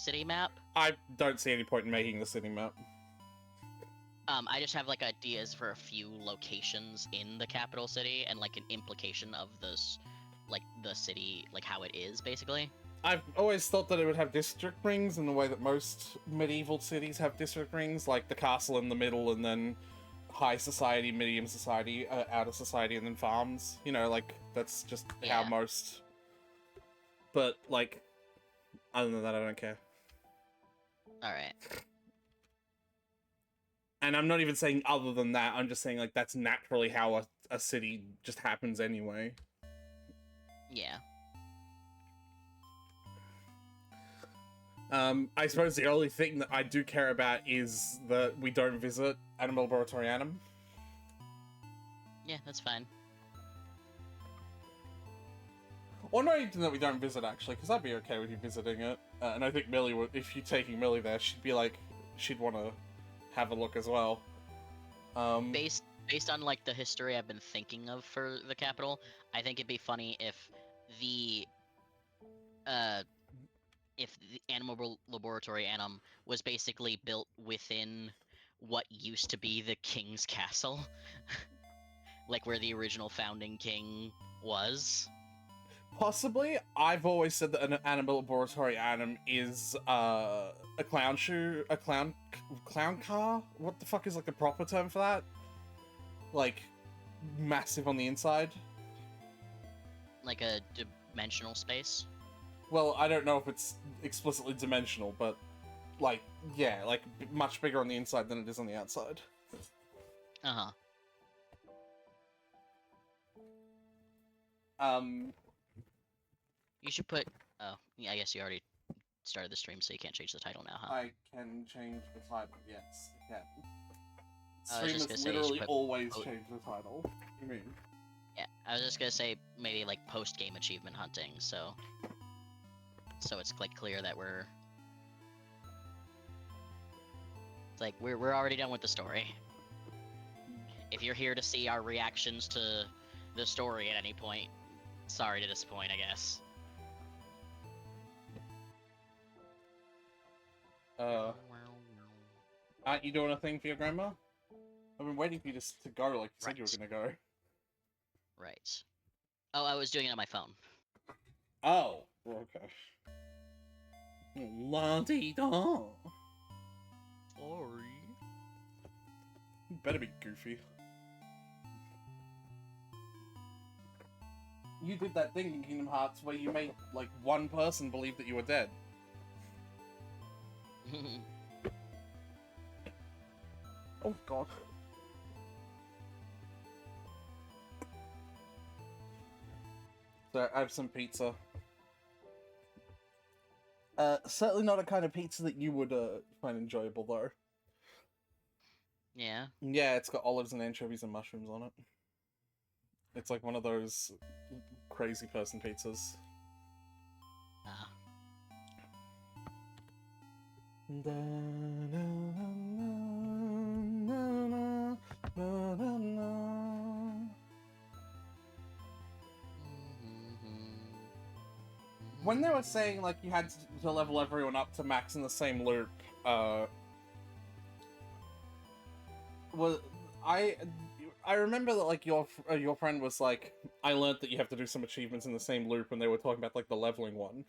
city map. I don't see any point in making the city map. I just have like ideas for a few locations in the capital city and like an implication of this, like the city, like how it is basically. I've always thought that it would have district rings in the way that most medieval cities have district rings, like the castle in the middle and then high society, medium society, outer society, and then farms. You know, like, that's just how most... But, like, other than that, I don't care. Alright. And I'm not even saying other than that, I'm just saying, like, that's naturally how a city just happens anyway. Yeah. I suppose the only thing that I do care about is that we don't visit Animal Laboratorianum. Yeah, that's fine. Or not even that we don't visit, actually, because I'd be okay with you visiting it. And I think Millie would, if you're taking Millie there, she'd be like, she'd want to have a look as well. Based on like the history I've been thinking of for the capital, I think it'd be funny if the Animal Laboratorianum was basically built within what used to be the king's castle. Like where the original founding king was. Possibly. I've always said that an Animal Laboratorianum is a clown car? What the fuck is like the proper term for that? Like, massive on the inside? Like a dimensional space? Well, I don't know if it's explicitly dimensional, but, like, yeah, like, much bigger on the inside than it is on the outside. Uh-huh. You should put... Oh, yeah, I guess you already started the stream, so you can't change the title now, huh? I can change the title, yes, I can. I was just gonna say, literally put... always change the title. What do you mean? Yeah, I was just gonna say, maybe, like, post-game achievement hunting, so... So it's, like, clear that we're... It's like, we're already done with the story. If you're here to see our reactions to the story at any point, sorry to disappoint, I guess. Aren't you doing a thing for your grandma? I've been waiting for you to go like you said you were gonna go. Right. Oh, I was doing it on my phone. Oh, okay. La-dee-da. Sorry. You better be goofy. You did that thing in Kingdom Hearts where you made, like, one person believe that you were dead. Oh, God. So, I have some pizza. Certainly not a kind of pizza that you would, find enjoyable, though. Yeah? Yeah, it's got olives and anchovies and mushrooms on it. It's like one of those crazy person pizzas. Ah. When they were saying, like, you had to level everyone up to max in the same loop, well, I remember that, like, your friend was like, I learned that you have to do some achievements in the same loop, and they were talking about, like, the leveling one.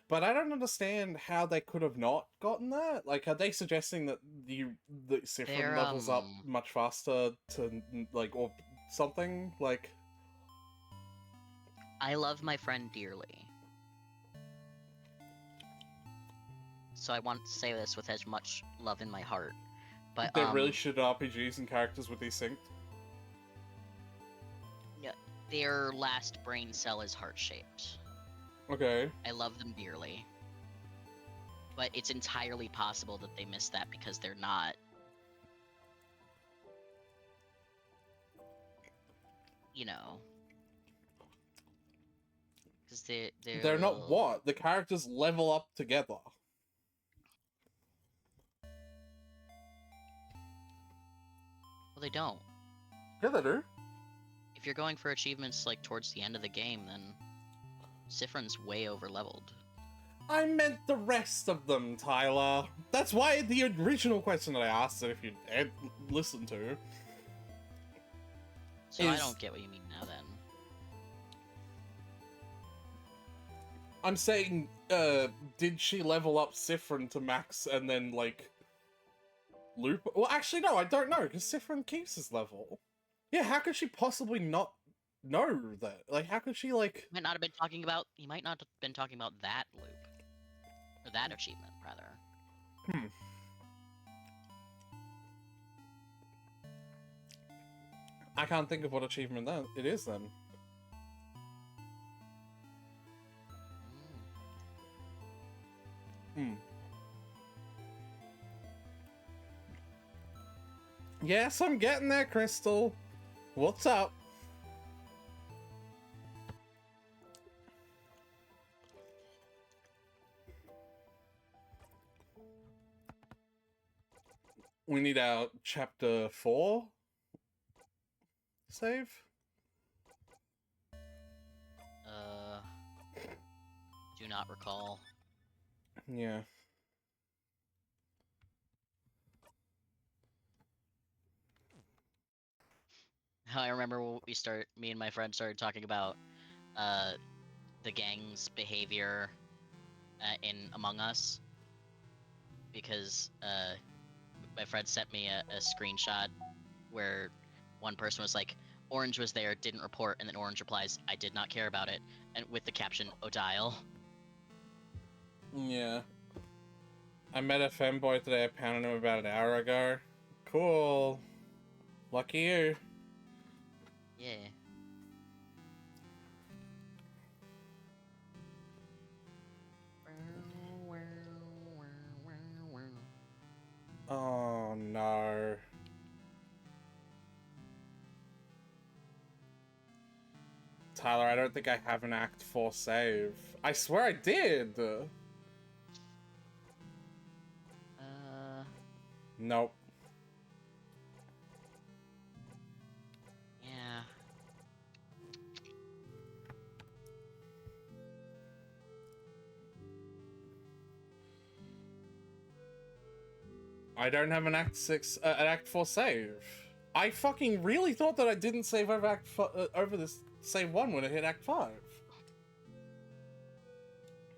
But I don't understand how they could have not gotten that. Like, are they suggesting that Sifrin levels up much faster to, like, or something? Like... I love my friend dearly. So I want to say this with as much love in my heart. But, they're really shit RPGs and characters would be synced. Yeah, their last brain cell is heart-shaped. Okay. I love them dearly. But it's entirely possible that they missed that because they're not... You know... Because They're not what? The characters level up together. Well, they don't. Yeah, they do. If you're going for achievements, like, towards the end of the game, then Sifrin's way over-leveled. I meant the rest of them, Tyler. That's why the original question that I asked, if you listened to, So I don't get what you mean now then. I'm saying, did she level up Siffrin to max and then, like, loop? Well, actually, no, I don't know, because Siffrin keeps his level. Yeah, how could she possibly not know that? Like, how could she, like... He might not have been talking about that loop. Or that achievement, rather. I can't think of what achievement that it is, then. Yes, I'm getting there, Crystal. What's up? We need our chapter 4 save. Do not recall. Yeah. I remember when me and my friend started talking about the gang's behavior in Among Us, because my friend sent me a screenshot where one person was like, Orange was there, didn't report, and then Orange replies, I did not care about it, and with the caption, Odile. Yeah. I met a femboy today, I pounded him about an hour ago. Cool. Lucky you. Yeah. Oh no. Tyler, I don't think I have an Act 4 save. I swear I did! Nope. Yeah. I don't have an Act 6, an Act 4 save. I fucking really thought that I didn't save over over this save 1 when I hit Act 5.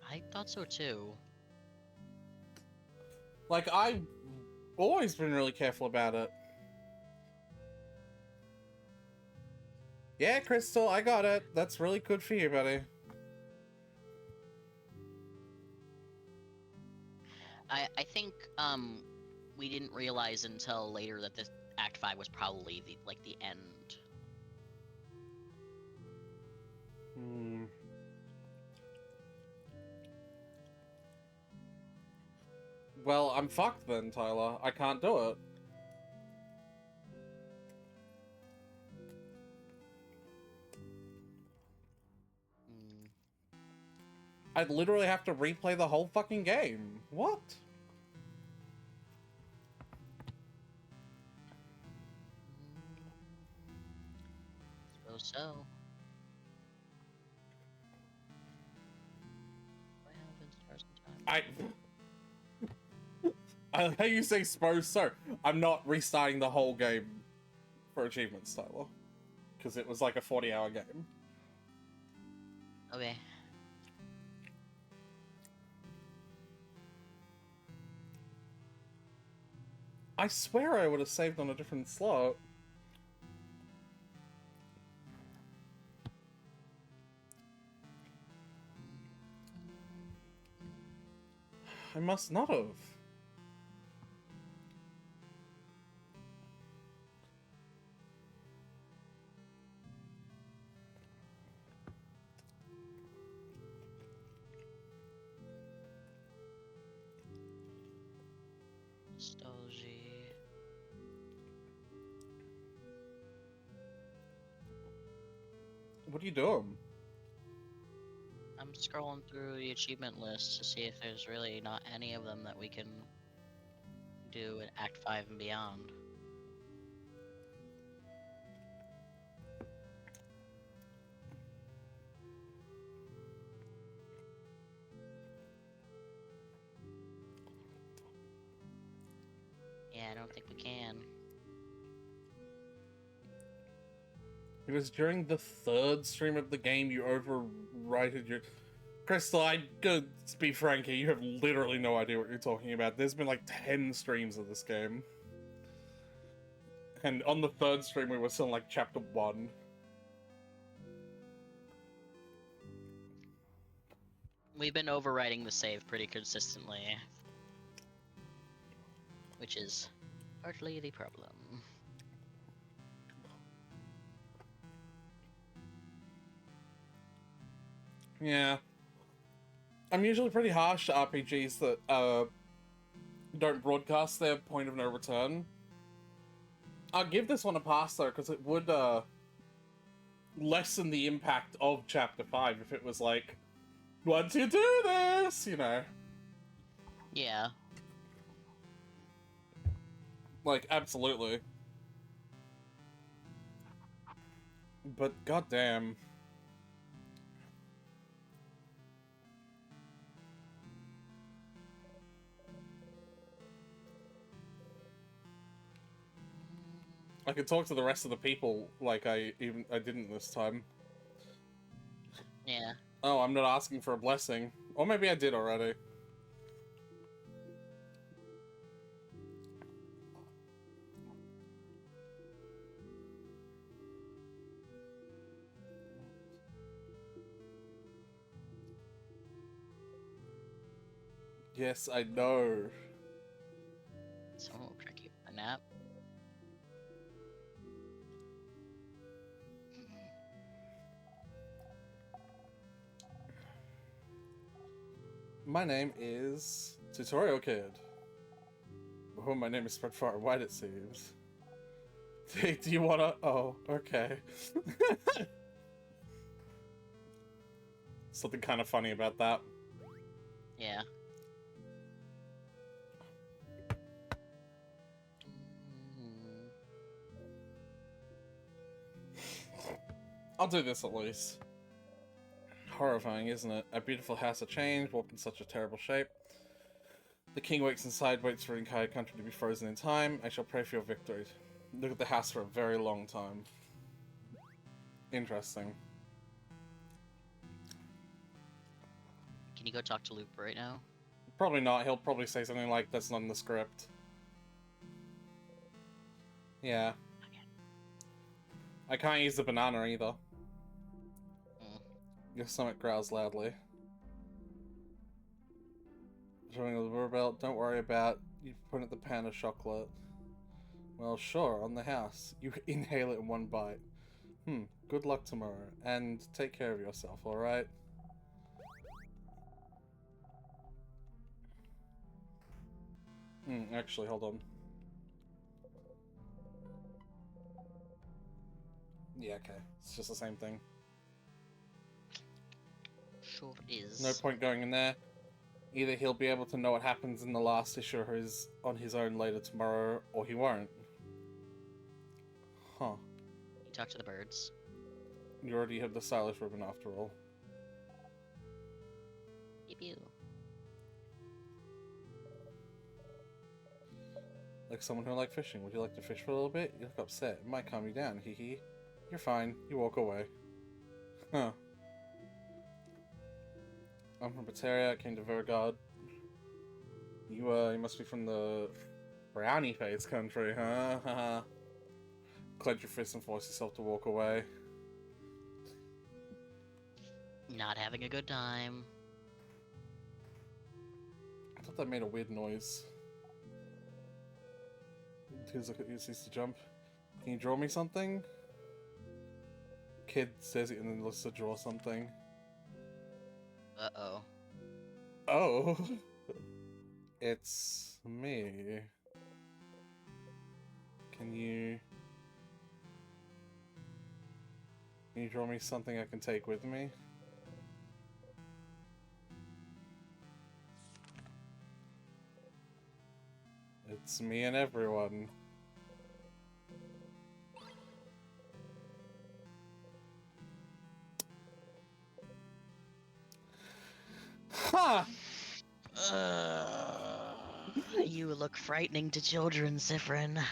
I thought so too. Like, I've always been really careful about it. Yeah, Crystal, I got it. That's really good for you, buddy. I think we didn't realize until later that this Act 5 was probably the end. Well, I'm fucked then, Tyler. I can't do it. I'd literally have to replay the whole fucking game. What? Suppose so. I like how you say suppose so. I'm not restarting the whole game for achievements, Tyler. Because it was like a 40-hour game. Okay. I swear I would have saved on a different slot. I must not have. Nostalgia. What are you doing? I'm scrolling through the achievement list to see if there's really not any of them that we can do in Act 5 and beyond. I don't think we can. It was during the 3rd stream of the game you overwrited your... Crystal, I go be frank here, you have literally no idea what you're talking about. There's been like 10 streams of this game. And on the 3rd stream we were still in like chapter 1. We've been overwriting the save pretty consistently. Which is partly the problem. Yeah. I'm usually pretty harsh to RPGs that don't broadcast their point of no return. I'll give this one a pass though, because it would lessen the impact of Chapter 5 if it was like, once you do this, you know. Yeah. Like, absolutely. But goddamn. I could talk to the rest of the people like I didn't this time. Yeah. Oh, I'm not asking for a blessing. Or maybe I did already. Yes, I know. Someone will check you a nap. My name is Tutorial Kid. Oh, my name is spread far and wide, it seems. Do you wanna... Oh, okay. Something kind of funny about that. Yeah. I'll do this at least. Horrifying, isn't it? A beautiful house of change, warped in such a terrible shape. The king wakes inside, waits for the entire country to be frozen in time. I shall pray for your victory. Look at the house for a very long time. Interesting. Can you go talk to Loop right now? Probably not. He'll probably say something like, that's not in the script. Yeah. Okay. I can't use the banana either. Mm. Your stomach growls loudly. Showing the rubber belt, don't worry about. You put it in the pan of chocolate. Well, sure, on the house. You inhale it in one bite. Good luck tomorrow. And take care of yourself, alright? Actually, hold on. Yeah, okay. It's just the same thing. Sure is. No point going in there. Either he'll be able to know what happens in the last issue or his on his own later tomorrow, or he won't. Huh. You talk to the birds. You already have the stylish ribbon after all. Pew pew. Like someone who likes fishing. Would you like to fish for a little bit? You look upset. It might calm you down, hee hee. You're fine. You walk away. Huh. I'm from Bateria, I came to Vergard. You must be from the brownie face country, huh? Haha. Clench your fist and force yourself to walk away. Not having a good time. I thought that made a weird noise. Here's look at you, cease to jump. Can you draw me something? Kid says it and then looks to draw something. Uh-oh. Oh. It's me. Can you draw me something I can take with me? It's me and everyone. Huh! You look frightening to children, Sifrin.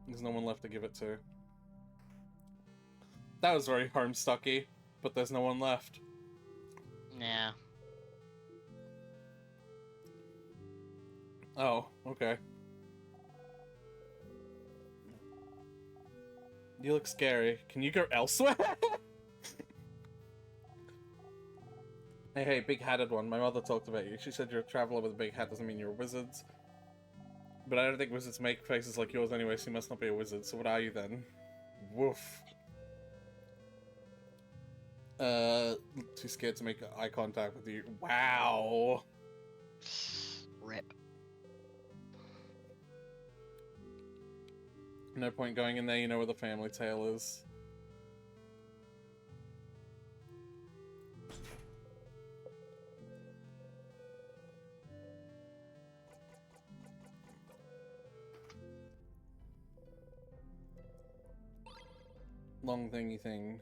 There's no one left to give it to. That was very homestucky, but there's no one left. Yeah. Oh, okay. You look scary. Can you go elsewhere? Hey, big-hatted one. My mother talked about you. She said you're a traveler with a big hat doesn't mean you're a wizard. But I don't think wizards make faces like yours anyway, so you must not be a wizard. So what are you then? Woof. Too scared to make eye contact with you. Wow. Rip. No point going in there, you know where the family tale is. Long thingy thing.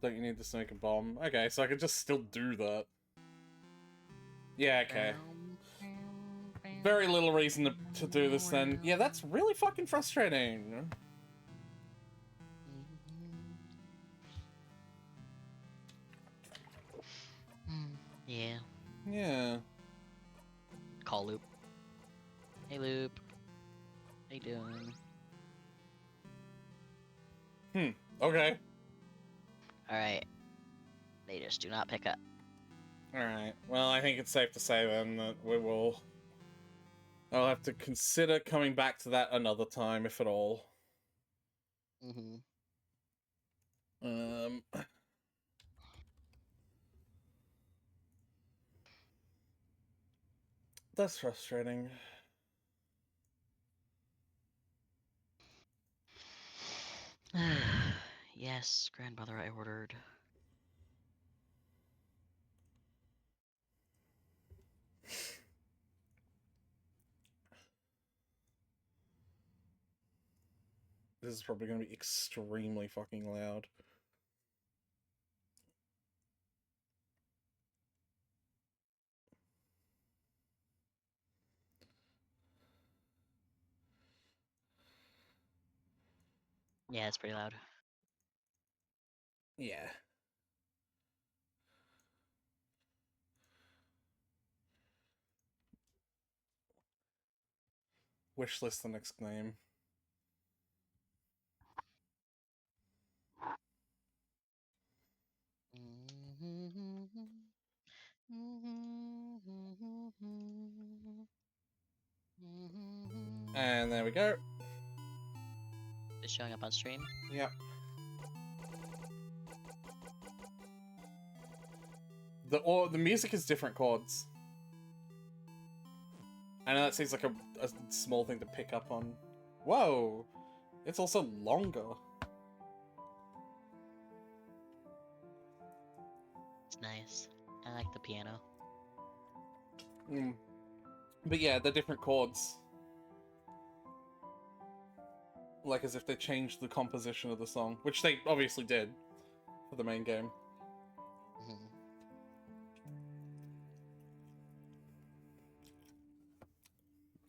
Don't you need to make a bomb? Okay, so I can just still do that. Yeah, okay. Very little reason to do this then. Yeah, that's really fucking frustrating. Yeah. Yeah. Call Loop. Hey, Loop. How you doing? Okay. Alright. They just do not pick up. Alright. Well, I think it's safe to say then that we will... I'll have to consider coming back to that another time, if at all. That's frustrating. Yes, grandmother, I ordered. This is probably going to be extremely fucking loud. Yeah, it's pretty loud. Yeah. Wishlist the next name. And there we go. It's showing up on stream? Yep. The music is different chords. I know that seems like a small thing to pick up on. Whoa! It's also longer. It's nice. I like the piano. But yeah, they're different chords. Like as if they changed the composition of the song, which they obviously did for the main game.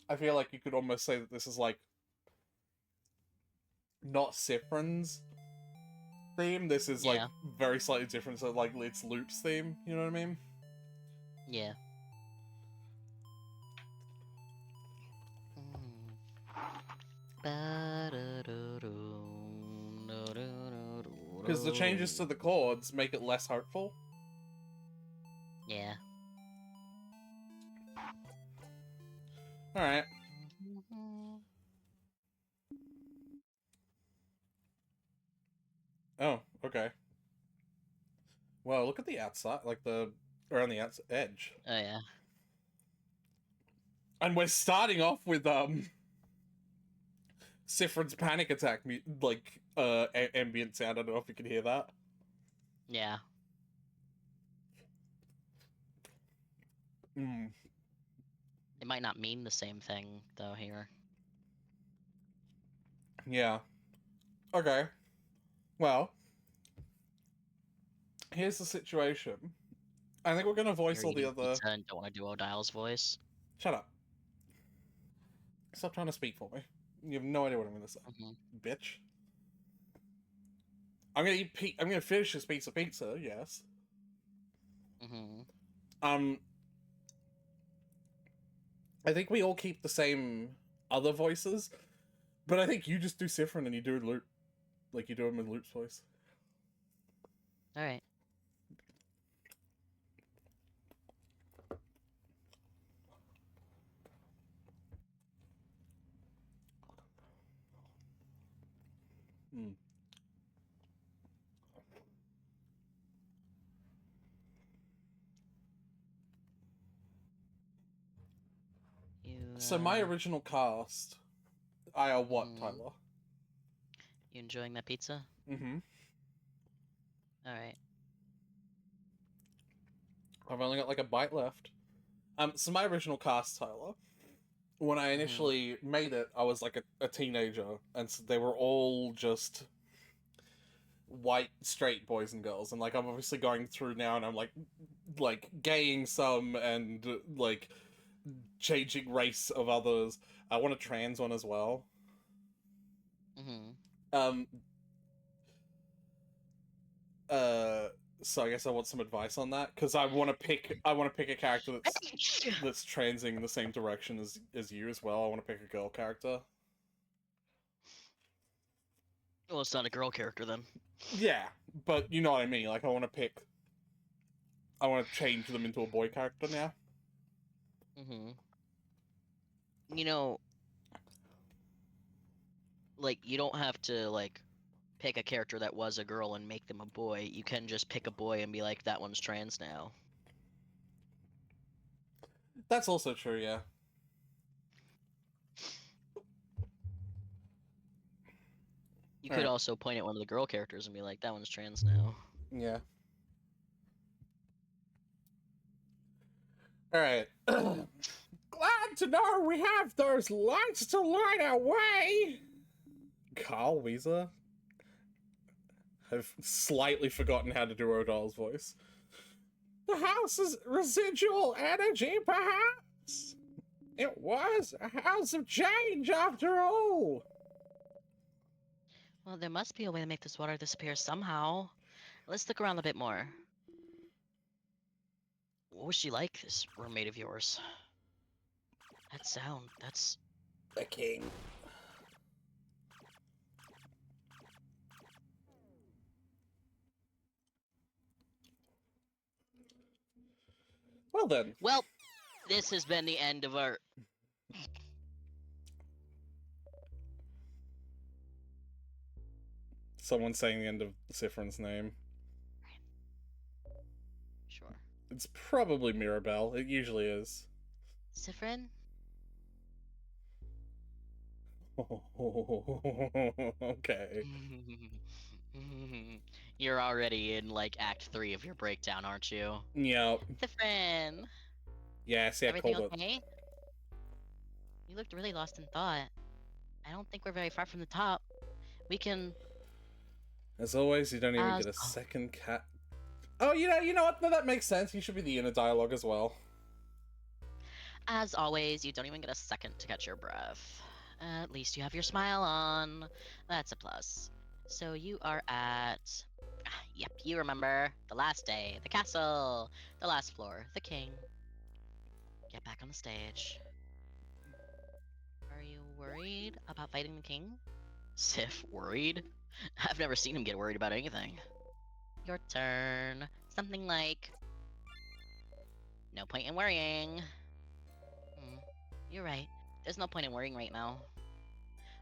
I feel like you could almost say that this is like not Sifrin's theme. This is like very slightly different. So like it's Loop's theme. You know what I mean? Yeah. Because the changes to the chords make it less hurtful. Yeah. Alright. Oh, okay. Well, look at the outside, like around the edge. Oh, yeah. And we're starting off with, Sifrin's panic attack, ambient sound. I don't know if you can hear that. Yeah. Mm. It might not mean the same thing, though, here. Yeah. Okay. Well, here's the situation. I think we're gonna voice You're all the eating other. pizza and don't want to do O'Dial's voice. Shut up. Stop trying to speak for me. You have no idea what I'm gonna say, bitch. I'm gonna eat. I'm gonna finish this piece of pizza. Yes. I think we all keep the same other voices, but I think you just do Siffrin and you do Loop, like you do him in Loop's voice. All right. Mm. So my original cast, I are what, Tyler? You enjoying that pizza? Mm-hmm. All right. I've only got like a bite left. So my original cast, Tyler, when I initially made it, I was like a teenager, and so they were all just white straight boys and girls, and like I'm obviously going through now, and I'm like gaying some and like changing race of others. I want a trans one as well. So I guess I want some advice on that, because I want to pick a character that's transing in the same direction as you as well. I want to pick a girl character. Well, it's not a girl character then. Yeah, but you know what I mean. Like I want to change them into a boy character now. You know, like you don't have to like pick a character that was a girl and make them a boy. You can just pick a boy and be like, that one's trans now. That's also true, yeah. You could also point at one of the girl characters and be like, that one's trans now. Yeah. Alright. Glad to know we have those lights to light our way! Carl Weezer? I've slightly forgotten how to do O'Donnell's voice. The house's residual energy, perhaps? It was a house of change, after all! Well, there must be a way to make this water disappear somehow. Let's look around a bit more. What was she like, this roommate of yours? That sound, that's... The king. Well then. Well, this has been the end of our... Someone saying the end of Siffrin's name. Sure. It's probably Mirabelle. It usually is. Siffrin? Okay. You're already in, like, Act 3 of your breakdown, aren't you? Yep. Siffrin! Yeah, see, I Everything called okay? You looked really lost in thought. I don't think we're very far from the top. We can... As always, you don't even get a second cat. Oh, you know what? No, that makes sense. You should be the inner dialogue as well. As always, you don't even get a second to catch your breath. At least you have your smile on. That's a plus. So you are at... Yep, you remember. The last day, the castle, the last floor, the king. Get back on the stage. Are you worried about fighting the king? Sif, worried? I've never seen him get worried about anything. Your turn. Something like... No point in worrying. You're right. There's no point in worrying right now.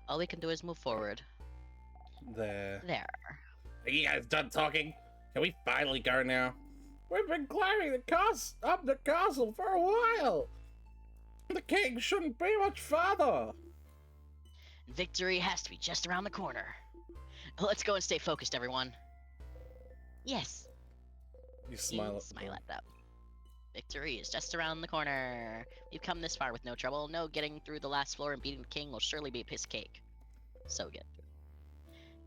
All we can do is move forward. There. There. Are you guys done talking? Can we finally go now? We've been climbing up the castle for a while. The king shouldn't be much farther. Victory has to be just around the corner. Let's go and stay focused, everyone. Yes, You smile at smile them. at them. Victory is just around the corner. We've come this far with no trouble. No getting through the last floor and beating the king will surely be a piece of cake. So good.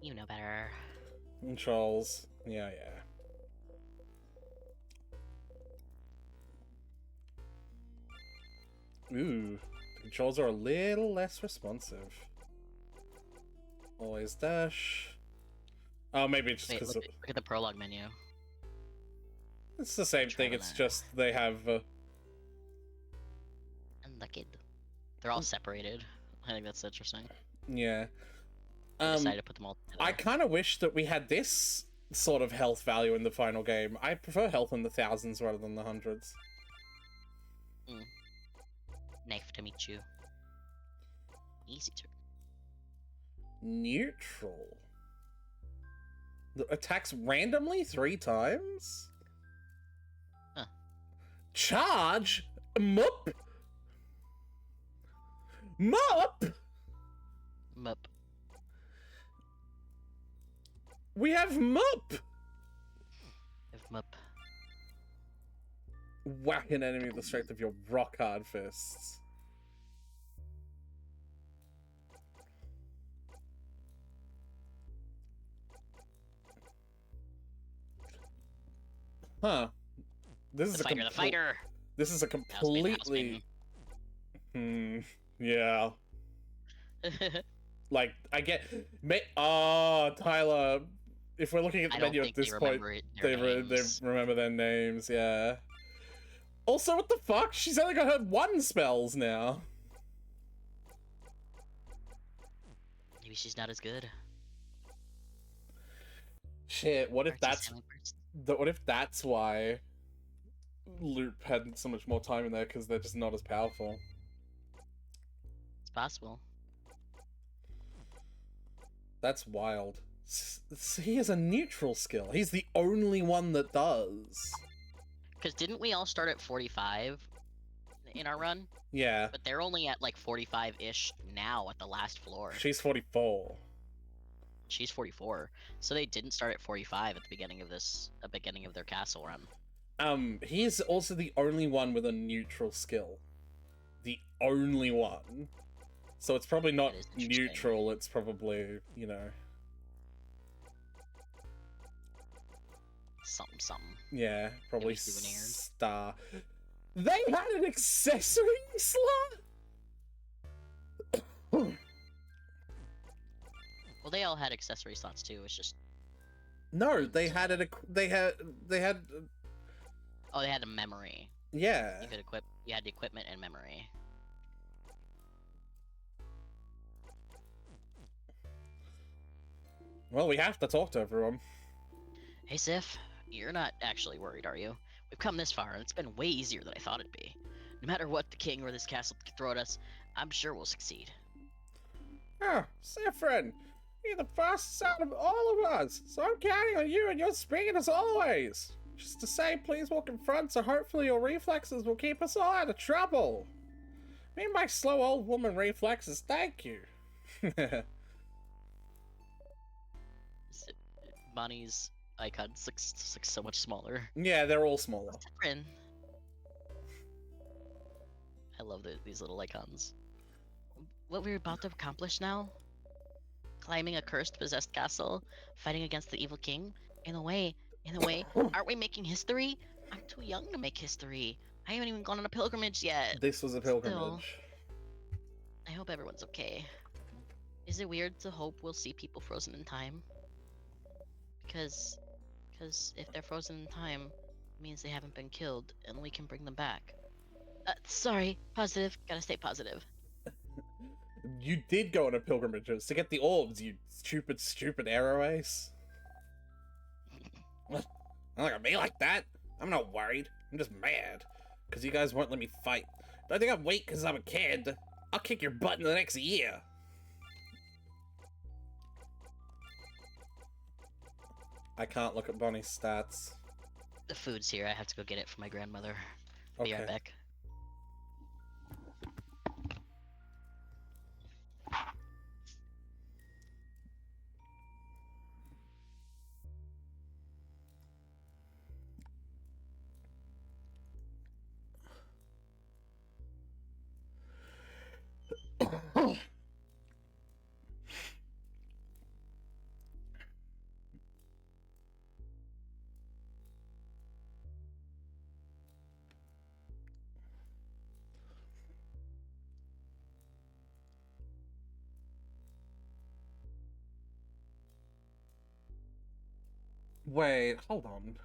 You know better. Controls. Yeah, yeah. Ooh. The controls are a little less responsive. Always dash. Oh, maybe it's just Wait, because look at the prologue menu. it's the same thing. It's just they have. And the kid. They're all separated. I think that's interesting. Yeah. They decided to put them all together. I kind of wish that we had this sort of health value in the final game. I prefer health in the thousands rather than the hundreds. Nice to meet you. Easy to. Neutral. The attacks randomly 3 times? Huh. Charge? Mup? Mup? Mup. We have Mup! If Mup. Whack an enemy with the strength of your rock-hard fists. Huh. This is The fighter! This is a completely... Yeah. Like, I get... Oh, Tyler. If we're looking at the menu at this point, they remember their names, yeah. Also, what the fuck? She's only got her 1 spells now. Maybe she's not as good. Shit, what if that's why Loop had so much more time in there, because they're just not as powerful. It's possible. That's wild. He has a neutral skill. He's the only one that does. Because didn't we all start at 45 in our run? Yeah. But they're only at like 45-ish now at the last floor. She's 44. She's 44. So they didn't start at 45 at the beginning of their castle run. He's also the only one with a neutral skill. The only one. So it's probably not neutral, it's probably, you know... Something. Yeah, probably star. They had an accessory slot? Well, they all had accessory slots too. It's just no. They had it. They had. Oh, they had a memory. Yeah. You could equip. You had the equipment and memory. Well, we have to talk to everyone. Hey, Sif, you're not actually worried, are you? We've come this far, and it's been way easier than I thought it'd be. No matter what the king or this castle could throw at us, I'm sure we'll succeed. Oh, Saffron, you're the fastest out of all of us, so I'm counting on you and your speed as always. Just to say, please walk in front, so hopefully your reflexes will keep us all out of trouble. Me and my slow old woman reflexes, thank you. Bonnie's icons looks so much smaller. Yeah, they're all smaller. I love these little icons. What we're about to accomplish now? Climbing a cursed, possessed castle, fighting against the evil king? In a way, aren't we making history? I'm too young to make history. I haven't even gone on a pilgrimage yet. This was a pilgrimage. Still, I hope everyone's okay. Is it weird to hope we'll see people frozen in time? Because if they're frozen in time, it means they haven't been killed, and we can bring them back. Sorry, positive. Gotta stay positive. You did go on a pilgrimage to get the orbs, you stupid arrow ace. Don't look at me like that. I'm not worried. I'm just mad. Because you guys won't let me fight. Don't think I'm weak because I'm a kid. I'll kick your butt in the next year. I can't look at Bonnie's stats. The food's here. I have to go get it for my grandmother. Okay. Be right back. Wait, hold on.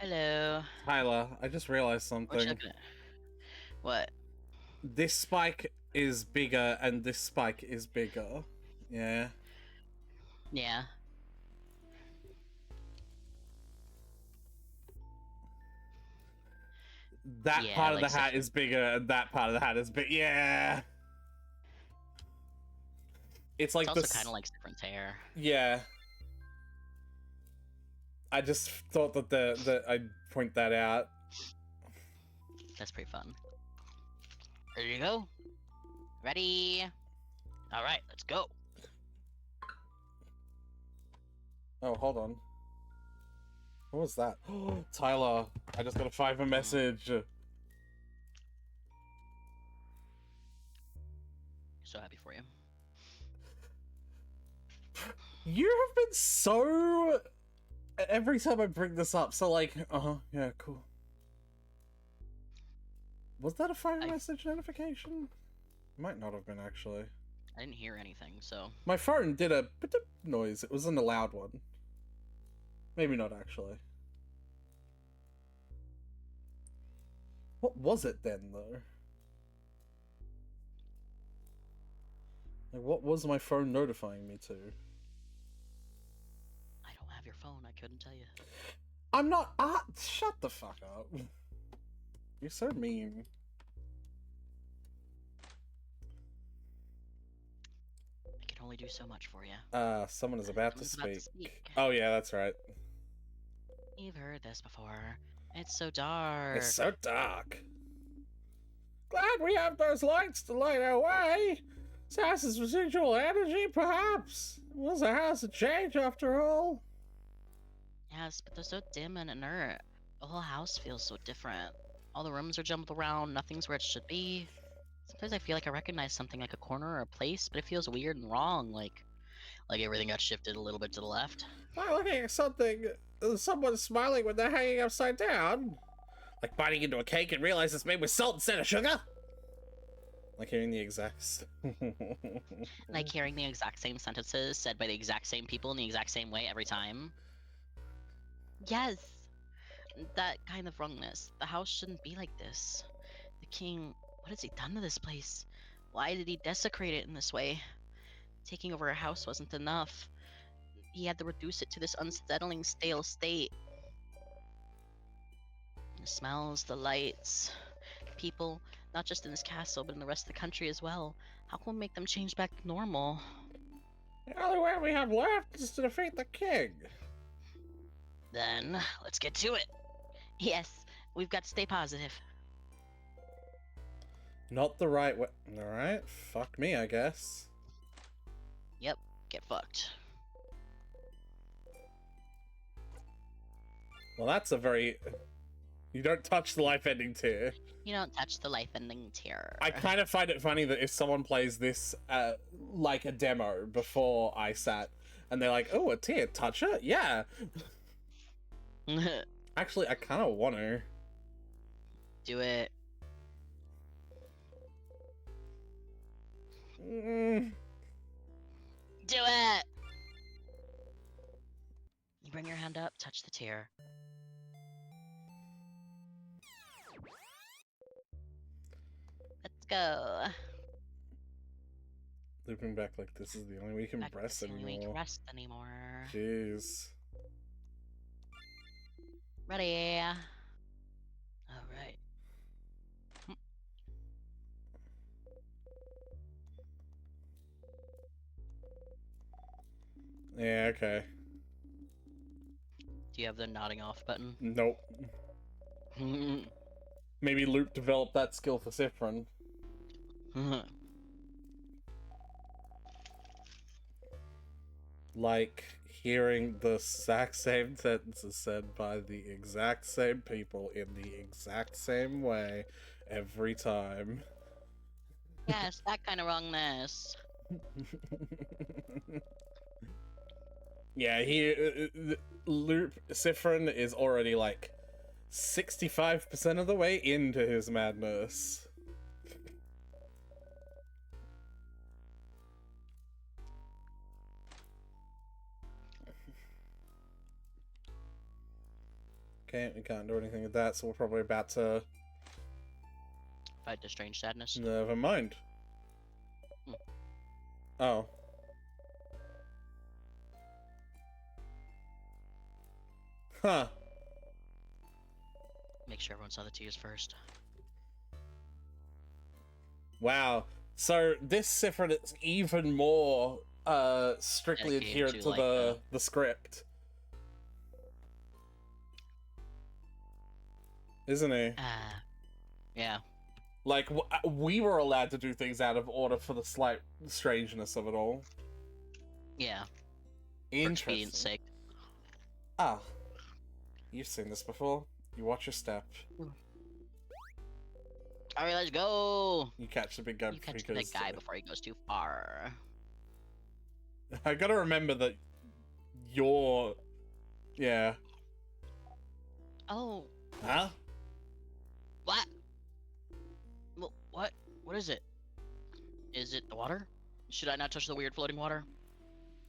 Hello. Tyler, I just realized What you something. looking at? What? This spike is bigger and this spike is bigger. Yeah. Yeah. That Yeah, part of like the hat is bigger and that part of the hat is big. Yeah. It's like it's also this. kind of like different hair. Yeah. I just thought that I'd point that out. That's pretty fun. There you go. Ready? All right, let's go. Oh, hold on. What was that? Tyler, I just got a Fiverr message. So happy for you. You have been so... Every time I bring this up, so like, yeah, cool. Was that a Fiverr message notification? Might not have been, actually. I didn't hear anything, so... My phone did a noise. It wasn't a loud one. Maybe not, actually. What was it then, though? Like, what was my phone notifying me to? I don't have your phone, I couldn't tell you. I'm not... shut the fuck up. You're so mean. I can only do so much for you. Someone is about to Someone's speak. Oh, yeah, that's right. You've heard this before. It's so dark. It's so dark. Glad we have those lights to light our way. This house's residual energy, perhaps. It was a house of change, after all. Yes, but they're so dim and inert. The whole house feels so different. All the rooms are jumbled around, nothing's where it should be. Sometimes I feel like I recognize something like a corner or a place, but it feels weird and wrong, like everything got shifted a little bit to the left. I'm looking at something. Someone's smiling when they're hanging upside down. Like biting into a cake and realize it's made with salt instead of sugar. Like hearing the exact... Like hearing the exact same sentences said by the exact same people in the exact same way every time. Yes! That kind of wrongness. The house shouldn't be like this. The king, what has he done to this place? Why did he desecrate it in this way? Taking over a house wasn't enough. He had to reduce it to this unsettling, stale state. smells, the lights, people, not just in this castle, but in the rest of the country as well. How can we make them change back to normal? The only way we have left is to defeat the king. Then, let's get to it. Yes, we've got to stay positive. Not the right way. Alright, fuck me, I guess. Yep, get fucked. Well, that's a very... You don't touch the life-ending tier. You don't touch the life-ending tier. I kind of find it funny that if someone plays this like a demo before I sat, and they're like, oh, a tier, touch it? Yeah. Actually, I kind of want to. Do it. Do it! You bring your hand up, touch the tier. Let's go. Looping back like this is the only way you can Back to rest the only way you anymore. can rest anymore. Jeez. Ready. Alright. Yeah, okay. Do you have the nodding off button? Nope. Maybe Loop developed that skill for Siffrin. Like hearing the exact same sentences said by the exact same people in the exact same way every time. Yes, that kind of wrongness. Yeah, Loop Siffrin is already like 65% of the way into his madness. Okay, we can't do anything with that, so we're probably about to... Fight the strange sadness. Never mind. Oh. Huh. Make sure everyone saw the tears first. Wow. So this Siffrin is even more strictly Dedicated adherent to like the script. Isn't he? Yeah. Like, we were allowed to do things out of order for the slight strangeness of it all. Yeah. For Interesting. expedience sake. Ah. You've seen this before. You watch your step. Alright, let's go! You catch the big guy You catch the big guy before he goes too far. I gotta remember that you're... Yeah. Oh. Huh? What? What? What is it? Is it the water? Should I not touch the weird floating water?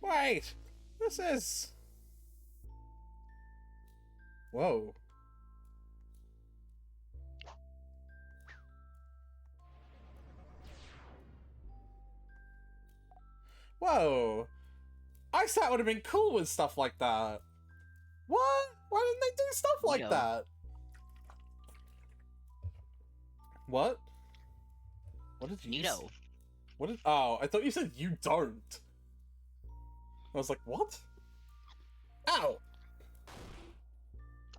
Wait! This is... Whoa. Whoa. I thought would have been cool with stuff like that. What? Why didn't they do stuff like that? What? What did you say? What did... Oh, I thought you said you don't. I was like, what? Ow!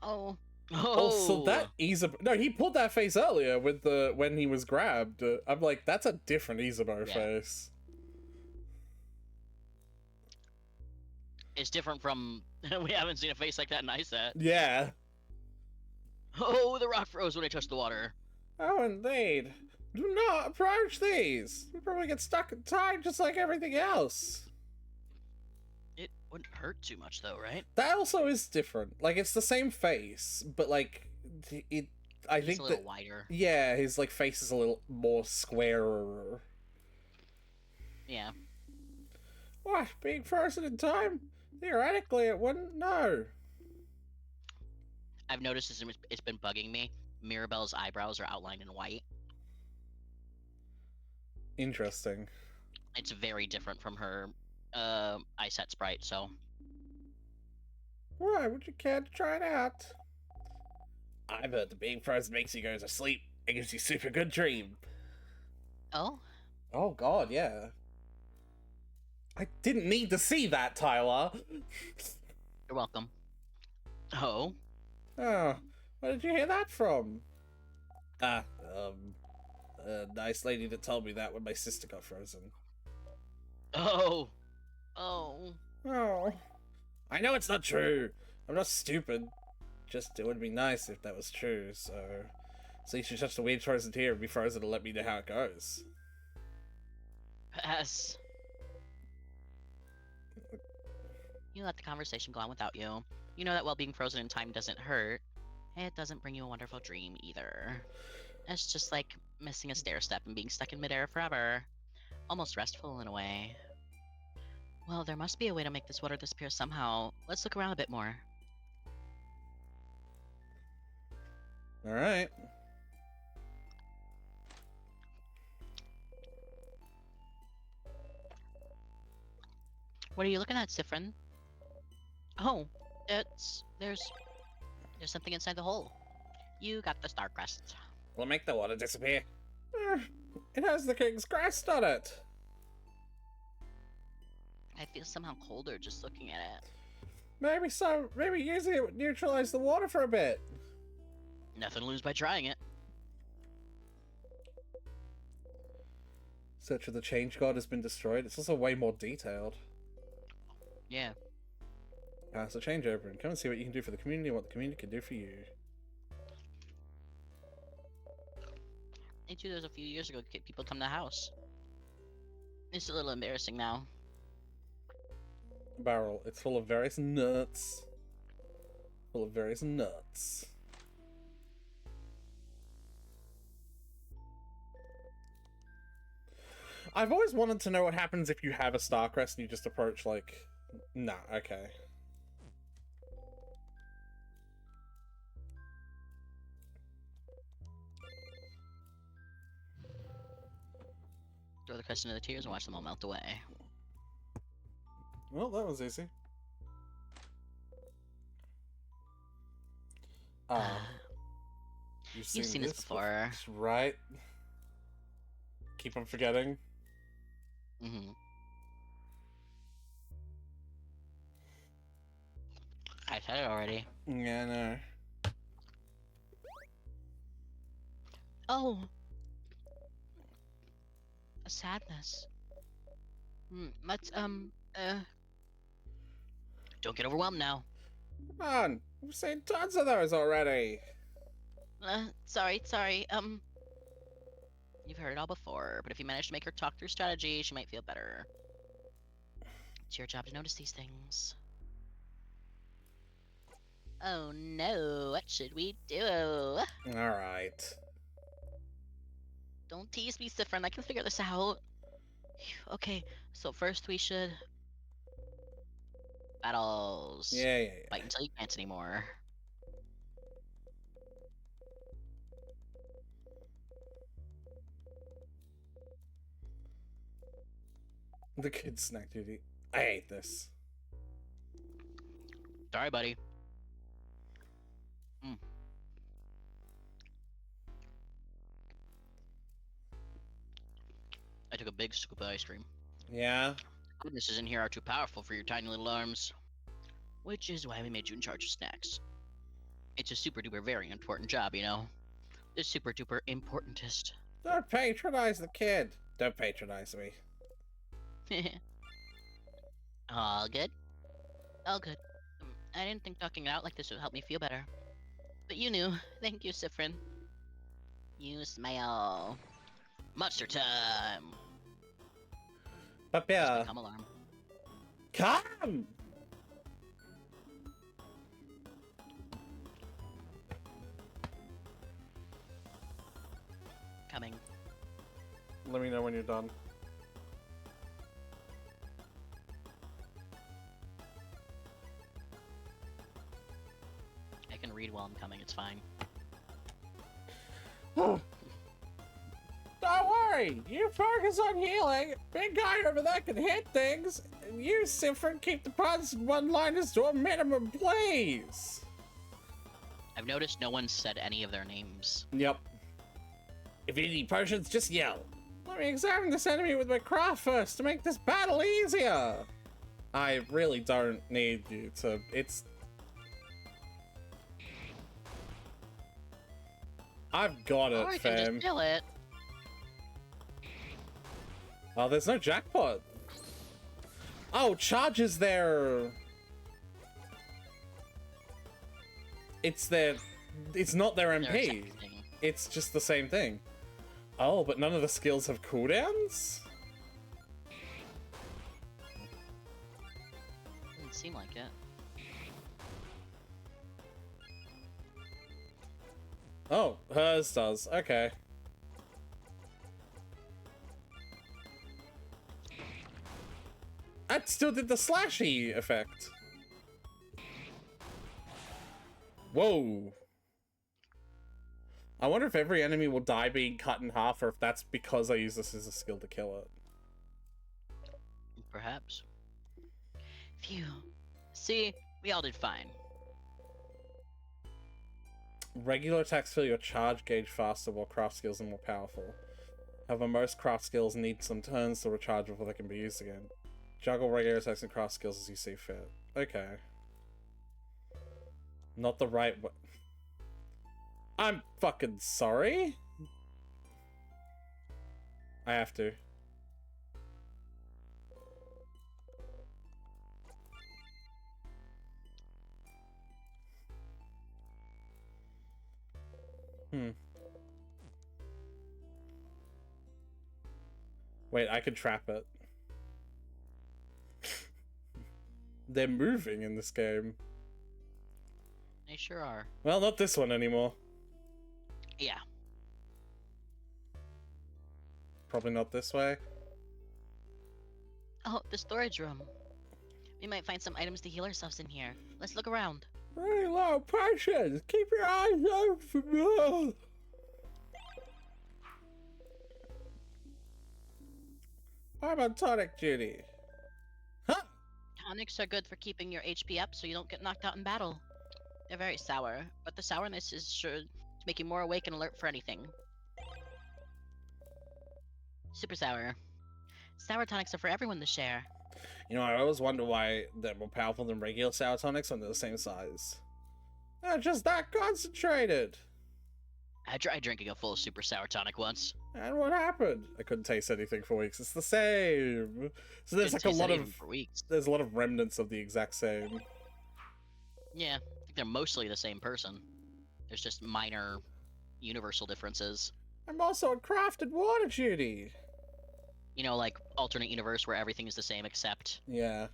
Oh. Also, that Isabeau... No, he pulled that face earlier with the... when he was grabbed. I'm like, that's a different Isabeau face. It's different from... we haven't seen a face like that in ISAT. Yeah. Oh, the rock froze when I touched the water. Oh, indeed. Do not approach these. You'll probably get stuck in time just like everything else. It wouldn't hurt too much, though, right? That also is different. Like, it's the same face, but, like, I think a little wider. Yeah, his, like, face is a little more squarer. Yeah. What? Being frozen in time? Theoretically, it wouldn't. No. I've noticed it's been bugging me. Mirabelle's eyebrows are outlined in white. Interesting. It's very different from her ISAT sprite, so... Why would you care to try it out? I've heard that being frozen makes you go to sleep. It gives you super good dream. Oh? Oh god, yeah. I didn't need to see that, Tyler. You're welcome. Oh? Oh, where did you hear that from? Ah, a nice lady that told me that when my sister got frozen. Oh! Oh. Oh. I know it's not true. I'm not stupid. Just, it would be nice if that was true, so... So you should touch the weird frozen tear and be frozen and let me know how it goes. Pass. You let the conversation go on without you. You know that while being frozen in time doesn't hurt, it doesn't bring you a wonderful dream either. It's just like missing a stair step and being stuck in midair forever. Almost restful in a way. Well, there must be a way to make this water disappear somehow. Let's look around a bit more. Alright. What are you looking at, Sifrin? Oh, there's something inside the hole. You got the star crest. Will it make the water disappear? It has the king's crest on it. I feel somehow colder just looking at it. Maybe using it would neutralize the water for a bit. Nothing to lose by trying it. Search of the Change God has been destroyed. It's also way more detailed. Yeah. So change over and come and see what you can do for the community and what the community can do for you. Me too, there was a few years ago people come to the house. It's a little embarrassing now. Barrel. It's full of various nuts. Full of various nuts. I've always wanted to know what happens if you have a star crest and you just approach, like... Nah, okay. Throw the crest into the tears and watch them all melt away. Well, that was easy. You've seen this before. Right? Keep on forgetting. Mm-hmm. I said it already. Yeah, no. Oh! A sadness. Let's, don't get overwhelmed now. Come on! We've seen tons of those already! Sorry, you've heard it all before, but if you manage to make her talk through strategy, she might feel better. It's your job to notice these things. Oh no, what should we do? Alright. Don't tease me, Sifrin, I can figure this out. Okay, so first we should... Battles. Yeah. Fight until you can't anymore. The kid's snack duty. I hate this. Sorry, buddy. I took a big scoop of ice cream. Yeah? Goodnesses in here are too powerful for your tiny little arms. Which is why we made you in charge of snacks. It's a super duper very important job, you know? The super duper importantest. Don't patronize the kid. Don't patronize me. All good? All good. I didn't think talking it out like this would help me feel better. But you knew. Thank you, Sifrin. You smile. Monster time! Papia. Come alarm. Come! Coming. Let me know when you're done. I can read while I'm coming, it's fine. Don't worry! You focus on healing! Big guy over there can hit things! And you, Sifrin, keep the puns and one-liners to a minimum, please! I've noticed no one said any of their names. Yep. If you need potions, just yell. Let me examine this enemy with my craft first to make this battle easier. I really don't need you to. I've got it, Or you fam. can just kill it. Oh, there's no jackpot. Oh, charges their... It's not their MP. It's just the same thing. Oh, but none of the skills have cooldowns? Doesn't seem like it. Oh, hers does. Okay. That still did the slashy effect. Whoa. I wonder if every enemy will die being cut in half, or if that's because I use this as a skill to kill it. Perhaps. Phew. See, we all did fine. Regular attacks fill your charge gauge faster, while craft skills are more powerful. However, most craft skills need some turns to recharge before they can be used again. Juggle regular attacks and craft skills as you see fit. Okay. Not the right way. I'm fucking sorry. I have to. Wait, I can trap it. They're moving in this game. They sure are. Well, not this one anymore. Yeah. Probably not this way. Oh, the storage room. We might find some items to heal ourselves in here. Let's look around. Very low potions. Keep your eyes open for more. I'm on tonic duty. Huh? Tonics are good for keeping your HP up so you don't get knocked out in battle. They're very sour, but the sourness is sure to make you more awake and alert for anything. Super sour. Sour tonics are for everyone to share. You know, I always wonder why they're more powerful than regular sour tonics when they're the same size. They're just that concentrated. I tried drinking a full super sour tonic once. And what happened? I couldn't taste anything for weeks. It's the same. So there's Didn't like a taste lot anything of for weeks. there's a lot of remnants of the exact same. Yeah, I think they're mostly the same person. There's just minor universal differences. I'm also on crafted water duty. You know, like alternate universe where everything is the same except. Yeah.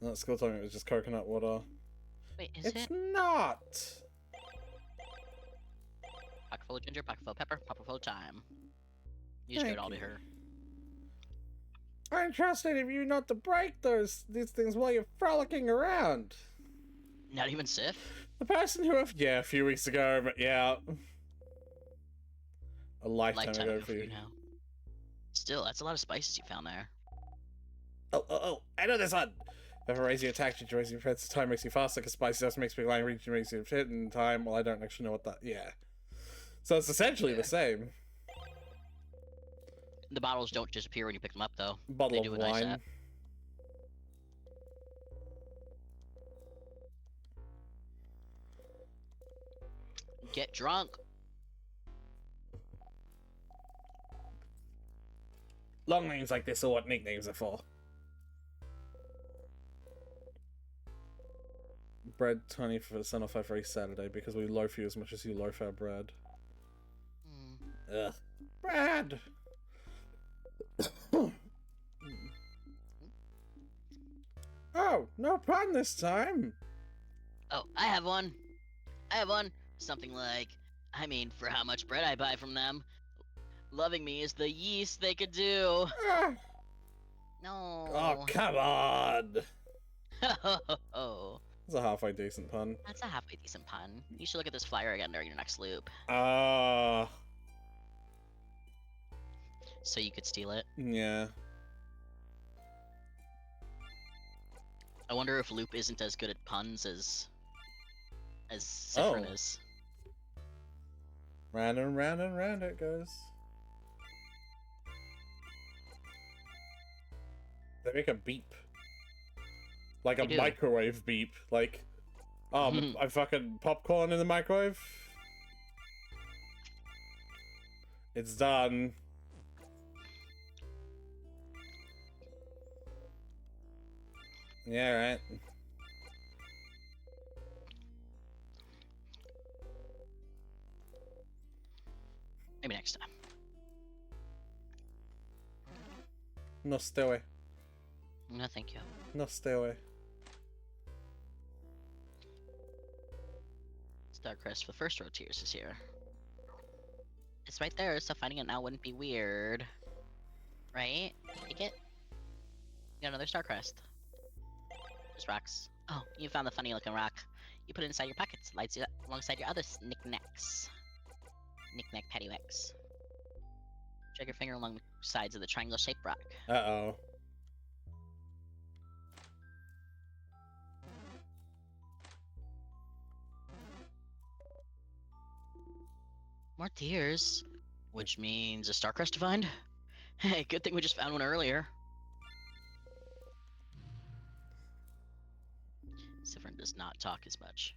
No, school told me it was just coconut water. Wait, is It's it? not. Pocket full of ginger, pocket full of pepper, pocket full of thyme. You just Thank go all to you. her. I entrusted of you not to break these things while you're frolicking around. Not even Sif? The person who, yeah, a few weeks ago, but yeah, a lifetime ago for you. now. Still, that's a lot of spices you found there. Oh! I know this one. If I raise your attack, you raise your defense. Time makes you faster because spicy stuff makes me line reach, makes you hit in time. Well, I don't actually know what that. Yeah. So it's essentially the same. The bottles don't disappear when you pick them up, though. Bottle They do of a nice wine. Get drunk. Long names like this are what nicknames are for. Bread 20% off every Saturday because we loaf you as much as you loaf our bread. Ugh. Bread! Oh, no pun this time! Oh, I have one. Something like, I mean, for how much bread I buy from them, loving me is the yeast they could do. Ah. No. Oh, come on! Oh. That's a halfway decent pun. That's a halfway decent pun. You should look at this flyer again during your next loop, so you could steal it. Yeah. I wonder if Loop isn't as good at puns as Siffrin Oh. is. Round and round and round it goes. They make a beep. Like a They do. microwave beep. Like, oh, I fucking popcorn in the microwave. It's done. Yeah, right. Maybe next time. No, stay away. No, thank you. No, stay away. Starcrest for the first row tiers is here. It's right there, so finding it now wouldn't be weird. Right? Take it? You got another Starcrest. Just rocks. Oh, you found the funny looking rock. You put it inside your pockets, lights it up alongside your other knickknacks. Knickknack paddywhacks. Drag your finger along the sides of the triangle-shaped rock. Uh-oh. More tears. Which means a Starcrest to find? Hey, good thing we just found one earlier. Siffrin does not talk as much.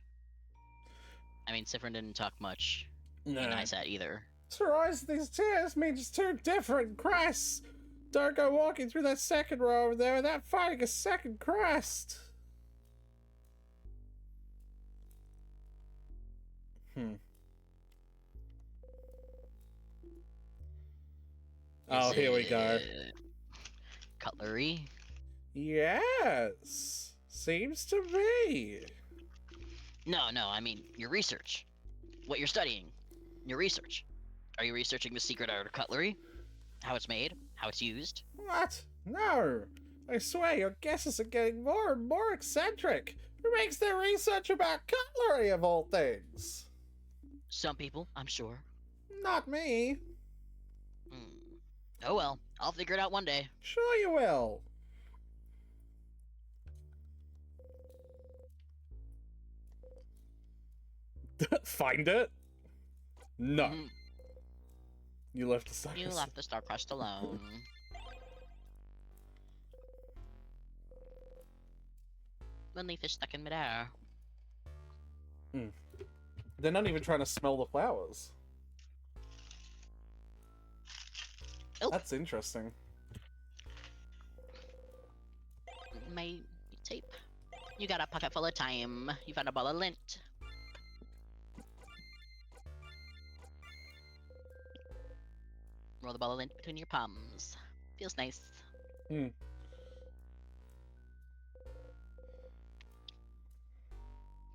I mean, Siffrin didn't talk much in ISAT either. Surprise, these tears mean just two different crests. Don't go walking through that second row over there without finding a second crest. Oh, here we go. Cutlery? Yes. Seems to be. No, I mean, your research. What you're studying. Your research. Are you researching the secret art of cutlery? How it's made? How it's used? What? No. I swear your guesses are getting more and more eccentric. Who makes their research about cutlery of all things? Some people, I'm sure. Not me. Oh well, I'll figure it out one day. Sure you will. Find it? No. You left the Starcrest. You left the Starcrest alone. Lonely fish stuck in midair. They're not even trying to smell the flowers. Oh. That's interesting. My tape. You got a pocket full of time. You found a ball of lint. Roll the ball of lint between your palms. Feels nice.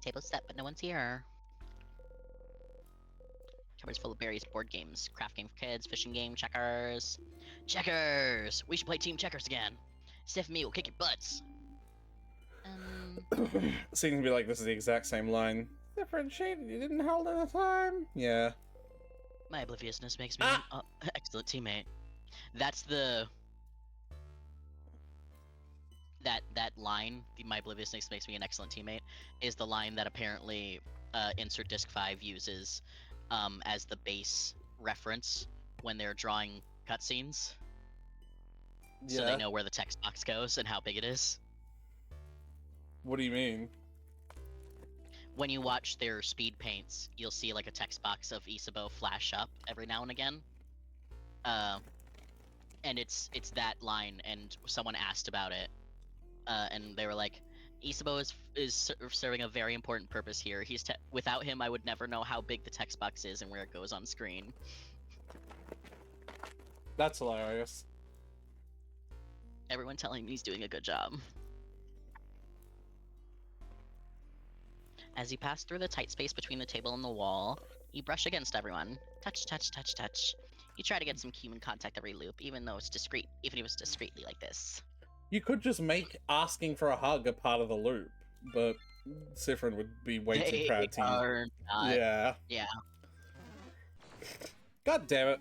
Table's set, but no one's here. Cupboards full of berries, board games, craft game for kids, fishing game, checkers. Checkers! We should play team checkers again. Stiff me will kick your butts. Seems to be like this is the exact same line. Differentiated, you didn't hold at the time? Yeah. My obliviousness makes me an excellent teammate. That's the... That line, my obliviousness makes me an excellent teammate, is the line that apparently Insert Disc 5 uses as the base reference when they're drawing cutscenes. Yeah. So they know where the text box goes and how big it is. What do you mean? When you watch their speed paints, you'll see like a text box of Isabeau flash up every now and again. And it's that line, and someone asked about it. And they were like, Isabeau is serving a very important purpose here. Without him, I would never know how big the text box is and where it goes on screen. That's hilarious. Everyone telling me he's doing a good job. As you pass through the tight space between the table and the wall, you brush against everyone. Touch, touch, touch, touch. You try to get some human contact every loop, even though it's discreet, even if it's discreetly like this. You could just make asking for a hug a part of the loop, but Siffrin would be way too proud to use. Yeah. Yeah. God damn it.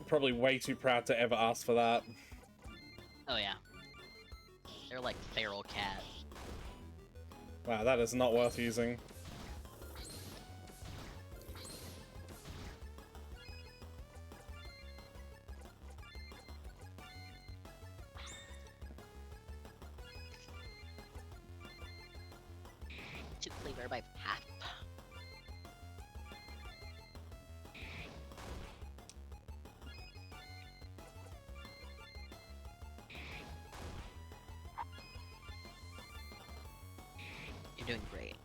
Probably way too proud to ever ask for that. Oh yeah. They're like feral cat. Wow, that is not worth using. To flavor by half. You're doing great.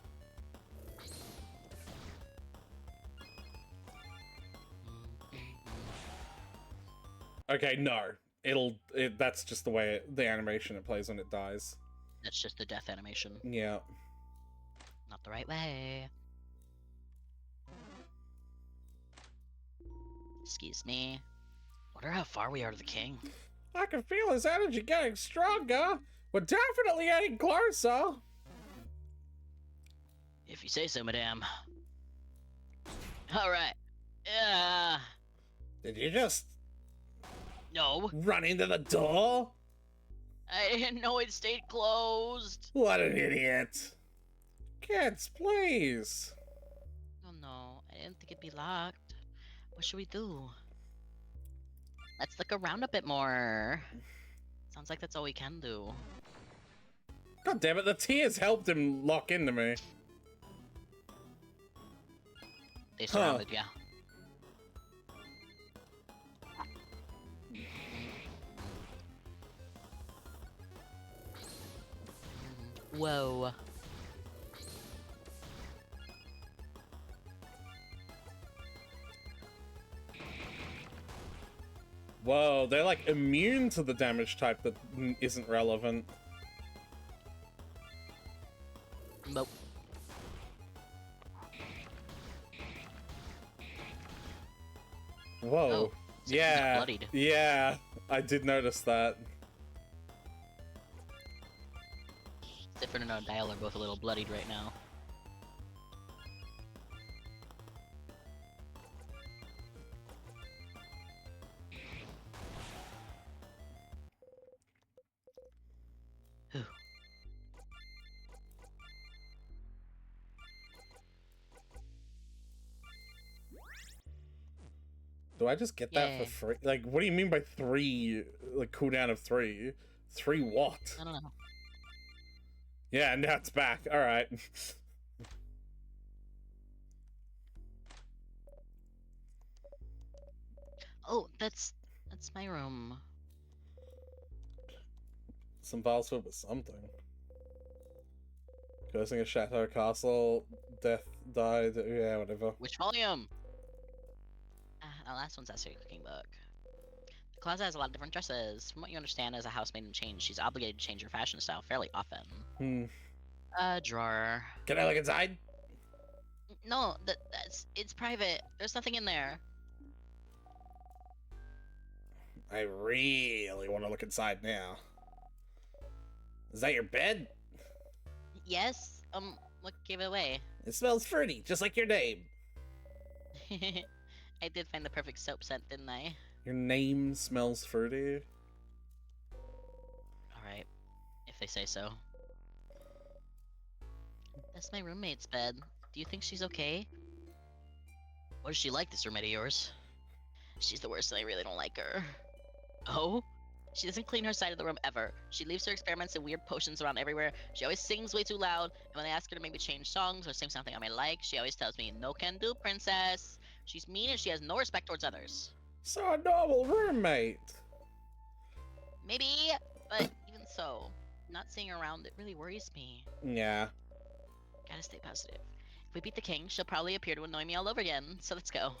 Okay, no. That's just the way the animation it plays when it dies. That's just the death animation. Yeah. Not the right way. Excuse me. Wonder how far we are to the king. I can feel his energy getting stronger. We're definitely getting closer. If you say so, madame. Alright. Yeah. Did you just No. run into the door? I didn't know it stayed closed. What an idiot. Kids, please. Oh no, I didn't think it'd be locked. What should we do? Let's look around a bit more. Sounds like that's all we can do. God damn it, the tears helped him lock into me. They surrounded, yeah. Whoa. Whoa, they're like immune to the damage type that isn't relevant. Nope. Whoa. Oh, yeah. bloodied. Yeah, I did notice that. Different and Dial are both a little bloodied right now. Whew. Do I just get that Yeah. for free? Like, what do you mean by 3? Like, cooldown of 3? 3 what? I don't know. Yeah, now it's back. Alright. Oh, that's my room. Some files filled with something. Cursing a Chateau Castle. Death died. Yeah, whatever. Which volume? The last one's actually a cooking book. The closet has a lot of different dresses. From what you understand, as a housemaid in change, she's obligated to change her fashion style fairly often. Drawer. Can I look inside? No, it's private. There's nothing in there. I really want to look inside now. Is that your bed? Yes. What gave it away? It smells fruity, just like your name. I did find the perfect soap scent, didn't I? Your name smells fruity? Alright. If they say so. That's my roommate's bed. Do you think she's okay? What is she like, this roommate of yours? She's the worst and I really don't like her. Oh? She doesn't clean her side of the room ever. She leaves her experiments and weird potions around everywhere. She always sings way too loud, and when I ask her to maybe change songs or sing something I may like, she always tells me, "No can do, princess." She's mean and she has no respect towards others. So a normal roommate. Maybe, but even so, not seeing her around, it really worries me. Yeah. Gotta stay positive. If we beat the king, she'll probably appear to annoy me all over again, so let's go.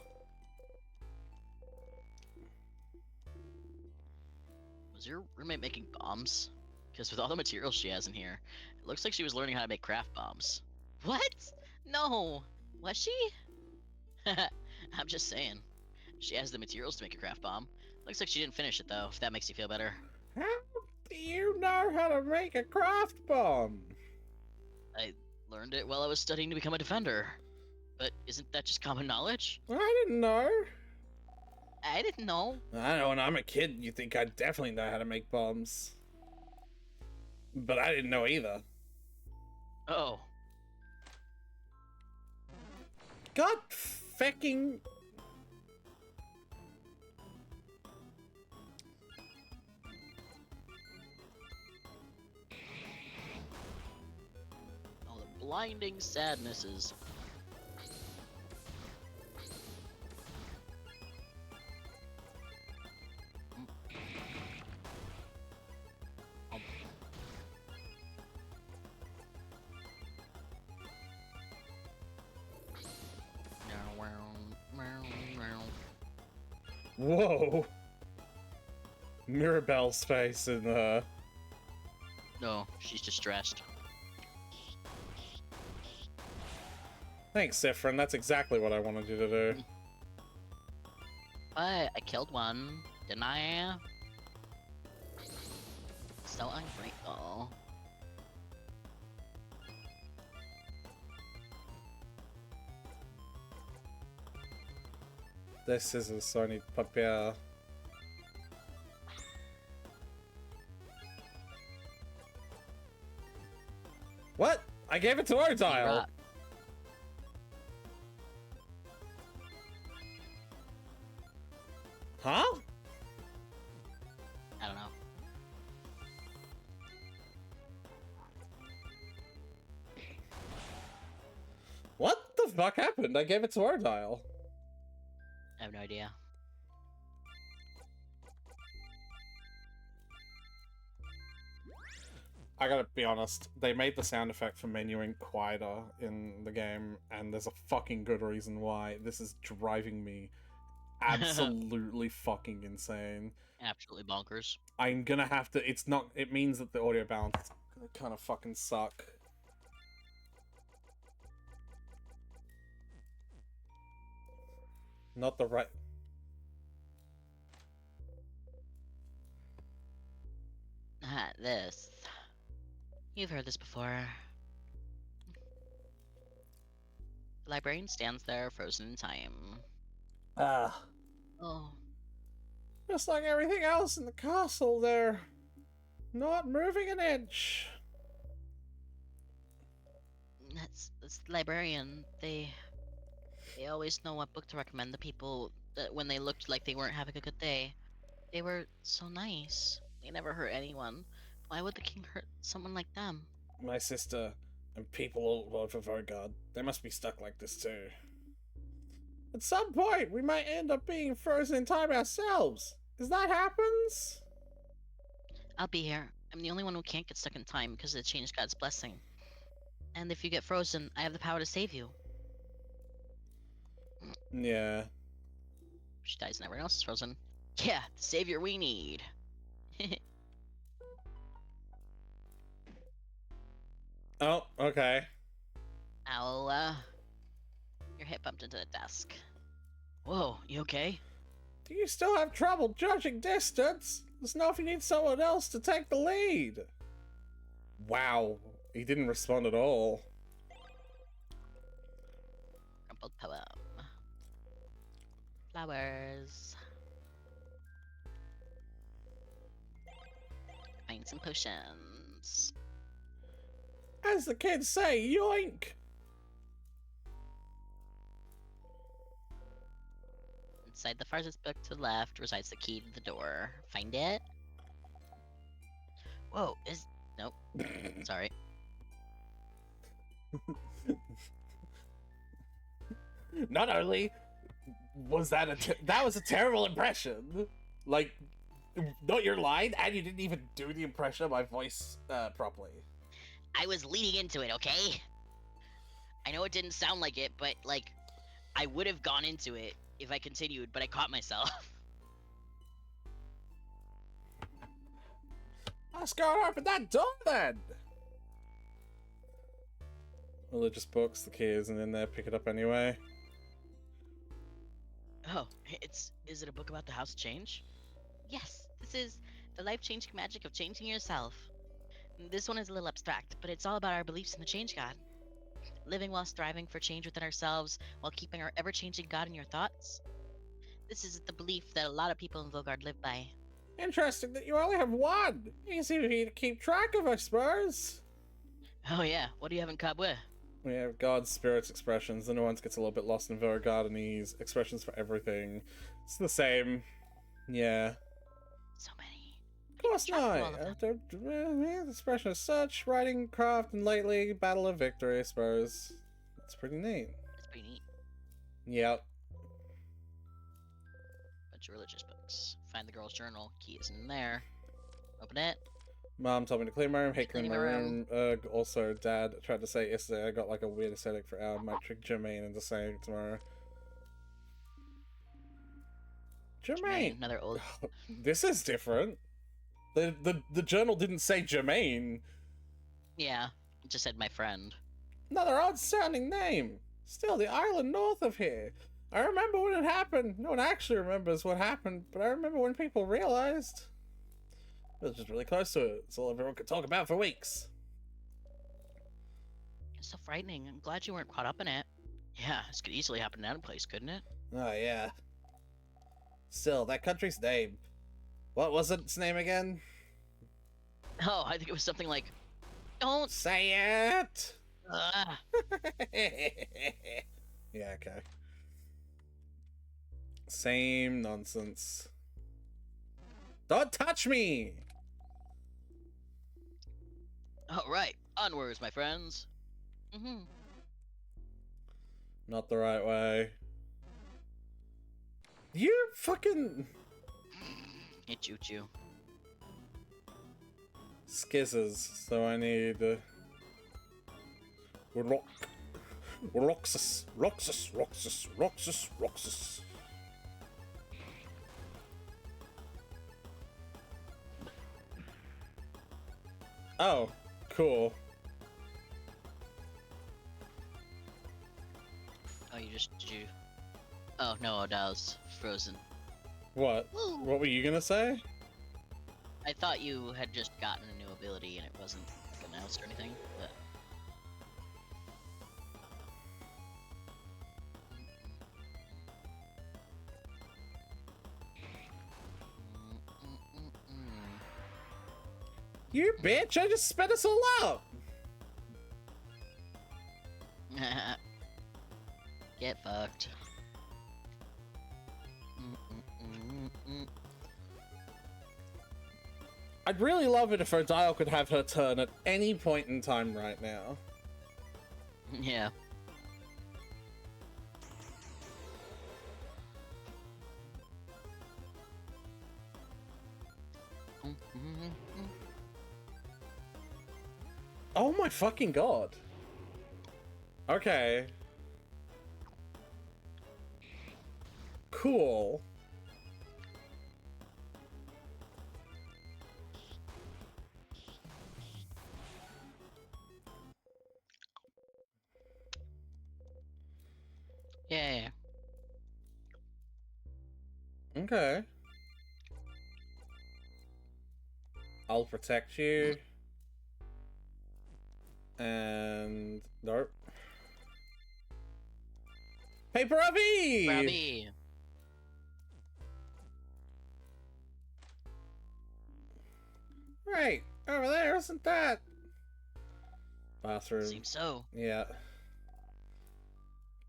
Was your roommate making bombs? Because with all the materials she has in here, it looks like she was learning how to make craft bombs. What? No! Was she? I'm just saying. She has the materials to make a craft bomb. Looks like she didn't finish it though, if that makes you feel better. How do you know how to make a craft bomb? I learned it while I was studying to become a defender. But isn't that just common knowledge? I didn't know. I didn't know. I know, when I'm a kid, you think I definitely know how to make bombs. But I didn't know either. Oh. God fucking... Oh, the blinding sadnesses. Whoa. Mirabelle's face in No, she's distressed. Thanks, Siffrin. That's exactly what I wanted you to do. But I killed one, didn't I? So ungrateful. This is a Sony papier. What? I gave it to Odile. Huh? I don't know. What the fuck happened? I gave it to Odile. I have no idea. I gotta be honest, they made the sound effect for menuing quieter in the game, and there's a fucking good reason why. This is driving me absolutely fucking insane. Absolutely bonkers. I'm gonna have to, it means that the audio balance is gonna kind of fucking suck. Not the right... This. You've heard this before. The librarian stands there, frozen in time. Ah. Oh. Just like everything else in the castle, they're not moving an inch. That's the librarian. They always know what book to recommend the people that when they looked like they weren't having a good day. They were so nice. They never hurt anyone. Why would the king hurt someone like them? My sister and people all over Vogard, they must be stuck like this too. At some point, we might end up being frozen in time ourselves. If that happens... I'll be here. I'm the only one who can't get stuck in time because it changed God's blessing. And if you get frozen, I have the power to save you. Yeah. She dies and everyone else is frozen. Yeah, the savior we need. Oh, okay. Ow, your hip bumped into the desk. Whoa, you okay? Do you still have trouble judging distance? Let's know if you need someone else to take the lead. Wow, he didn't respond at all. Crumpled poem. Flowers. Find some potions. As the kids say, yoink! Inside the farthest book to the left resides the key to the door. Find it? Whoa, nope. Sorry. Not only was that that was a terrible impression. Like, not your line, and you didn't even do the impression of my voice properly. I was leading into it, okay? I know it didn't sound like it, but, like, I would have gone into it if I continued, but I caught myself. Let's go open that door then! Religious books, the key isn't in there, pick it up anyway. Oh, is it a book about the House of Change? Yes, this is the life-changing magic of changing yourself. This one is a little abstract, but it's all about our beliefs in the change God. Living while striving for change within ourselves, while keeping our ever-changing God in your thoughts. This is the belief that a lot of people in Vogard live by. Interesting that you only have one. Easy for you to keep track of, I suppose. Oh yeah, what do you have in Kabwe? We have gods, spirits, expressions. The nuance gets a little bit lost in Viragodinese. Expressions for everything. It's the same. Yeah. So many. Of course not. After expression as such, writing, craft, and lately, battle of victory, I suppose. That's pretty neat. That's pretty neat. Yep. Bunch of religious books. Find the girl's journal. Key is in there. Open it. Mom told me to clean my room, hate cleaning my Cleaning room. Also, Dad tried to say yesterday I got like a weird aesthetic for our might trick Jermaine into saying it tomorrow. Jermaine! Another old... This is different. The journal didn't say Jermaine. Yeah, it just said my friend. Another odd-sounding name. Still, the island north of here. I remember when it happened. No one actually remembers what happened, but I remember when people realized. It was just really close to it. It's all everyone could talk about for weeks. It's so frightening. I'm glad you weren't caught up in it. Yeah, this could easily happen in any place, couldn't it? Oh, yeah. Still, that country's name. What was its name again? Oh, I think it was something like... Don't... Say it! Yeah, okay. Same nonsense. Don't touch me! Alright, onwards, my friends. Not the right way. You fucking... It choo-choo. Skizzes, so I need... Roxas. Oh, cool. Oh, you just... Did you... Oh, no, that was frozen. What? Woo. What were you gonna say? I thought you had just gotten a new ability and it wasn't announced or anything, but... You bitch! I just sped us all out! Get fucked. I'd really love it if her dial could have her turn at any point in time right now. Yeah. Oh my fucking god. Okay. Cool. Yeah. Okay. I'll protect you. And... Nope. Paper Ravi! Robbie. Right, over there, isn't that? Bathroom. Seems so. Yeah.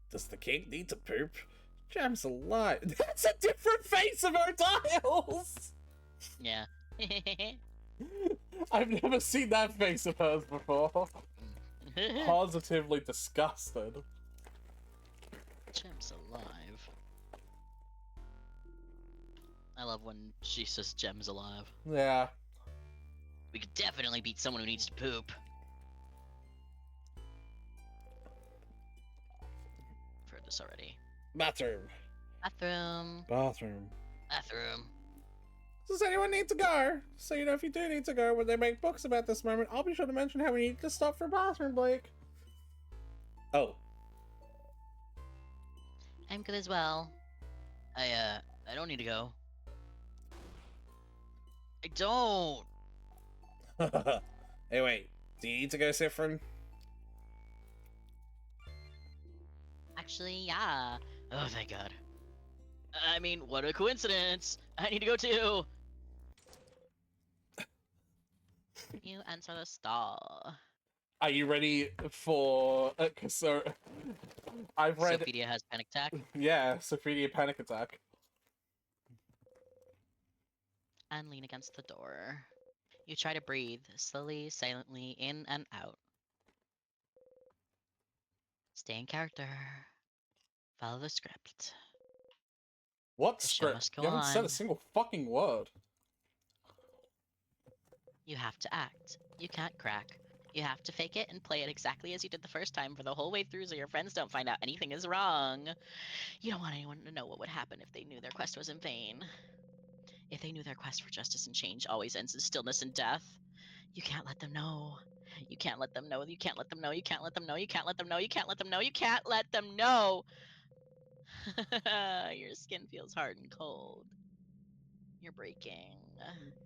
Does the king need to poop? Jam's alive. That's a different face of our dials! Yeah. I've never seen that face of hers before. Positively disgusted. Gem's alive. I love when she says Gem's alive. Yeah. We could definitely beat someone who needs to poop. I've heard this already. Bathroom. Bathroom. Bathroom. Bathroom. Does anyone need to go? So, you know, if you do need to go, when they make books about this moment, I'll be sure to mention how we need to stop for bathroom, Blake. Oh. I'm good as well. I don't need to go. I don't! Hey, wait. Do you need to go, Sifrin? Actually, yeah. Oh, thank God. I mean, what a coincidence! I need to go too! You enter the stall. Are you ready for? So, I've read. Sophia has panic attack. Yeah, Sophia panic attack. And lean against the door. You try to breathe, slowly, silently, in and out. Stay in character. Follow the script. What The show script? must go You haven't said a on. single fucking word. You have to act. You can't crack. You have to fake it and play it exactly as you did the first time for the whole way through so your friends don't find out anything is wrong. You don't want anyone to know what would happen if they knew their quest was in vain. If they knew their quest for justice and change always ends in stillness and death. You can't let them know. You can't let them know. You can't let them know. You can't let them know. You can't let them know. You can't let them know. You can't let them know. Your skin feels hard and cold. You're breaking.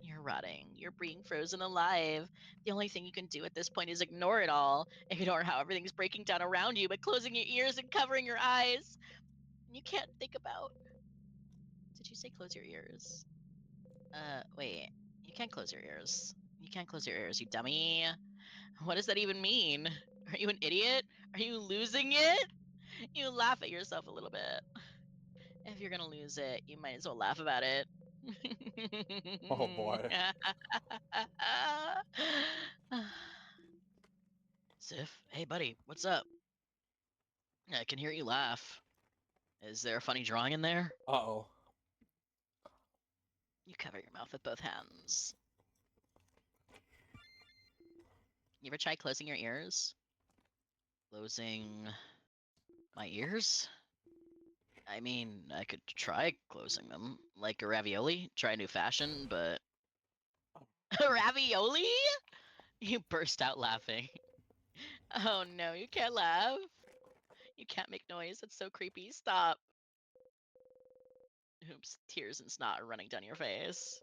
You're rotting. You're being frozen alive. The only thing you can do at this point is ignore it all. Ignore how everything's breaking down around you, but closing your ears and covering your eyes. You can't think about. Did you say close your ears? Wait. You can't close your ears. You can't close your ears, you dummy. What does that even mean? Are you an idiot? Are you losing it? You laugh at yourself a little bit. If you're gonna lose it, you might as well laugh about it. Oh boy. Sif, hey buddy, what's up? I can hear you laugh. Is there a funny drawing in there? Uh-oh. You cover your mouth with both hands. You ever try closing your ears? Closing my ears? I mean, I could try closing them. Like a ravioli? Try a new fashion, but... A ravioli? You burst out laughing. Oh no, you can't laugh. You can't make noise. It's so creepy. Stop. Oops, tears and snot are running down your face.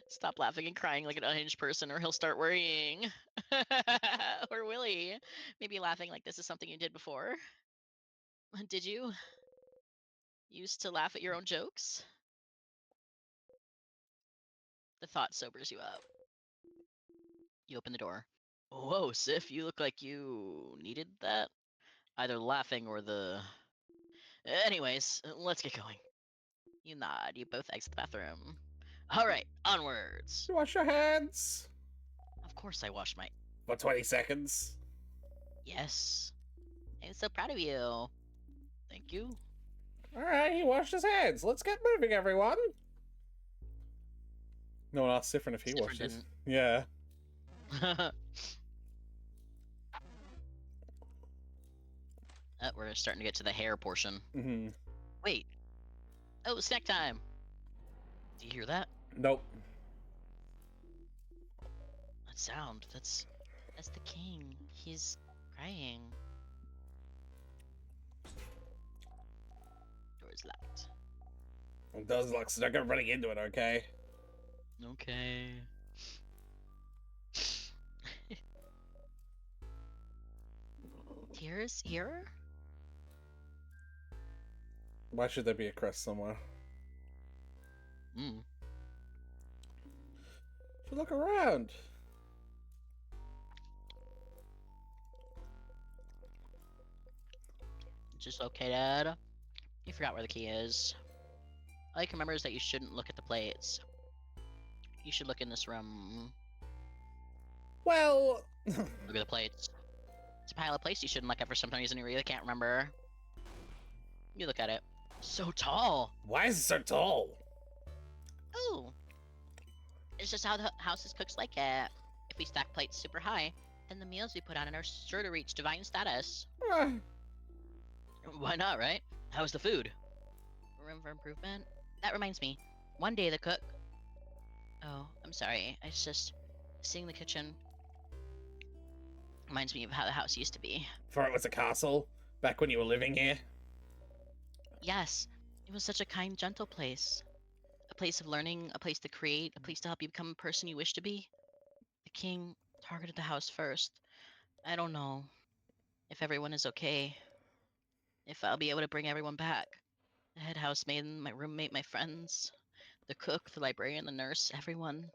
Stop laughing and crying like an unhinged person, or he'll start worrying. Or will he? Maybe laughing like this is something you did before. Did you used to laugh at your own jokes? The thought sobers you up. You open the door. Whoa, Sif, you look like you needed that. Either laughing or the... Anyways, let's get going. You nod. You both exit the bathroom. Alright, onwards. You wash your hands Of course I washed my... for 20 seconds. Yes. I'm so proud of you. Thank you. Alright, he washed his hands. Let's get moving, everyone. No one asked Sifrin if he Sifrin washed his. didn't. Yeah. We're starting to get to the hair portion. Mm-hmm. Wait. Oh, snack time. Do you hear that? Nope. That sound. That's the king. He's crying. Door's locked. It does look stuck. I'm running into it, okay? Okay. Tears here? Why should there be a crest somewhere? Hmm. Should look around. Just okay, Dad. You forgot where the key is. All I can remember is that you shouldn't look at the plates. You should look in this room. Well... Look at the plates. It's a pile of plates you shouldn't look at for some reason you really can't remember. You look at it. So tall! Why is it so tall? Oh! It's just how the house's cooks like it. If we stack plates super high, then the meals we put on it are sure to reach divine status. Why not, right? How's the food? Room for improvement? That reminds me. One day the cook... Oh, I'm sorry. It's just... Seeing the kitchen... reminds me of how the house used to be. Before it was a castle? Back when you were living here? Yes, it was such a kind, gentle place. A place of learning, a place to create, a place to help you become the person you wish to be. The king targeted the house first. I don't know if everyone is okay. If I'll be able to bring everyone back. The head housemaid, my roommate, my friends, the cook, the librarian, the nurse, everyone.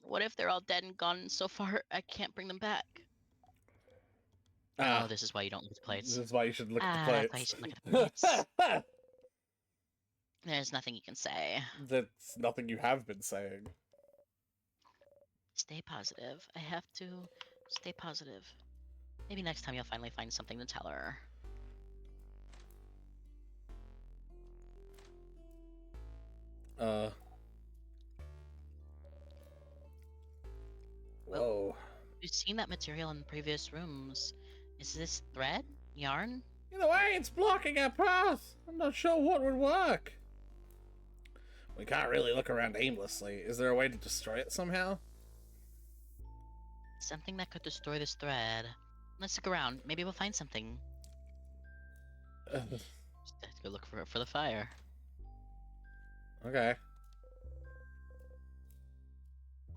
What if they're all dead and gone so far I can't bring them back? Ah, Oh, this is why you don't look at the plates. this is why you should look at the That's why you plates. should look at the plates. There's nothing you can say. That's nothing you have been saying. Stay positive. I have to stay positive. Maybe next time you'll finally find something to tell her. Whoa. We've seen that material in previous rooms. Is this thread? Yarn? Either way, it's blocking our path. I'm not sure what would work. We can't really look around aimlessly. Is there a way to destroy it somehow? Something that could destroy this thread. Let's look around. Maybe we'll find something. Just have to go look for the fire. Okay.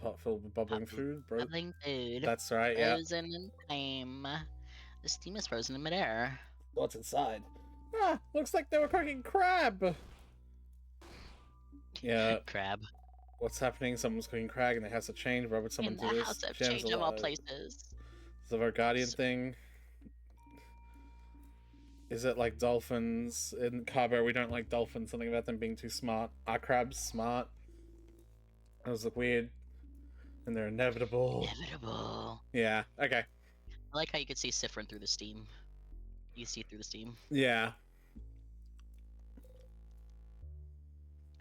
Pot filled with bubbling food, bro. Bubbling food. That's right, yeah. Frozen in time. The steam is frozen in midair. What's inside? Ah, looks like they were cooking crab. Yeah. Crab. What's happening? Someone's cooking crab and it has to change. Why would someone In do the this? house of Gems change of all alive. places. The Varguardian thing. Is it like dolphins? In Carbo, we don't like dolphins. Something about them being too smart. Are crabs smart? Those look weird. And they're inevitable. Inevitable. Yeah, okay. I like how you could see Siffrin through the steam. You see through the steam. Yeah.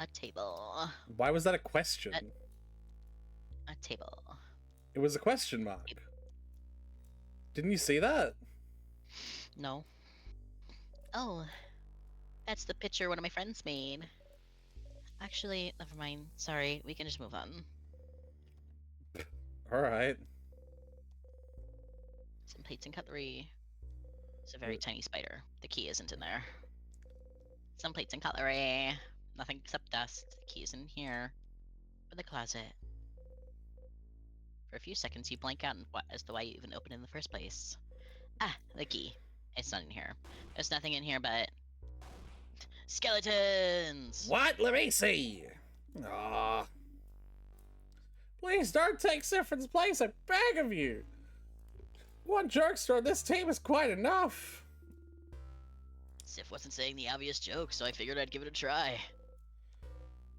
A table. Why was that a question? A table. It was a question mark. Didn't you see that? No. Oh. That's the picture one of my friends made. Actually, never mind. Sorry, we can just move on. Alright. Some plates and cutlery. It's a very tiny spider. The key isn't in there. Some plates and cutlery. Nothing except dust. The key is in here. For the closet. For a few seconds, you blank out as to why you even opened it in the first place. Ah, the key. It's not in here. There's nothing in here but... skeletons! What? Let me see. Aww. Please don't take Siffrin's place, I beg of you. One jokester on this team is quite enough. Sif wasn't saying the obvious joke, so I figured I'd give it a try.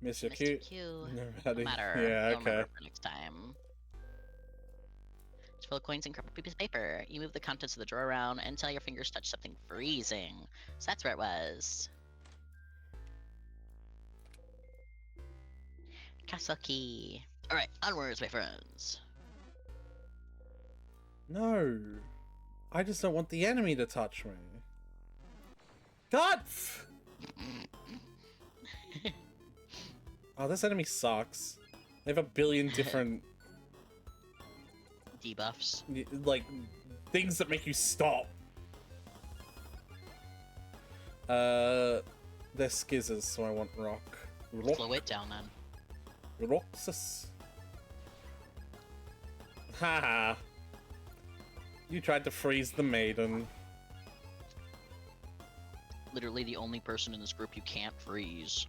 Mr. Mr. Q. Q. No No matter. Yeah, You'll okay. remember for next time. It's full of coins and crumpled piece of paper. You move the contents of the drawer around until your fingers touch something freezing. So that's where it was. Castle key. Alright, onwards, my friends. No. I just don't want the enemy to touch me. God! Oh, this enemy sucks. They have a billion different, Debuffs. like, things that make you stop. They're skizzers, so I want rock. Slow it down then. Roxas. Haha. You tried to freeze the maiden. Literally the only person in this group you can't freeze.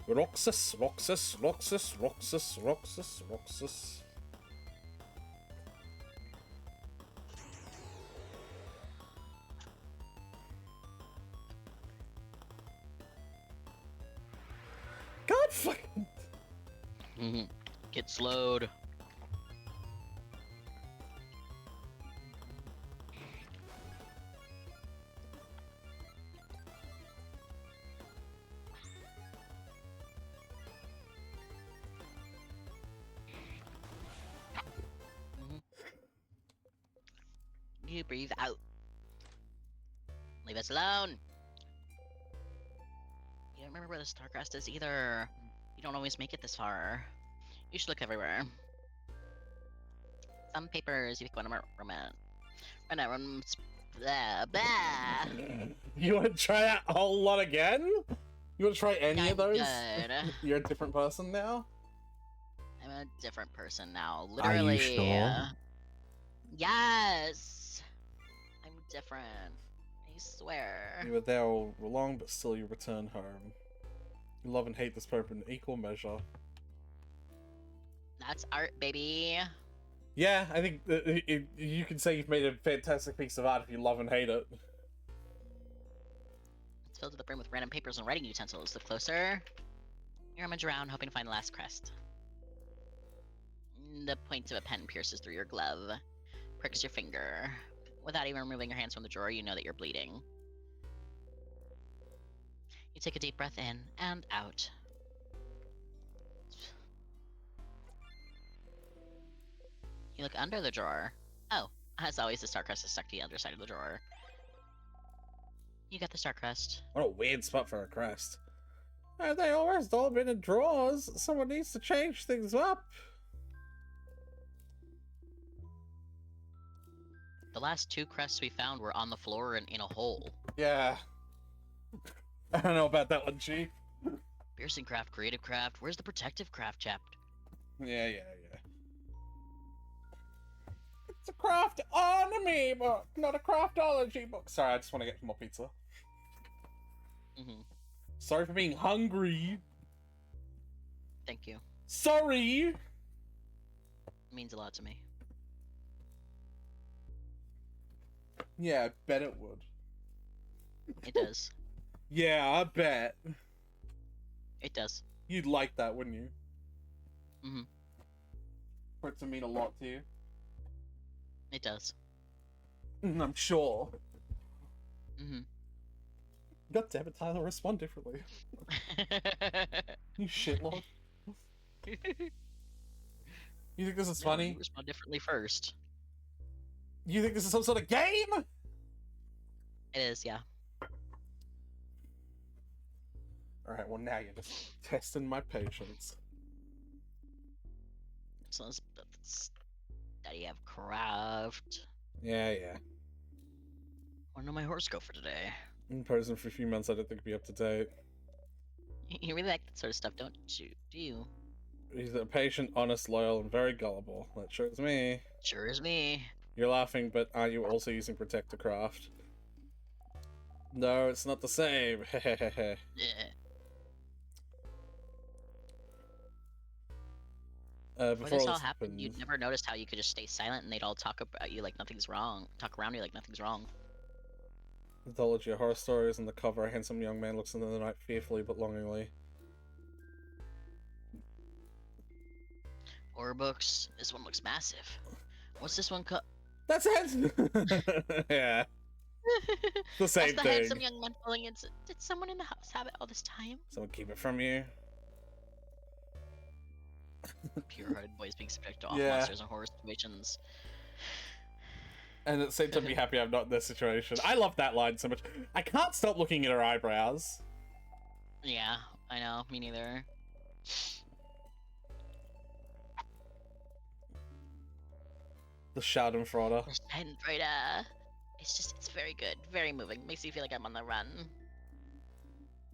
Roxas, Roxas, Roxas, Roxas, Roxas, Roxas. God fucking... Get slowed. You breathe out. Leave us alone. You don't remember where the Starcrest is either. You don't always make it this far. You should look everywhere. Some papers, you pick one romance. Run out, run. Blah, blah. You want to try that whole lot again? You want to try any I'm of those? good. You're a different person now? I'm a different person now. Are you Literally. sure? Yes. I'm different. I swear. You were there all along, but still you return home. You love and hate this pope in equal measure. That's art, baby. Yeah, I think you can say you've made a fantastic piece of art if you love and hate it. It's filled to the brim with random papers and writing utensils. Look closer. You rummage around, hoping to find the last crest. The point of a pen pierces through your glove, pricks your finger. Without even removing your hands from the drawer, you know that you're bleeding. You take a deep breath in and out. You look under the drawer. Oh, as always, the star crest is stuck to the underside of the drawer. You got the star crest. What a weird spot for a crest. Have they always all been in drawers? Someone needs to change things up. The last 2 crests we found were on the floor and in a hole. Yeah. I don't know about that one, Chief. Piercing craft, creative craft. Where's the protective craft chapter? Yeah. It's a craftonomy book, not a craftology book. Sorry, I just want to get more pizza. Sorry for being hungry. Thank you. Sorry. It means a lot to me. Yeah, I bet it would. It does. Yeah, I bet. It does. You'd like that, wouldn't you? Mm-hmm. For it to mean a lot to you. It does. I'm sure. Mm-hmm. God damn it, Tyler, respond differently. You shitlord. You think this is funny? You respond differently first. You think this is some sort of game? It is, yeah. Alright, well now you're just testing my patience. So let's study of craft. Yeah. Wanna know my horoscope for today? In person for a few months, I don't think it'd be up to date. You really like that sort of stuff, don't you? Do you? He's a patient, honest, loyal, and very gullible. That sure is me. Sure is me. You're laughing, but are you also using Protector Craft? No, it's not the same. Yeah. Before this all all happened, you'd never noticed how you could just stay silent and they'd all talk about you like nothing's wrong. Talk around you like nothing's wrong. Anthology of horror stories. On the cover, a handsome young man looks into the night fearfully but longingly. Horror books. This one looks massive. What's this one called? That's it! Yeah. The same That's the thing. handsome young man falling into. Did someone in the house have it all this time? Someone keep it from you? Pure-hearted boys being subject to all Yeah. monsters and horror situations. And at the same time be happy I'm not in this situation. I love that line so much. I can't stop looking at her eyebrows. Yeah, I know. Me neither. The Schadenfreude. The Schadenfreude. It's very good. Very moving. Makes you feel like I'm on the run.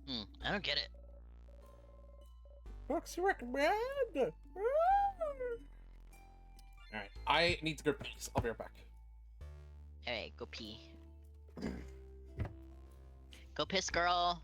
I don't get it. Books you recommend? Alright, I need to go pee. I'll be right back. Alright, go pee. Go piss, girl.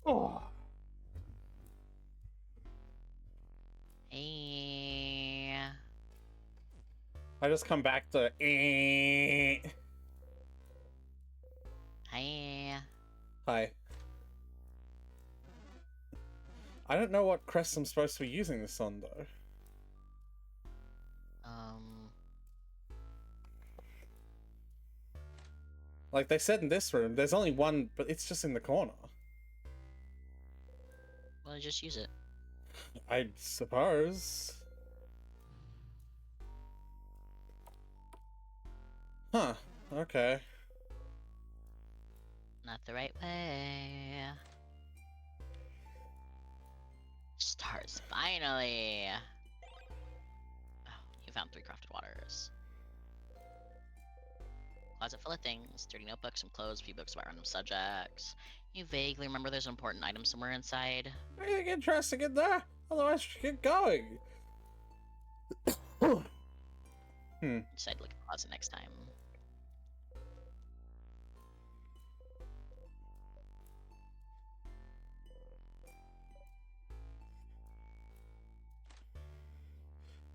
Oh. I just come back to Hi. Hi. I don't know what crest I'm supposed to be using this on, though. Like they said in this room, there's only one, but it's just in the corner. Well, just use it. I suppose. Huh. Okay. Not the right way. Stars, finally! Oh, you found 3 crafted waters. Closet full of things, 30 notebooks, some clothes, a few books about random subjects. You vaguely remember there's an important item somewhere inside. Anything interesting in there? Otherwise, we should get going. Decide to look at the closet next time.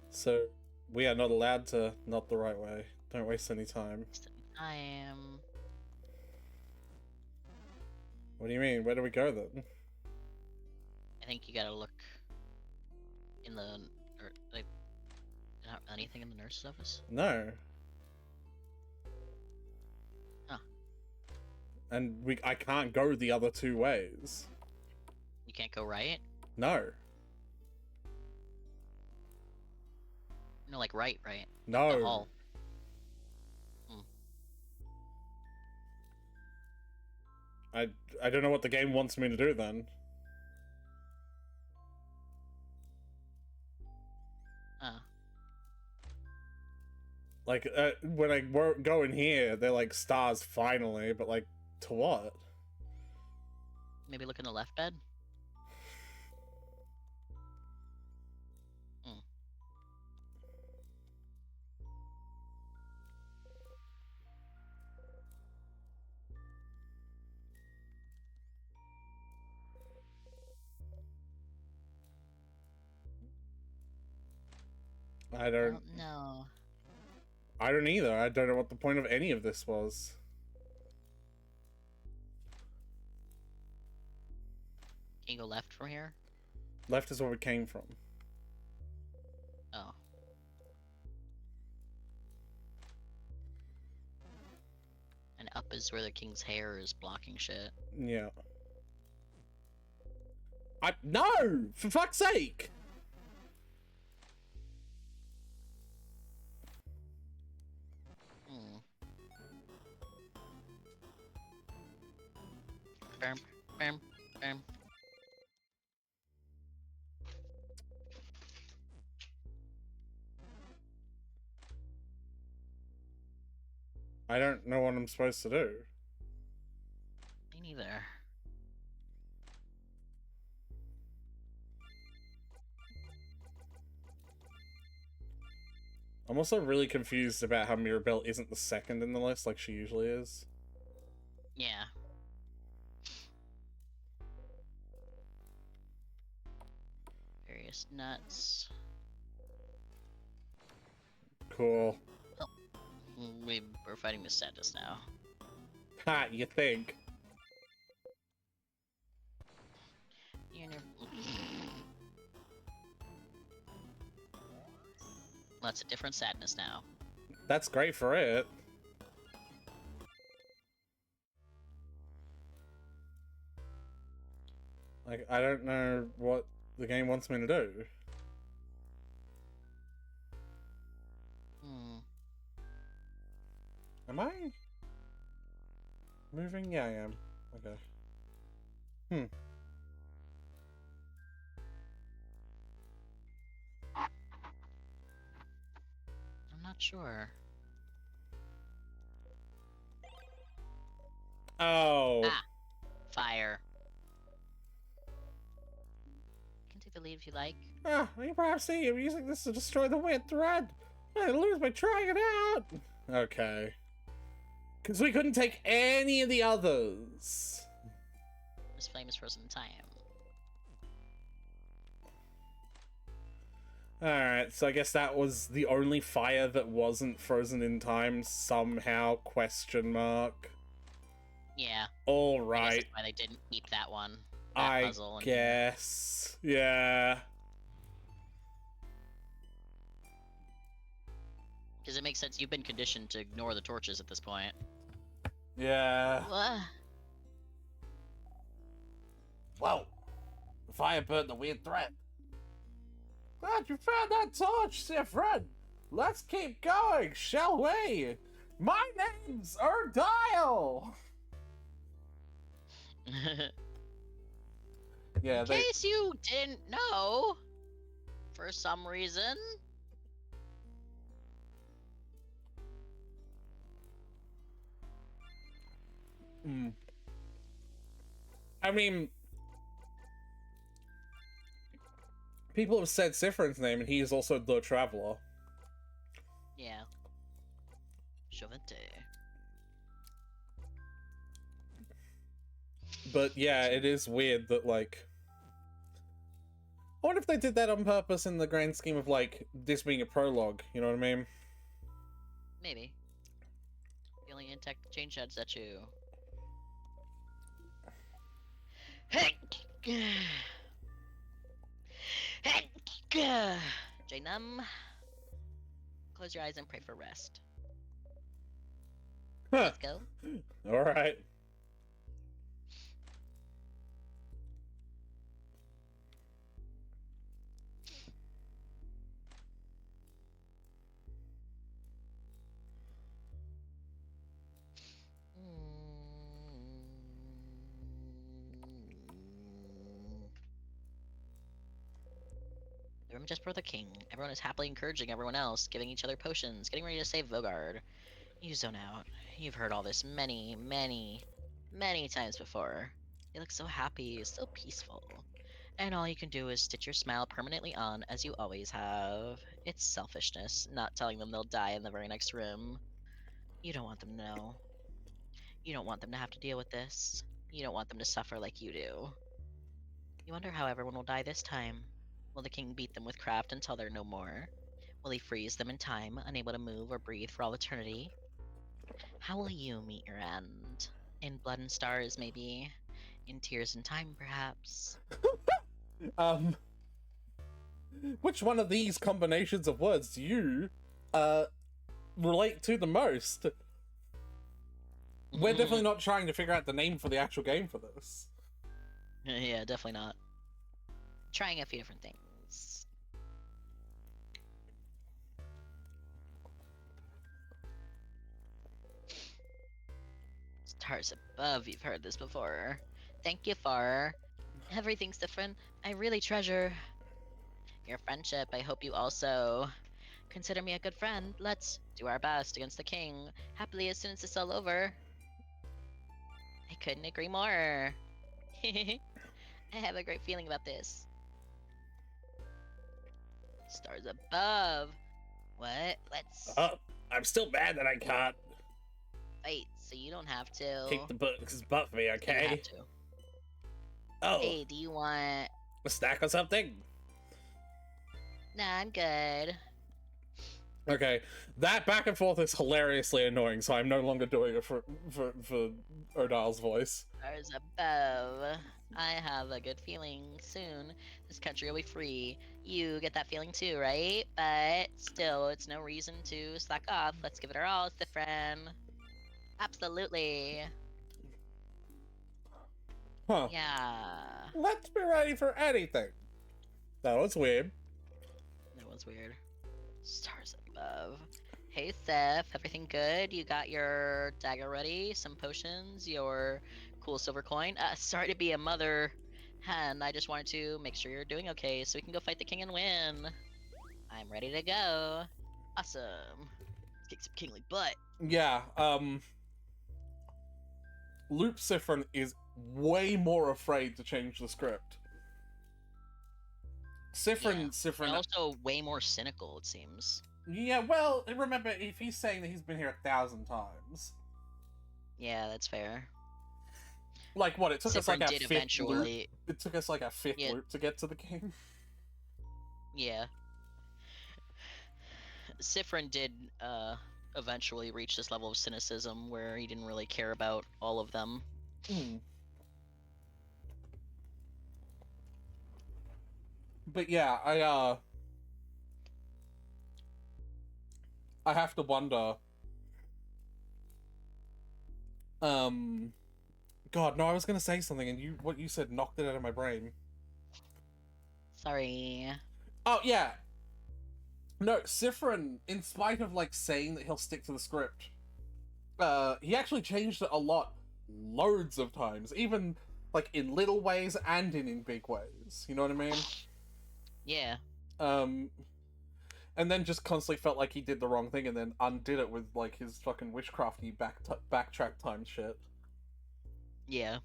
So, we are not allowed to not the right way. Don't waste any time. What do you mean? Where do we go then? I think you gotta look in the... or, like, not anything in the nurse's office? No. Huh. And I can't go the other 2 ways. You can't go right? No. No, like right? No. The hall. I don't know what the game wants me to do then. Like, when I go in here, they're like stars finally, but like, to what? Maybe look in the left bed? I don't know. I don't either. I don't know what the point of any of this was. Can you go left from here? Left is where we came from. Oh. And up is where the king's hair is blocking shit. Yeah. No! For fuck's sake! Bam. I don't know what I'm supposed to do. Me neither. I'm also really confused about how Mirabelle isn't the second in the list like she usually is. Yeah. Various nuts. Cool. Oh. We're fighting Miss Sadness now. Ha, you think? Well, that's a different Sadness now. That's great for it. Like, I don't know what the game wants me to do. Am I moving? Yeah, I am. Okay. I'm not sure. Oh. Ah! Fire. You can take the lead if you like. Ah, you perhaps see I'm using this to destroy the weird thread. I lose by trying it out. Okay. Because we couldn't take any of the others. this flame is frozen in time. Alright, so I guess that was the only fire that wasn't frozen in time somehow, question mark. Yeah. Alright. I guess that's why they didn't keep that one. That I puzzle. guess. Yeah. Because it makes sense, you've been conditioned to ignore the torches at this point. Yeah. Whoa. The fire burned a weird thread. Glad you found that torch, Sifrin. Let's keep going, shall we? My name's Erdial. Yeah, In case you didn't know, for some reason. I mean, people have said Sifrin's name, and he is also the Traveler. Yeah. Chavente. But yeah, it is weird that, like... I wonder if they did that on purpose in the grand scheme of, like, this being a prologue, you know what I mean? Maybe. Feeling intact change heads at you. Jaynum, close your eyes and pray for rest. Let's go. Alright. The room just for the king. Everyone is happily encouraging everyone else, giving each other potions, getting ready to save Vogard. You zone out. You've heard all this many, many, many times before. You look so happy, so peaceful. And all you can do is stitch your smile permanently on, as you always have. It's selfishness, not telling them they'll die in the very next room. You don't want them to know. You don't want them to have to deal with this. You don't want them to suffer like you do. You wonder how everyone will die this time. Will the king beat them with craft until they're no more? Will he freeze them in time, unable to move or breathe for all eternity? How will you meet your end? In blood and stars, maybe? In tears and time, perhaps? Which one of these combinations of words do you, relate to the most? We're definitely not trying to figure out the name for the actual game for this. Yeah, definitely not. Trying a few different things. Stars above, you've heard this before. Thank you for everything's different. I really treasure your friendship. I hope you also consider me a good friend. Let's do our best against the king. Happily as soon as it's all over. I couldn't agree more. I have a great feeling about this. Stars above. What? Let's I'm still mad that I can't fight, so you don't have to. kick the butt for me, okay? You have to. Oh. Hey, do you want A snack or something? Nah, I'm good. Okay, that back and forth is hilariously annoying, so I'm no longer doing it for Erdal's voice. Stars above. I have a good feeling soon this country will be free. You get that feeling too, right? But still, it's no reason to slack off. Let's give it our all, Sifrin. Absolutely. Huh. Yeah. Let's be ready for anything. That was weird. That was weird. Stars above. Hey, Seth. Everything good? You got your dagger ready? Some potions? Your cool silver coin? Sorry to be a mother hen. I just wanted to make sure you're doing okay so we can go fight the king and win. I'm ready to go. Awesome. Let's kick some kingly butt. Yeah, Loop Sifrin is way more afraid to change the script. Sifrin. And also way more cynical, it seems. Yeah, well, remember, if he's saying that he's been here 1,000 times. Yeah, that's fair. Like, what, it took us like Sifrin a did fifth eventually. loop? It took us like a fifth Yeah. loop to get to the king? Yeah. Sifrin did eventually reach this level of cynicism where he didn't really care about all of them. But yeah, I have to wonder. God, no, I was gonna say something, and what you said knocked it out of my brain. Sorry. Oh yeah, no, Sifrin, in spite of like saying that he'll stick to the script, he actually changed it a lot, loads of times, even like in little ways and in big ways. You know what I mean? Yeah. And then just constantly felt like he did the wrong thing, and then undid it with like his fucking witchcrafty backtrack time shit. Yeah.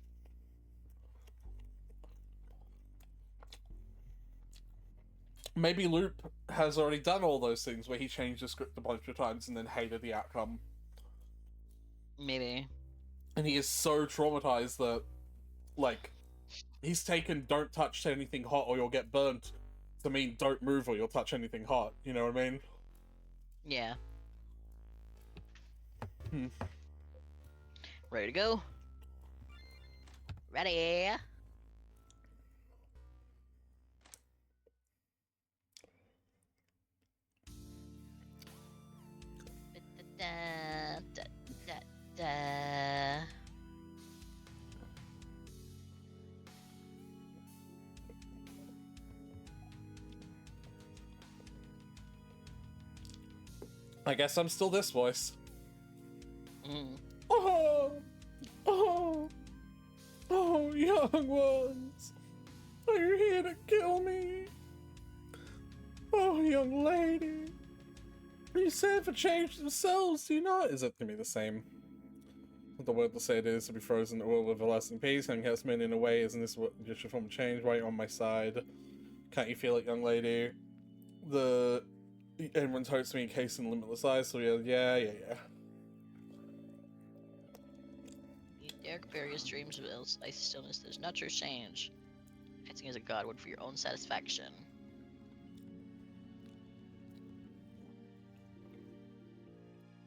Maybe Loop has already done all those things where he changed the script a bunch of times and then hated the outcome. Maybe. And he is so traumatized that, like, he's taken "don't touch anything hot or you'll get burnt" to mean "don't move or you'll touch anything hot." You know what I mean? Yeah. Ready to go? Ready? Da, da, da, da. I guess I'm still this voice. Mm. Oh, oh, oh, young ones, are you here to kill me? Oh, young lady, you said for change themselves, do you not? Is it gonna be the same? The word to say it is to be frozen in the world of everlasting peace, and has men in a way, isn't this what just your form of change? Why are you on my side? Can't you feel it, young lady? Everyone's hopes to be encased in limitless eyes, so yeah. You dare various dreams of icy stillness, there's not your change. Acting as a god would for your own satisfaction.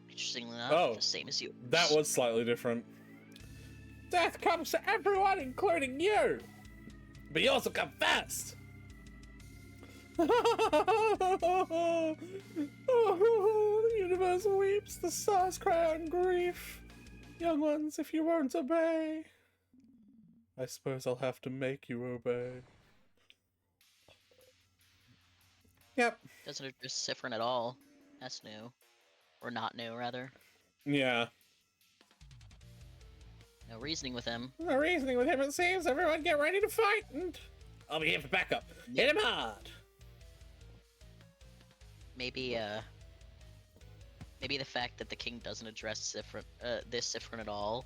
Interestingly enough, the same as you. That was slightly different. Death comes to everyone, including you! But you also come fast! Oh, the universe weeps, the stars cry out in grief. Young ones, if you won't obey, I suppose I'll have to make you obey. Yep. Doesn't address Sifrin at all. That's new. Or not new, rather. Yeah. No reasoning with him. No reasoning with him, it seems. Everyone get ready to fight, and I'll be here for backup. Hit him hard! Maybe the fact that the king doesn't address this Sifrin at all,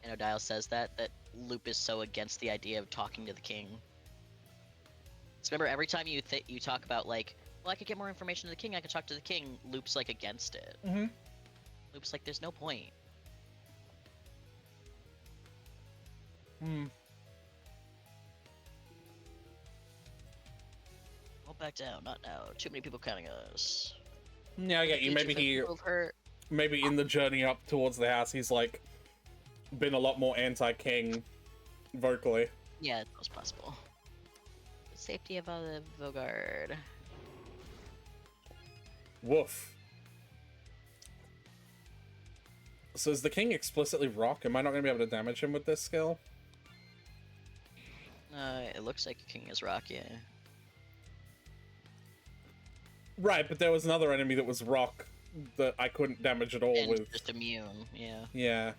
and Odile says that Loop is so against the idea of talking to the king. So remember, every time you talk about, like, well, I could get more information to the king, I could talk to the king, Loop's, like, against it. Mm-hmm. Loop's like, there's no point. Well, back down, not now. Too many people counting us. Yeah, I get you. Maybe in the journey up towards the house, he's, like, been a lot more anti-king vocally. Yeah, it was possible. The safety of the Vogard. Woof. So is the king explicitly rock? Am I not going to be able to damage him with this skill? It looks like King is rock, yeah. Right, but there was another enemy that was rock that I couldn't damage at all and with. just immune, yeah. Yeah.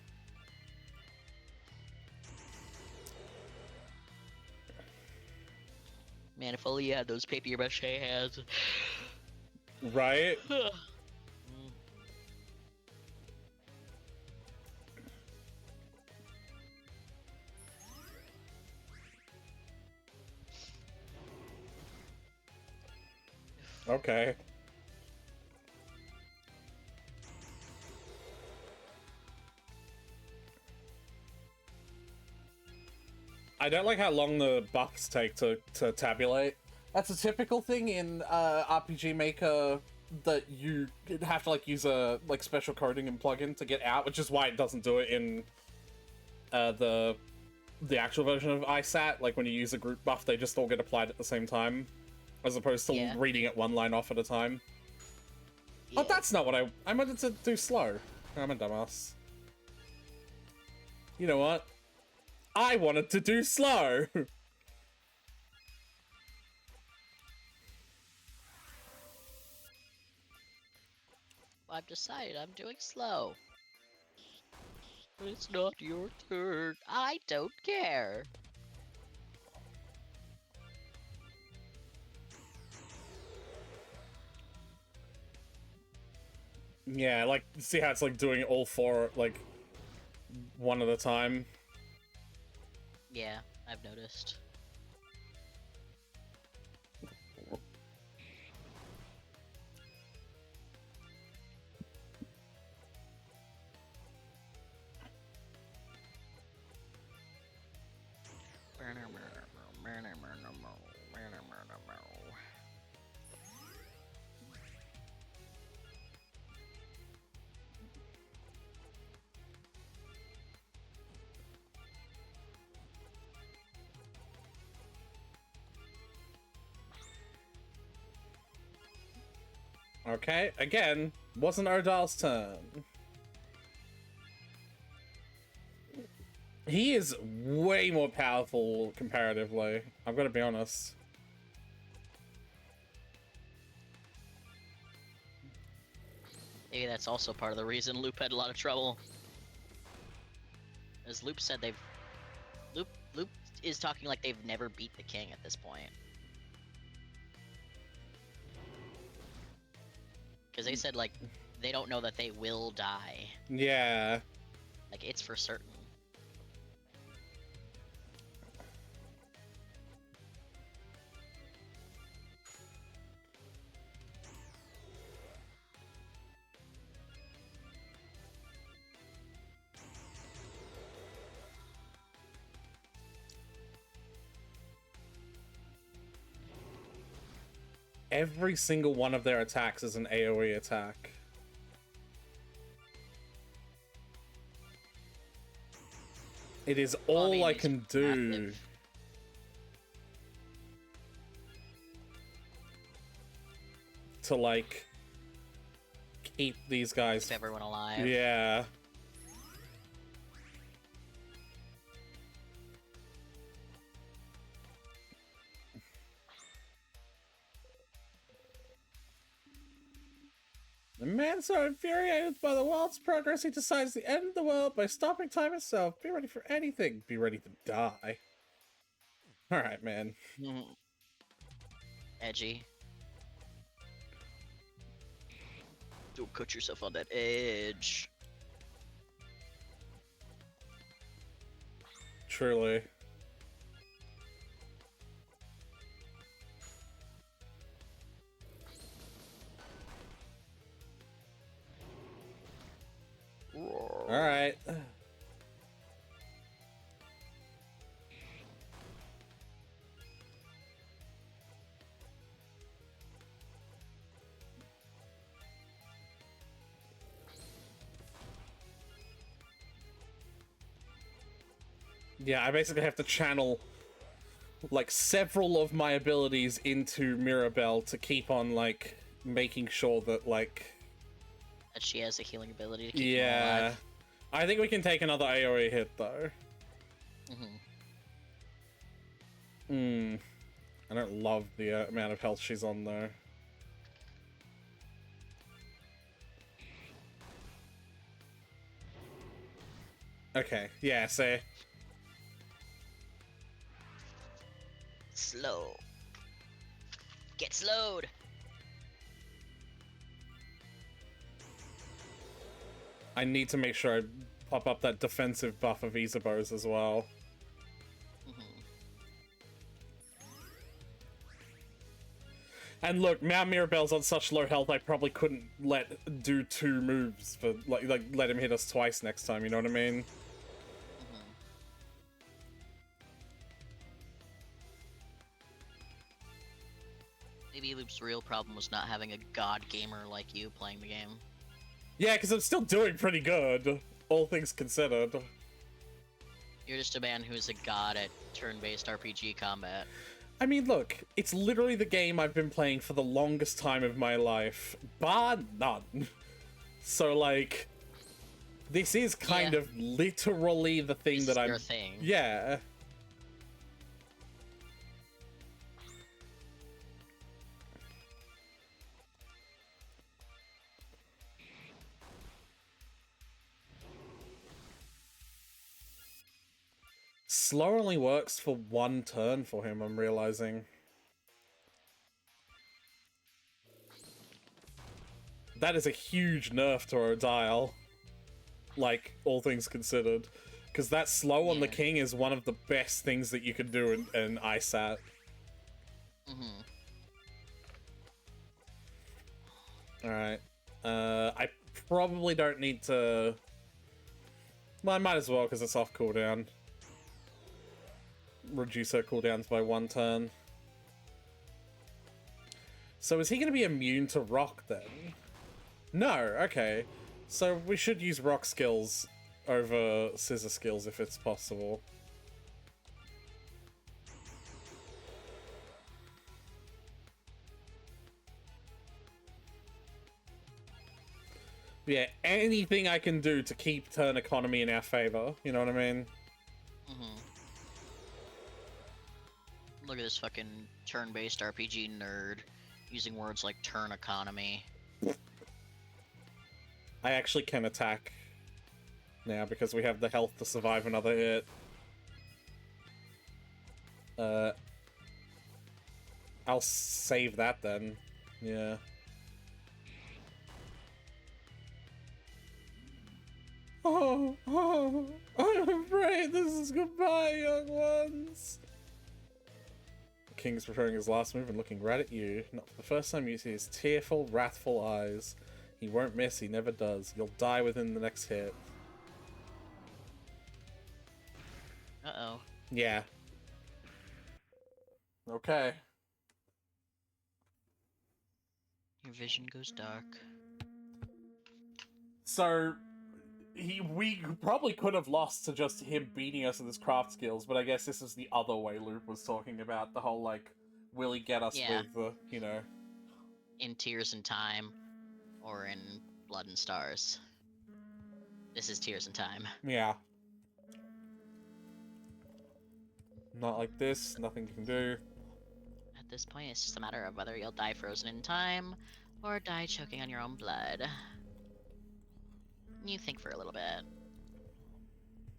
Man, if only you had those papier-mâché hands. Right? Okay. I don't like how long the buffs take to tabulate. That's a typical thing in RPG Maker, that you have to like use a like special coding and plugin to get out, which is why it doesn't do it in the actual version of ISAT. Like when you use a group buff, they just all get applied at the same time, as opposed to reading it one line off at a time. Yeah. Oh, that's not what I wanted to do slow. I'm a dumbass. You know what? I wanted to do slow. I've decided I'm doing slow. It's not your turn. I don't care. Yeah, like, see how it's like doing all four, like, one at a time? Yeah, I've noticed. Okay, again, wasn't Odal's turn. He is way more powerful comparatively, I've got to be honest. Maybe that's also part of the reason Loop had a lot of trouble. As Loop said, Loop is talking like they've never beat the king at this point. Because they said, like, they don't know that they will die. Yeah. Like, it's for certain. Every single one of their attacks is an AoE attack. It is all I can do. Massive. To, like, keep these guys... Keep everyone alive. Yeah. The man so infuriated by the world's progress, he decides to end the world by stopping time itself. Be ready for anything. Be ready to die. Alright, man. Edgy. Don't cut yourself on that edge. Truly. Alright. Yeah, I basically have to channel, like, several of my abilities into Mirabelle to keep on, like, making sure that, like... That she has a healing ability to keep them alive. I think we can take another AoE hit, though. I don't love the amount of health she's on, though. Okay, yeah, so... Slow. Get slowed! I need to make sure I pop up that defensive buff of Isabo's as well. And look, now Mirabelle's on such low health, I probably couldn't do 2 moves for like let him hit us twice next time. You know what I mean? Loop's real problem was not having a god gamer like you playing the game. Yeah, because I'm still doing pretty good, all things considered. You're just a man who's a god at turn-based RPG combat. I mean, look, it's literally the game I've been playing for the longest time of my life, bar none. So, like, this is kind of literally the thing that I'm... Your thing. Yeah. Slow only works for one turn for him, I'm realizing. That is a huge nerf to our dial. Like, all things considered. Because that slow on the king is one of the best things that you can do in ISAT. Mm-hmm. Alright. I probably don't need to... Well, I might as well, because it's off cooldown. Reduce her cooldowns by 1 turn. So is he going to be immune to rock, then? No, okay. So we should use rock skills over scissor skills if it's possible. Yeah, anything I can do to keep turn economy in our favor, you know what I mean? Mm-hmm. Look at this fucking turn-based RPG nerd using words like turn economy. I actually can attack now because we have the health to survive another hit. I'll save that then. Yeah. Oh, I'm afraid this is goodbye, young ones. The king's preparing his last move and looking right at you. Not for the first time you see his tearful, wrathful eyes. He won't miss, he never does. You'll die within the next hit. Uh-oh. Yeah. Okay. Your vision goes dark. So, we probably could have lost to just him beating us with his craft skills, but I guess this is the other way Loop was talking about. The whole, like, will he get us with the, you know... In Tears in Time, or in Blood and Stars. This is Tears in Time. Yeah. Not like this, nothing you can do. At this point, it's just a matter of whether you'll die frozen in time, or die choking on your own blood. You think for a little bit.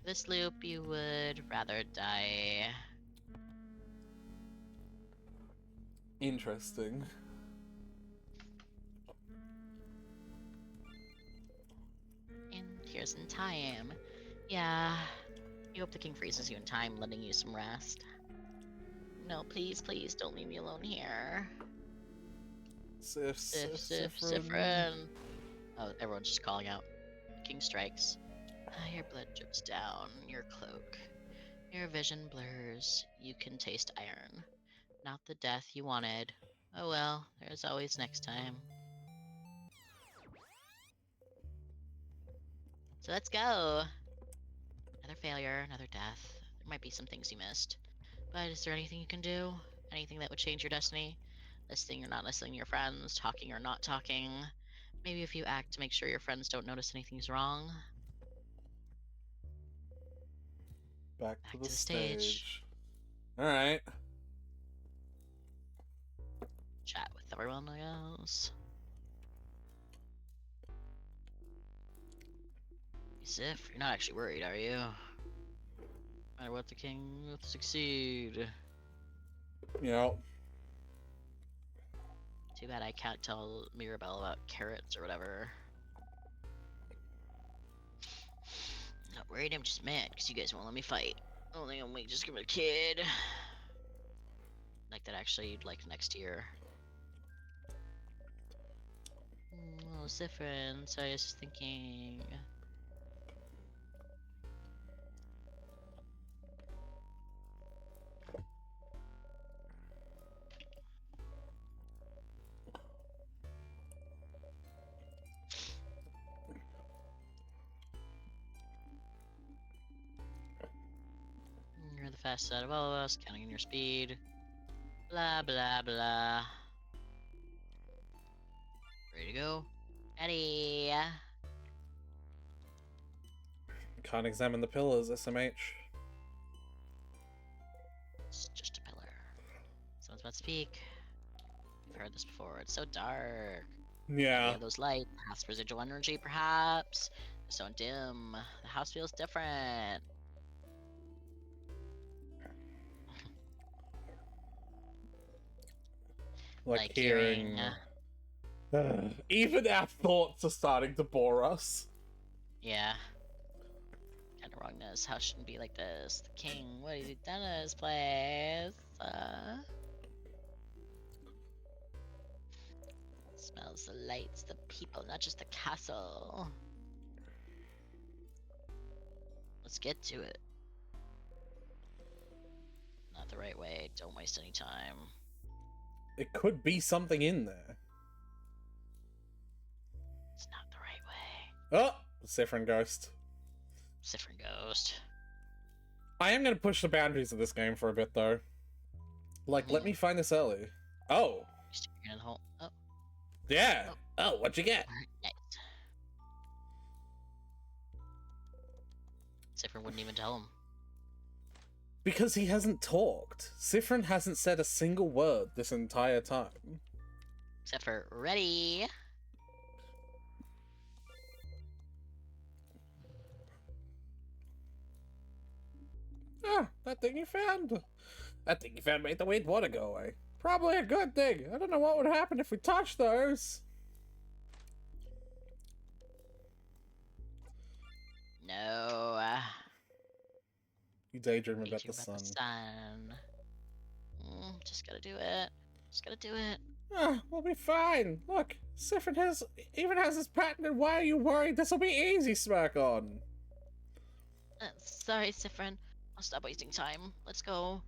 This loop, you would rather die. Interesting. In Tears in Time. Yeah. You hope the king freezes you in time, letting you some rest. No, please, please, don't leave me alone here. Sifrin. Oh, everyone's just calling out. King strikes. Your blood drips down your cloak. Your vision blurs. You can taste iron. Not the death you wanted. Oh well, there's always next time. So let's go. Another failure, another death. There might be some things you missed. But is there anything you can do? Anything that would change your destiny? Listening or not listening to your friends, talking or not talking. Maybe if you act to make sure your friends don't notice anything's wrong. Back to the stage. Alright. Chat with everyone else. Sif, you're not actually worried, are you? No matter what, the king will succeed. Yep. Too bad I can't tell Mirabelle about carrots or whatever. Not worried, I'm just mad because you guys won't let me fight. Only I'm just give it a kid. Like that actually, like next year. Oh, it's different. So I was just thinking. fastest out of all of us, counting in your speed. Blah, blah, blah. Ready to go? Ready. Can't examine the pillars, SMH. It's just a pillar. Someone's about to speak. I've heard this before. It's so dark. Yeah. Those lights has residual energy, perhaps. They're so dim. The house feels different. Like hearing... even our thoughts are starting to bore us. Yeah. Kind of wrongness. House shouldn't be like this. The king, what has he done to his place? Smells the lights, the people, not just the castle. Let's get to it. Not the right way. Don't waste any time. It could be something in there. It's not the right way. Oh! Siffrin Ghost. Siffrin Ghost. I am going to push the boundaries of this game for a bit, though. Like, let me find this early. Oh. In the hole. Oh. Yeah. Oh, what'd you get? Nice. Siffrin wouldn't even tell him. Because he hasn't talked. Siffrin hasn't said a single word this entire time. Except for ready. Ah, that thing you found. That thing you found made the weird water go away. Probably a good thing. I don't know what would happen if we touched those. No. You daydream about the sun. Just gotta do it. Just gotta do it. Ah, we'll be fine. Look, Siffrin even has his patented "Why are you worried? This'll be easy" smirk on. Sorry, Siffrin. I'll stop wasting time. Let's go.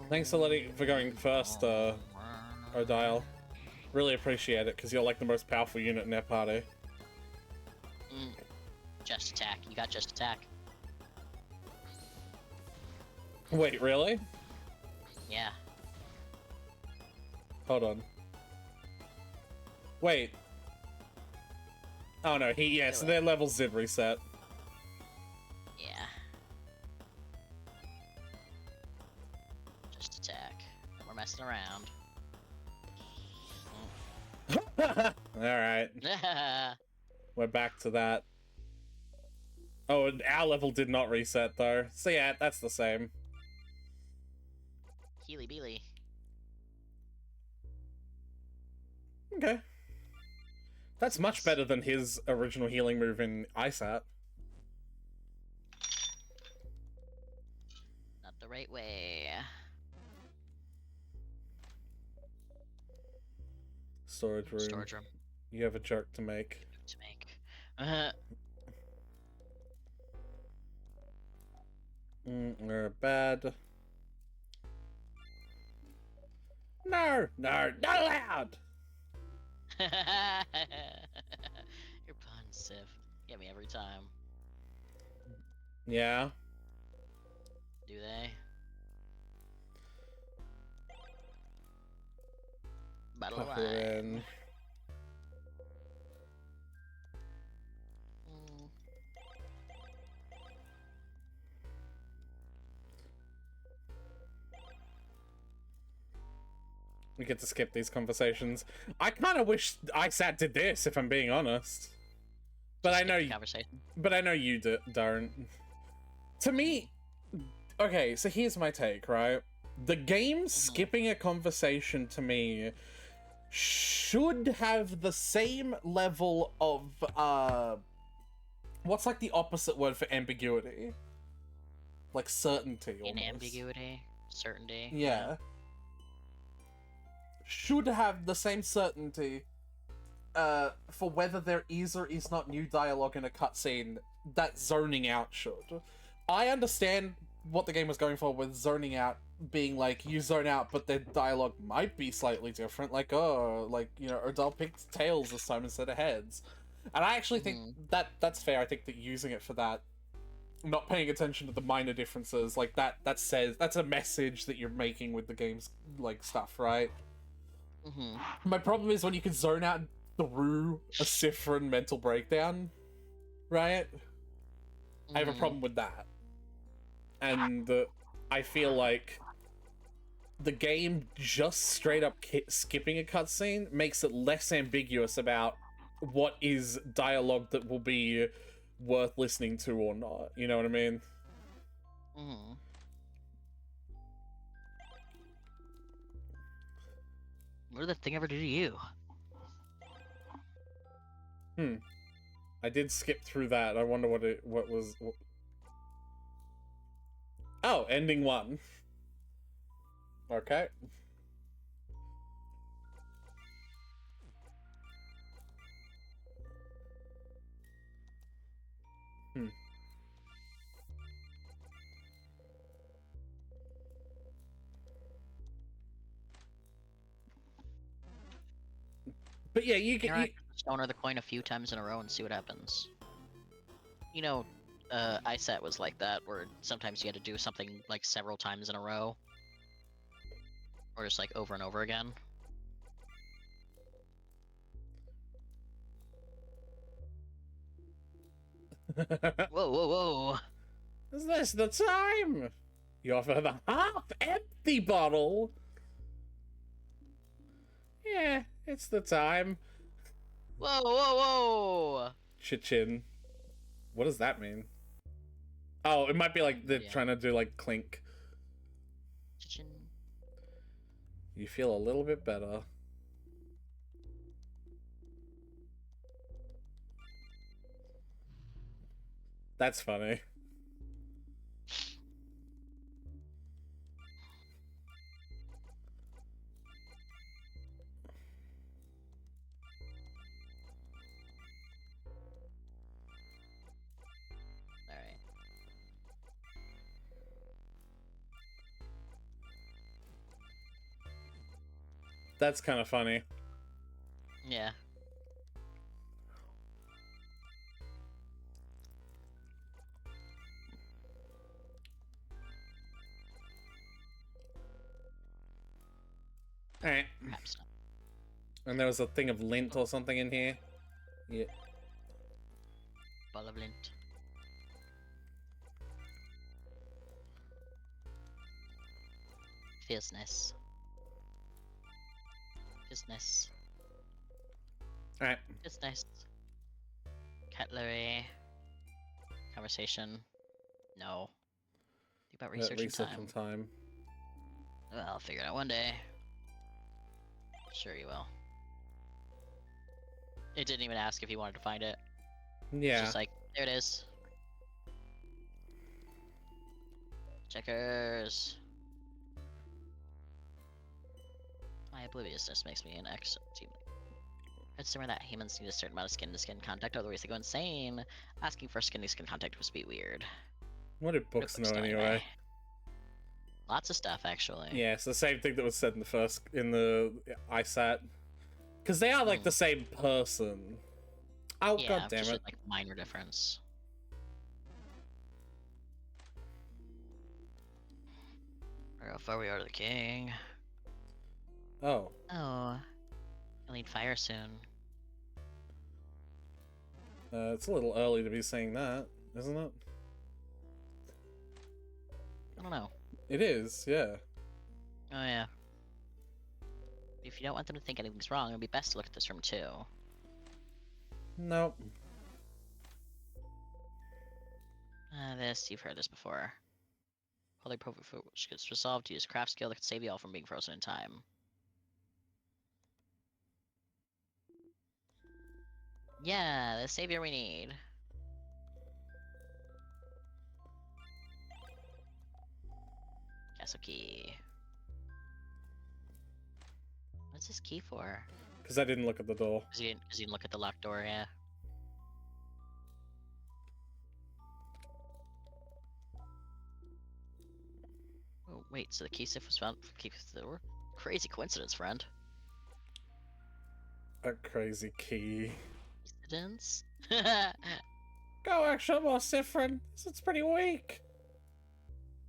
Thanks for going first, O'Dial. Really appreciate it, because you're like the most powerful unit in our party. Just attack. You got just attack. Wait, really? Yeah. Hold on. Wait. Oh no, so their levels did reset. Yeah. Just attack. No more messing around. Alright. We're back to that. Oh, and our level did not reset though. So yeah, that's the same. Healy Beely. Okay. That's much better than his original healing move in ISAT. Not the right way. Storage room. Storage room. You have a joke to make. We're bad. No, not allowed. Your puns, Sif. Get me every time. Yeah. Do they? Battle line. We get to skip these conversations. I kind of wish ISAT did this, if I'm being honest. But I know you. But I know you don't. To me, okay. So here's my take, right? The game skipping a conversation to me should have the same level of what's like the opposite word for ambiguity? Like certainty. Almost. Ambiguity, certainty. Yeah. Should have the same certainty for whether there is or is not new dialogue in a cutscene that zoning out should. I understand what the game was going for with zoning out being like you zone out, but the dialogue might be slightly different. Like, oh, like, you know, Odell picked tails this time instead of heads. And I actually think that's fair. I think that using it for that, not paying attention to the minor differences, like that says that's a message that you're making with the game's like stuff, right? My problem is when you can zone out through a Siffrin mental breakdown, right? I have a problem with that. And I feel like the game just straight up skipping a cutscene makes it less ambiguous about what is dialogue that will be worth listening to or not. You know what I mean? What did the thing ever do to you? I did skip through that. I wonder what was. Oh, ending 1. Okay. But yeah, you can Interact with the stone or the coin a few times in a row and see what happens. You know, ISAT was like that, where sometimes you had to do something like several times in a row. Or just like over and over again. Whoa, whoa, whoa! Is this the time? You offer the half-empty bottle. Yeah, it's the time. Whoa, whoa, whoa! Chichin. What does that mean? Oh, it might be like they're trying to do like clink. Chichin. You feel a little bit better. That's funny. Alright. That's kind of funny. Yeah. Alright. Perhaps not. And there was a thing of lint or something in here. Yeah. Ball of lint. Fierceness. Business. Alright. Business. Cutlery. Conversation. No. Think about research and time. Well, I'll figure it out one day. Sure you will. It didn't even ask if you wanted to find it. Yeah. It's just like, there it is. Checkers. My obliviousness makes me an excellent team. I'd say that humans need a certain amount of skin-to-skin contact, otherwise they go insane. Asking for skin-to-skin contact must be weird. What did books know anyway? Lots of stuff, actually. Yeah, it's the same thing that was said in the ISAT. Because they are like the same person. Oh, yeah, god damn just it. like minor difference. How far we are to the king. Oh. Oh. You'll need fire soon. It's a little early to be saying that, isn't it? I don't know. It is, yeah. Oh yeah. If you don't want them to think anything's wrong, it'd be best to look at this room too. Nope. This, you've heard this before. Holy which gets resolved to use a craft skill that can save you all from being frozen in time. Yeah, the savior we need. Castle key. What's this key for? Because I didn't look at the door. Because you didn't look at the locked door, yeah. Wait, so the key safe was found from key door? Crazy coincidence, friend. A crazy key. Coincidence? Go extra more, Sifrin. It's pretty weak.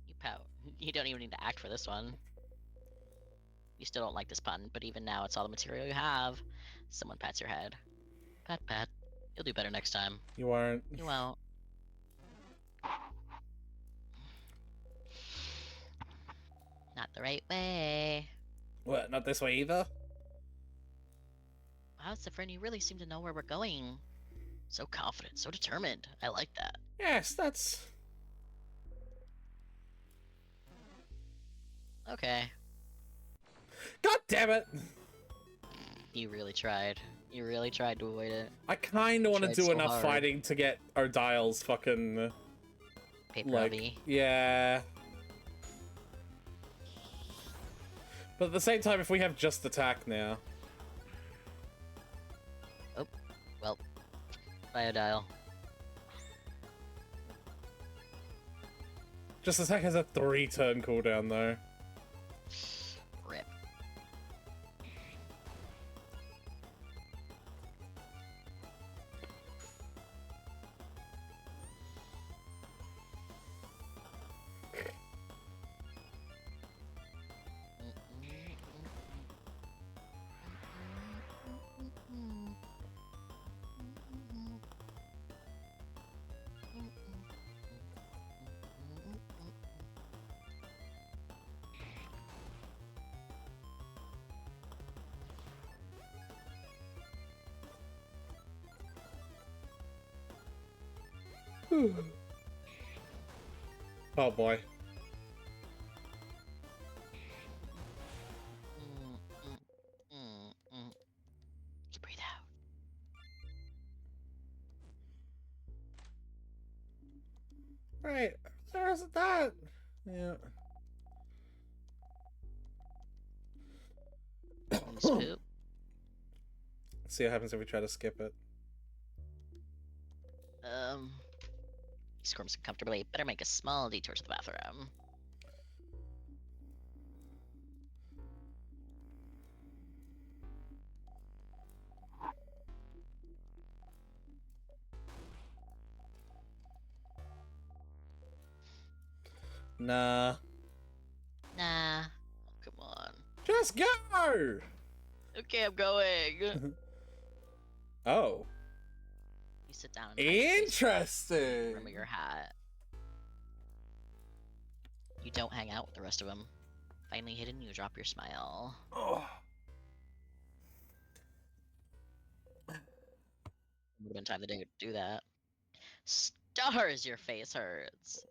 You pout. You don't even need to act for this one. You still don't like this pun, but even now it's all the material you have. Someone pats your head. Pat, pat. You'll do better next time. You aren't. You won't. Not the right way. What, not this way either? Wow, Zephyrin, you really seem to know where we're going. So confident, so determined. I like that. Yes, that's... Okay. God damn it! You really tried. You really tried to avoid it. I kinda want to Tried do so enough hard. fighting to get O'Dial's fucking... Paper like, Ovi. yeah. But at the same time, if we have just attack now... Oh, well. Biodial. Just attack has a 3-turn cooldown, though. Rip. Oh boy. You breathe out. Right, there isn't that. Yeah. Bonus poop. Let's see what happens if we try to skip it. He squirms uncomfortably. Better make a small detour to the bathroom. Nah. Nah. Oh, come on. Just go! Okay, I'm going. Oh. You sit down and hide your face Interesting! from your hat. You don't hang out with the rest of them. Finally hidden, you drop your smile. Oh. Would have been time to do that. Stars, your face hurts.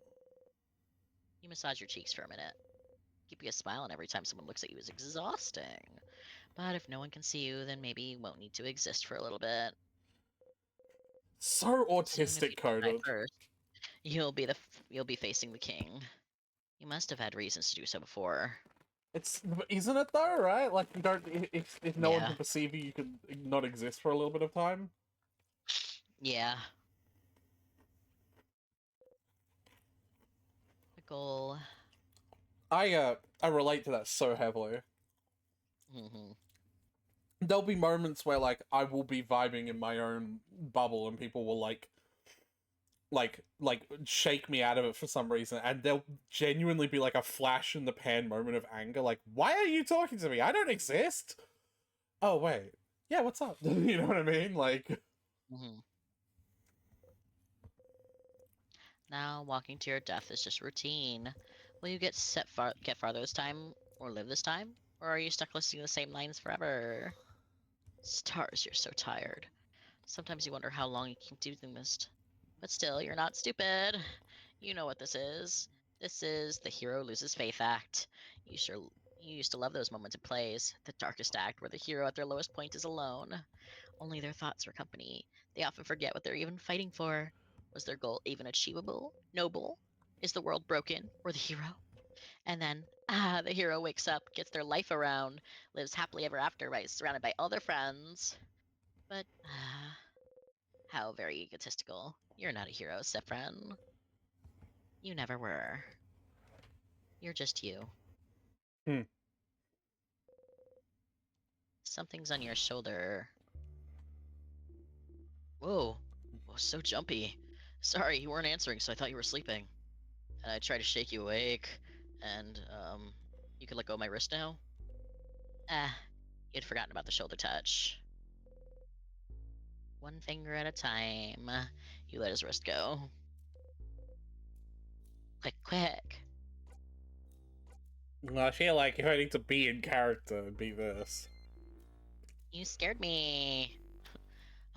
You massage your cheeks for a minute. Keeping a smile on every time someone looks at you is exhausting. But if no one can see you, then maybe you won't need to exist for a little bit. So Soon, if you autistic don't die coded. first, you'll be facing the king. You must have had reasons to do so before. Isn't it though, right? Like, you don't, if no one Yeah. can perceive you, you could not exist for a little bit of time. Yeah. The goal. I relate to that so heavily. Mm-hmm. There'll be moments where, like, I will be vibing in my own bubble and people will, like, shake me out of it for some reason, and there'll genuinely be, like, a flash in the pan moment of anger, like, why are you talking to me? I don't exist! Oh, wait. Yeah, what's up? You know what I mean? Like... Mm-hmm. Now, walking to your death is just routine. Will you get farther this time, or live this time? Or are you stuck listening to the same lines forever? Stars, you're so tired. Sometimes you wonder how long you keep doing this. But still, you're not stupid. You know what this is. This is the hero loses faith act. You used to love those moments it plays, the darkest act where the hero at their lowest point is alone. Only their thoughts were company. They often forget what they're even fighting for. Was their goal even achievable? Noble? Is the world broken? Or the hero? And then, the hero wakes up, gets their life around, lives happily ever after, right, surrounded by all their friends. But, how very egotistical. You're not a hero, Sefren. You never were. You're just you. Hmm. Something's on your shoulder. Whoa. Whoa, so jumpy. Sorry, you weren't answering, so I thought you were sleeping. And I tried to shake you awake, and, you can let go of my wrist now? Ah, you'd forgotten about the shoulder touch. One finger at a time. You let his wrist go. Quick, quick. Well, I feel like if I need to be in character, it'd be this. You scared me.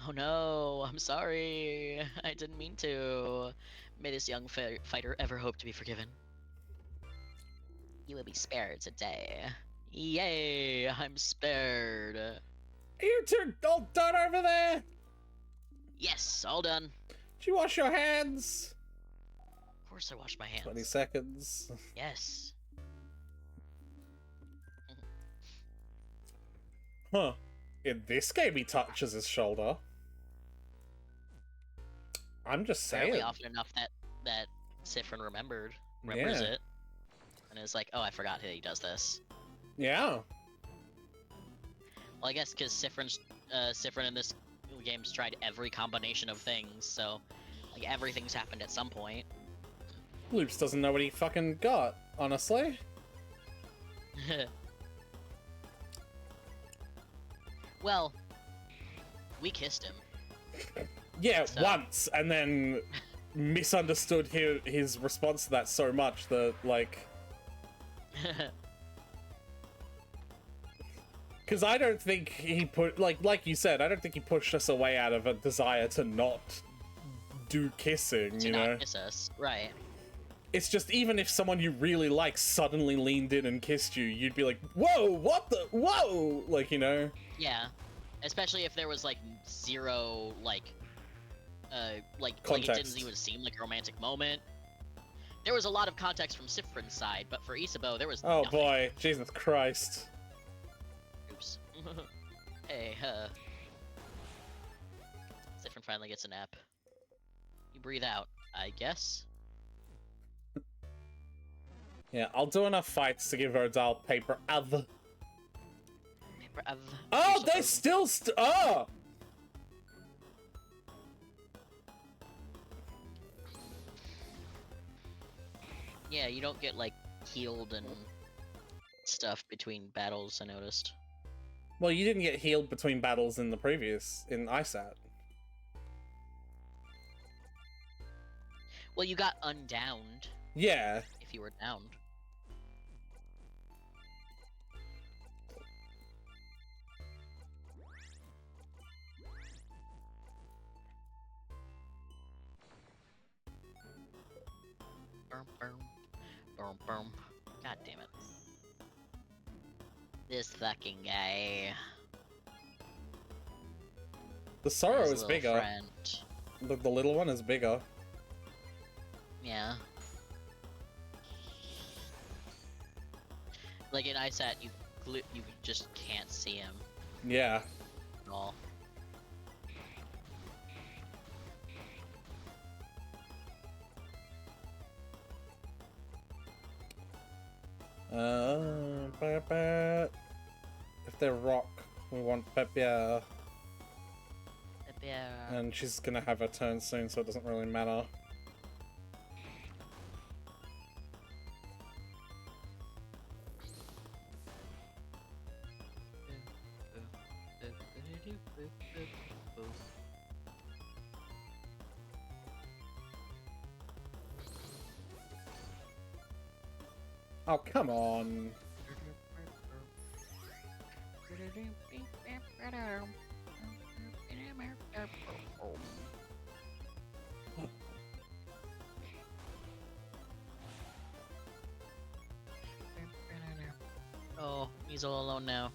Oh no, I'm sorry. I didn't mean to. May this young fighter ever hope to be forgiven. You will be spared today. Yay, I'm spared. Are you two all done over there? Yes, all done. Did you wash your hands? Of course I washed my hands. 20 seconds. Yes. Huh. In this game, he touches his shoulder. I'm just saying. Apparently often enough that Sifrin remembers it. And is like, oh, I forgot that he does this. Yeah. Well, I guess because Sifrin in this game's tried every combination of things, so like everything's happened at some point. Loops doesn't know what he fucking got, honestly. Well, we kissed him. Yeah, So. once, and then misunderstood his response to that so much that, like... Because I don't think he like you said, I don't think he pushed us away out of a desire to not do kissing, to you not know? kiss us, right. It's just, even if someone you really like suddenly leaned in and kissed you, you'd be like, whoa, what the, whoa! Like, you know? Yeah. Especially if there was, like, zero, like it didn't even seem like a romantic moment. There was a lot of context from Sifrin's side, but for Isabeau, there was nothing. Boy, Jesus Christ. Oops. Hey, Sifrin finally gets a nap. You breathe out, I guess? Yeah, I'll do enough fights to give Rodal paper of. Paper of. Oh, they still oh! Yeah, you don't get, like, healed and stuff between battles, I noticed. Well, you didn't get healed between battles in the previous, in ISAT. Well, you got undowned. Yeah. If you were downed. God damn it. This fucking guy. The sorrow His is little bigger. friend. The little one is bigger. Yeah. Like in ISAT, you just can't see him Yeah. at all. If they're rock, we want Pepia. Yeah. And she's gonna have her turn soon, so it doesn't really matter. Oh, come on. Oh, he's all alone now.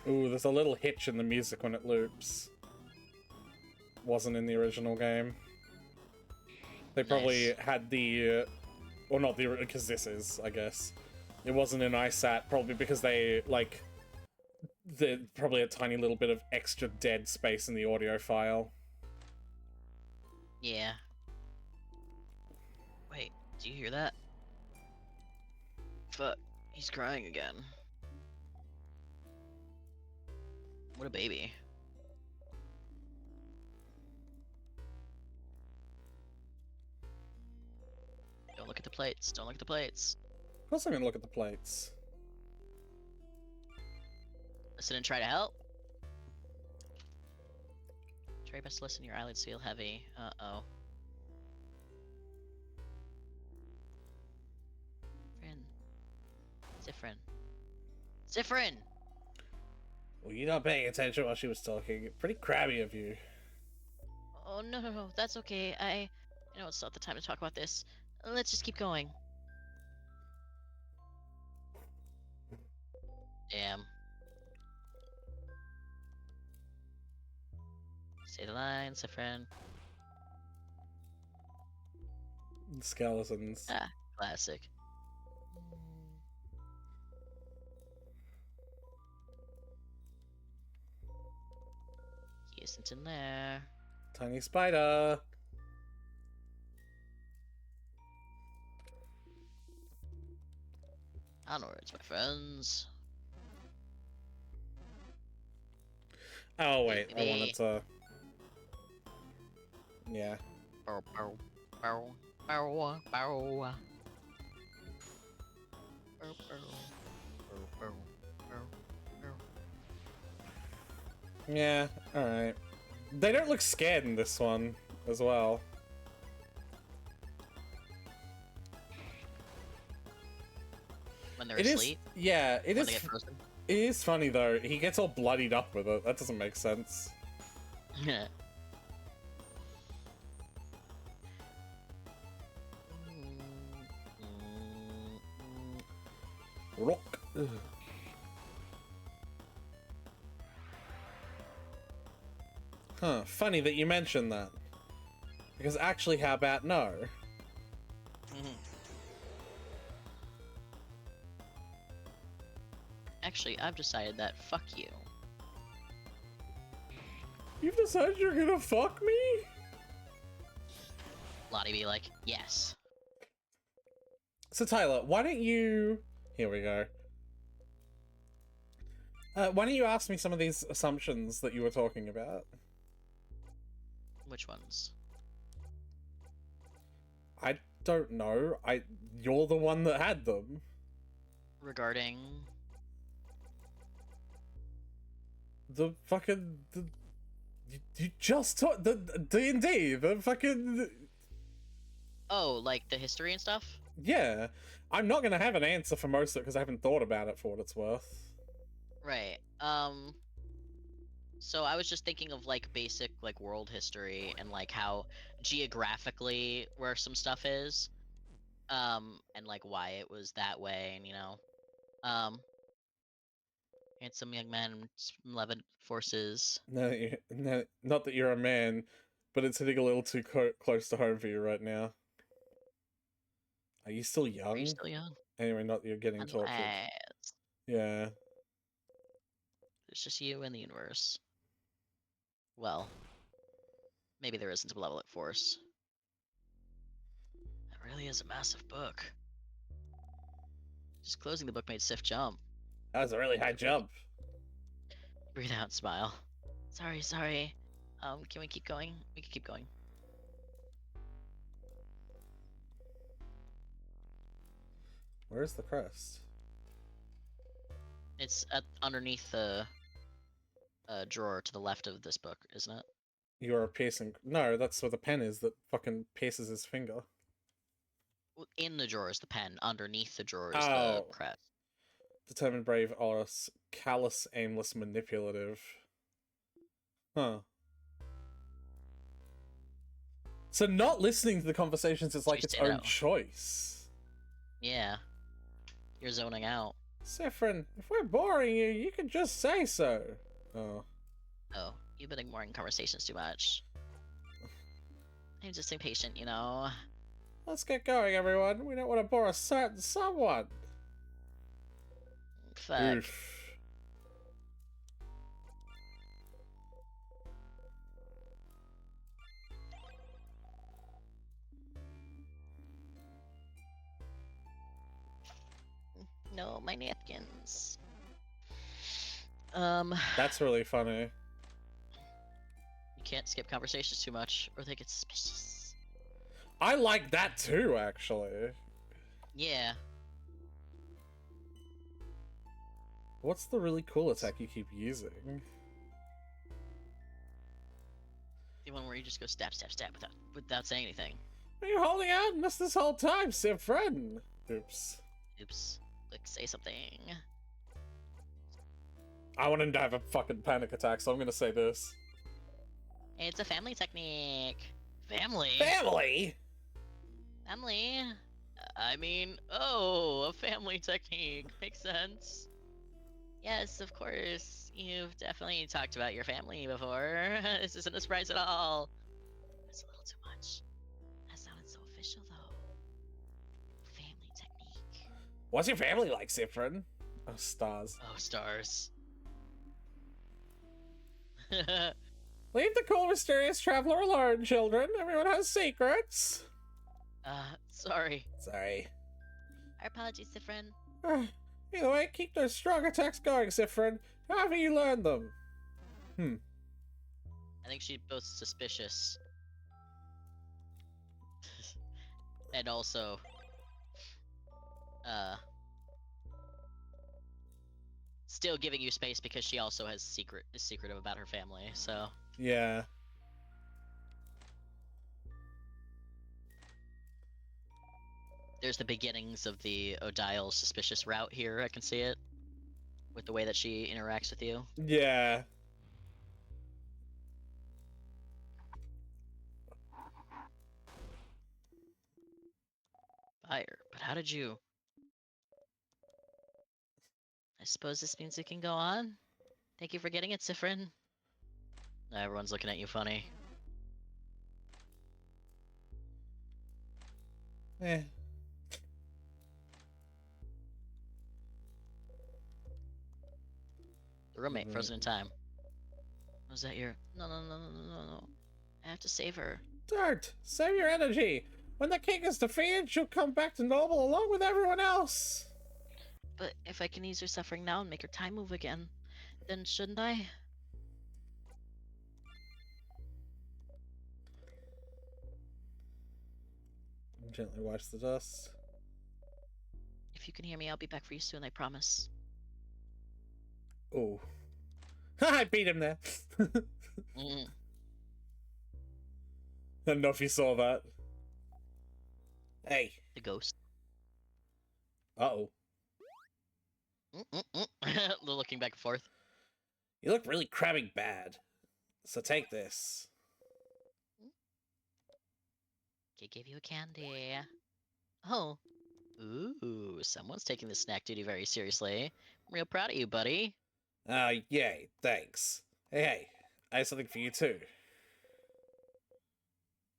Ooh, there's a little hitch in the music when it loops. Wasn't in the original game. They probably Nice. had the... well, not the... because this is, I guess. It wasn't an ISAT, probably because they, like, there's probably a tiny little bit of extra dead space in the audio file. Yeah. Wait, do you hear that? Fuck, he's crying again. What a baby. Don't look at the plates. Don't look at the plates. Of course I'm gonna look at the plates. Listen and try to help. Try best to listen. Your eyelids feel heavy. Uh-oh. Zifrin. Zifrin! Well, you're not paying attention while she was talking. Pretty crabby of you. Oh, no, no, no. That's okay. You know, it's not the time to talk about this. Let's just keep going. Damn. Say the line, Zifrin. Skeletons. Ah, classic. He isn't in there. Tiny spider. Onwards, my friends. Oh, wait. I wanted to... Yeah. Bow, bow, bow, bow, bow. Bow, bow, bow, bow, bow. Yeah, alright. They don't look scared in this one, as well. When they're asleep? Yeah, it when is... They get frozen? It is funny, though. He gets all bloodied up with it. That doesn't make sense. Yeah. Rock. Ugh. Huh, funny that you mentioned that. Because actually, how about no? Actually, I've decided that fuck you. You've decided you're gonna fuck me? Lottie be like, yes. So Tyler, why don't you... Here we go. Why don't you ask me some of these assumptions that you were talking about? Which ones? I don't know. You're the one that had them. Regarding... The fucking... You just taught the D&D, the fucking... Oh, like the history and stuff? Yeah. I'm not gonna have an answer for most of it because I haven't thought about it for what it's worth. Right. So I was just thinking of like basic like world history and like how geographically where some stuff is. And like why it was that way, and you know. Handsome young man, 11 forces. No, not that you're a man, but it's hitting a little too close to home for you right now. Are you still young? Are you still young? Anyway, not that you're getting tortured. Unless Yeah. it's just you and the universe. Well, maybe there isn't a malevolent force. That really is a massive book. Just closing the book made Sif jump. That was a really high jump. Breathe out and smile. Sorry. Can we keep going? We can keep going. Where's the crest? It's underneath the drawer to the left of this book, isn't it? You are piercing. No, that's where the pen is that fucking pierces his finger. Well, in the drawer is the pen. Underneath the drawer is Oh. the crest. Determined, brave, honest, callous, aimless, manipulative. Huh. So not listening to the conversations is like its own choice. Yeah. You're zoning out. Zifrin, if we're boring you, you can just say so. Oh. Oh, you've been ignoring conversations too much. I'm just impatient, you know. Let's get going, everyone. We don't want to bore a certain someone. Fuck. Oof. No, my napkins. That's really funny. You can't skip conversations too much, or they get suspicious. I like that too, actually. Yeah. What's the really cool attack you keep using? The one where you just go stab, stab, stab without saying anything. Are you holding out on us this whole time, Sifrin? Oops. Oops. Like, say something. I want him to have a fucking panic attack, so I'm gonna say this. It's a family technique. Family? Family! Family? I mean, oh, a family technique. Makes sense. Yes, of course. You've definitely talked about your family before. This isn't a surprise at all. That's a little too much. That sounded so official, though. Family technique. What's your family like, Sifrin? Oh, stars. Oh, stars. Leave the cool, mysterious traveler alone, children. Everyone has secrets. Sorry. Sorry. Our apologies, Sifrin. Either way, keep those strong attacks going, Sifrin. However you learn them. I think she's both suspicious and also, still giving you space because she also is secretive about her family. So Yeah. there's the beginnings of the Odile suspicious route here. I can see it with the way that she interacts with you. Yeah. Fire. But how did you? I suppose this means we can go on. Thank you for getting it, Sifrin. Everyone's looking at you funny. Eh. The roommate, frozen in time. Was that your? No, no, no, no, no, no. I have to save her. Don't! Save your energy! When the king is defeated, she'll come back to normal along with everyone else! But if I can ease her suffering now and make her time move again, then shouldn't I? Gently wash the dust. If you can hear me, I'll be back for you soon, I promise. Oh. I beat him there! Mm. I don't know if you saw that. Hey. The ghost. Uh-oh. Looking back and forth. You look really crabbing bad. So take this. Kid gave you a candy. Oh. Ooh, someone's taking the snack duty very seriously. I'm real proud of you, buddy. Yay, thanks. Hey, I have something for you too.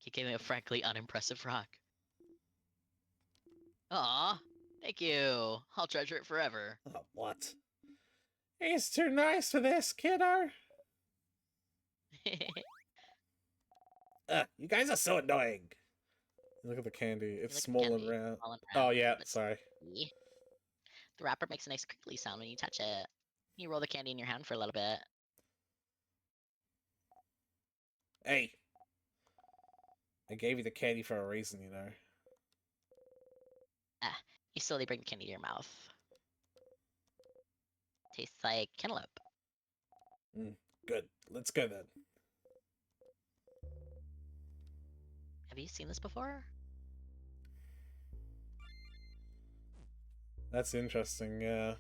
Kid gave me a frankly unimpressive rock. Aw, thank you. I'll treasure it forever. Oh, what? He's too nice for this, kiddo. You guys are so annoying. Look at the candy. It's like small candy, and round. small and Oh, round, yeah, but sorry. sticky. The wrapper makes a nice crinkly sound when you touch it. You roll the candy in your hand for a little bit. Hey. I gave you the candy for a reason, you know. You slowly bring the candy to your mouth. Tastes like cantaloupe. Good. Let's go then. Have you seen this before? That's interesting, yeah.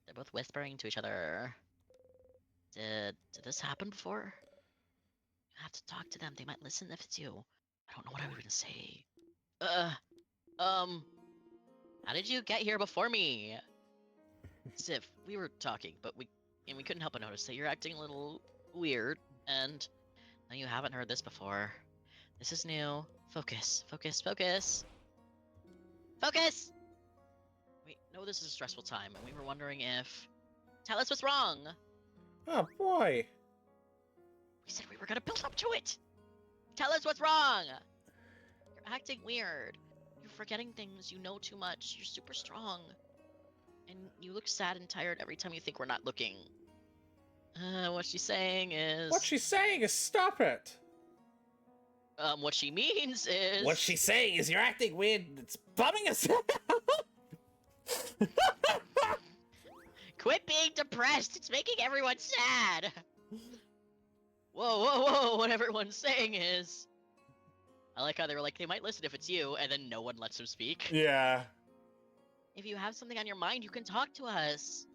They're both whispering to each other. Did this happen before? You have to talk to them. They might listen if it's you. I don't know what I was gonna say. How did you get here before me? Sif, we were talking, but we couldn't help but notice that you're acting a little weird, and no, you haven't heard this before. This is new. Focus, focus, focus. Focus! We know this is a stressful time, and we were wondering if... Tell us what's wrong! Oh boy. We said we were gonna build up to it! Tell us what's wrong! You're acting weird. You're forgetting things, you know too much, you're super strong. And you look sad and tired every time you think we're not looking. What she's saying is... What she's saying is stop it. What she means is... What she's saying is you're acting weird. It's bumming us out. Quit being depressed! It's making everyone sad! Whoa, whoa, whoa, what everyone's saying is... I like how they were like, they might listen if it's you, and then no one lets them speak. Yeah. If you have something on your mind, you can talk to us.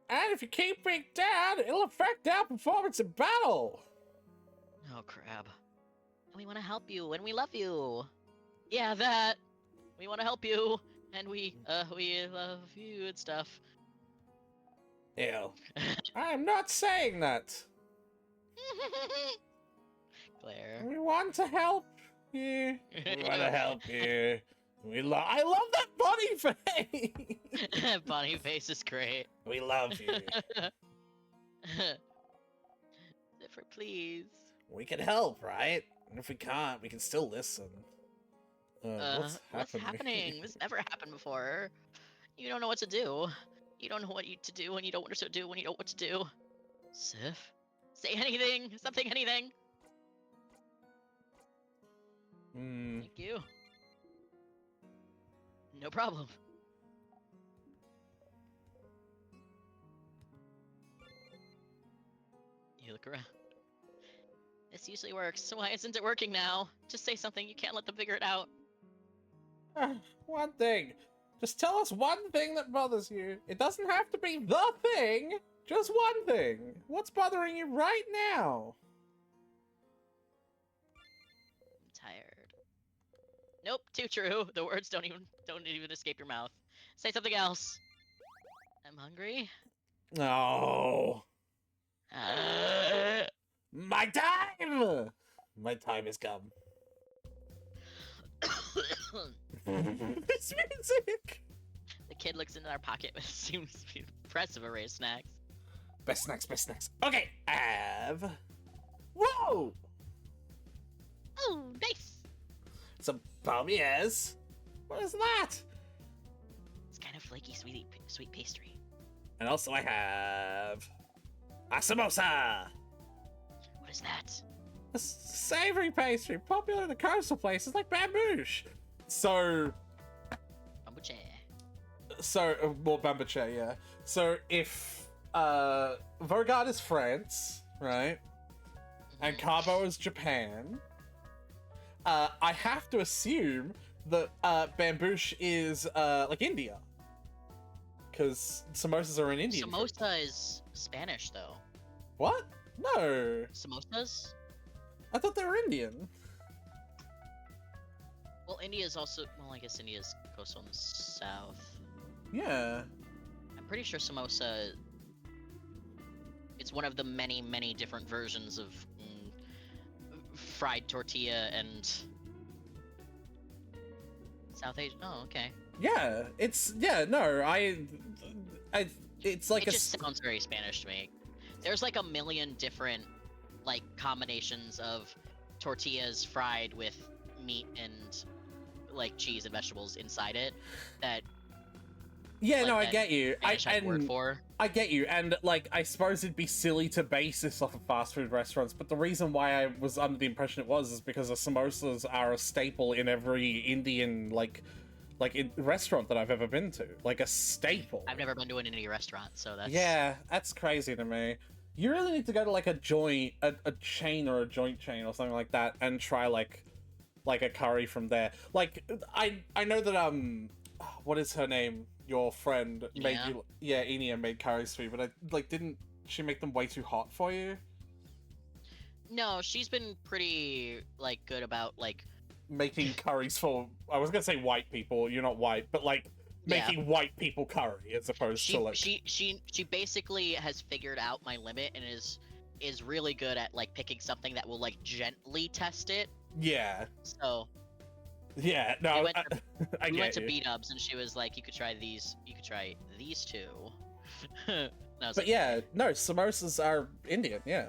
And if you keep being down, it'll affect our performance in battle. Oh, crap. We want to help you, and we love you. Yeah, that. We want to help you, and we love you and stuff. Ew. I'm not saying that. Claire. We want to help you. We want to help you. I love that bunny face. Bunny face is great. We love you. Zephyr, please. We can help, right? And if we can't, we can still listen. What's happening? This never happened before. You don't know what to do. You don't know what to do when you don't want to do when you don't know what to do. Sif? Say anything! Something, anything! Thank you. No problem. You look around. This usually works, so why isn't it working now? Just say something, you can't let them figure it out. One thing. Just tell us one thing that bothers you. It doesn't have to be the thing. Just one thing. What's bothering you right now? I'm tired. Nope, too true. The words don't even escape your mouth. Say something else. I'm hungry. No. My time! My time has come. This music! The kid looks into our pocket, but it seems to be impressive array of snacks. Best snacks, best snacks. Okay, I have... Whoa! Oh, nice! Some palmiers. What is that? It's kind of flaky, sweet pastry. And also I have... a samosa! What is that? A savory pastry, popular in the coastal places like Bambouche. So... more Bambuche, yeah. So if Vogard is France, right? And Cabo is Japan, I have to assume that Bambouche is like India. Because samosas are in India. Samosa is Spanish, though. What? No. Samosas? I thought they were Indian. Well, India's also... Well, I guess India's coastal in the south. Yeah. I'm pretty sure samosa... It's one of the many, many different versions of fried tortilla and... South Asia? Oh, okay. Yeah, it's... Yeah, no, it's like it just sounds very Spanish to me. There's like a million different, like, combinations of tortillas fried with meat and, like, cheese and vegetables inside it that... Yeah, like, no, I get you. word for. I get you, and, like, I suppose it'd be silly to base this off of fast food restaurants, but the reason why I was under the impression it was is because the samosas are a staple in every Indian, like restaurant that I've ever been to. Like, a staple. I've never been to an Indian restaurant, so that's... Yeah, that's crazy to me. You really need to go to, like, a chain or a joint chain or something like that and try, like a curry from there. Like, I know that, what is her name? Your friend made you... Yeah, Enia made curries for you, but didn't she make them way too hot for you? No, she's been pretty, like, good about, like... Making curries for... I was gonna say white people, you're not white, but, like, making white people curry as opposed to, like... She basically has figured out my limit and is is really good at like picking something that will like gently test it. Yeah. So Yeah. No, we went I we get went to you. B-dubs and she was like, you could try these two. And I was But like, yeah, okay. no, samosas are Indian, yeah.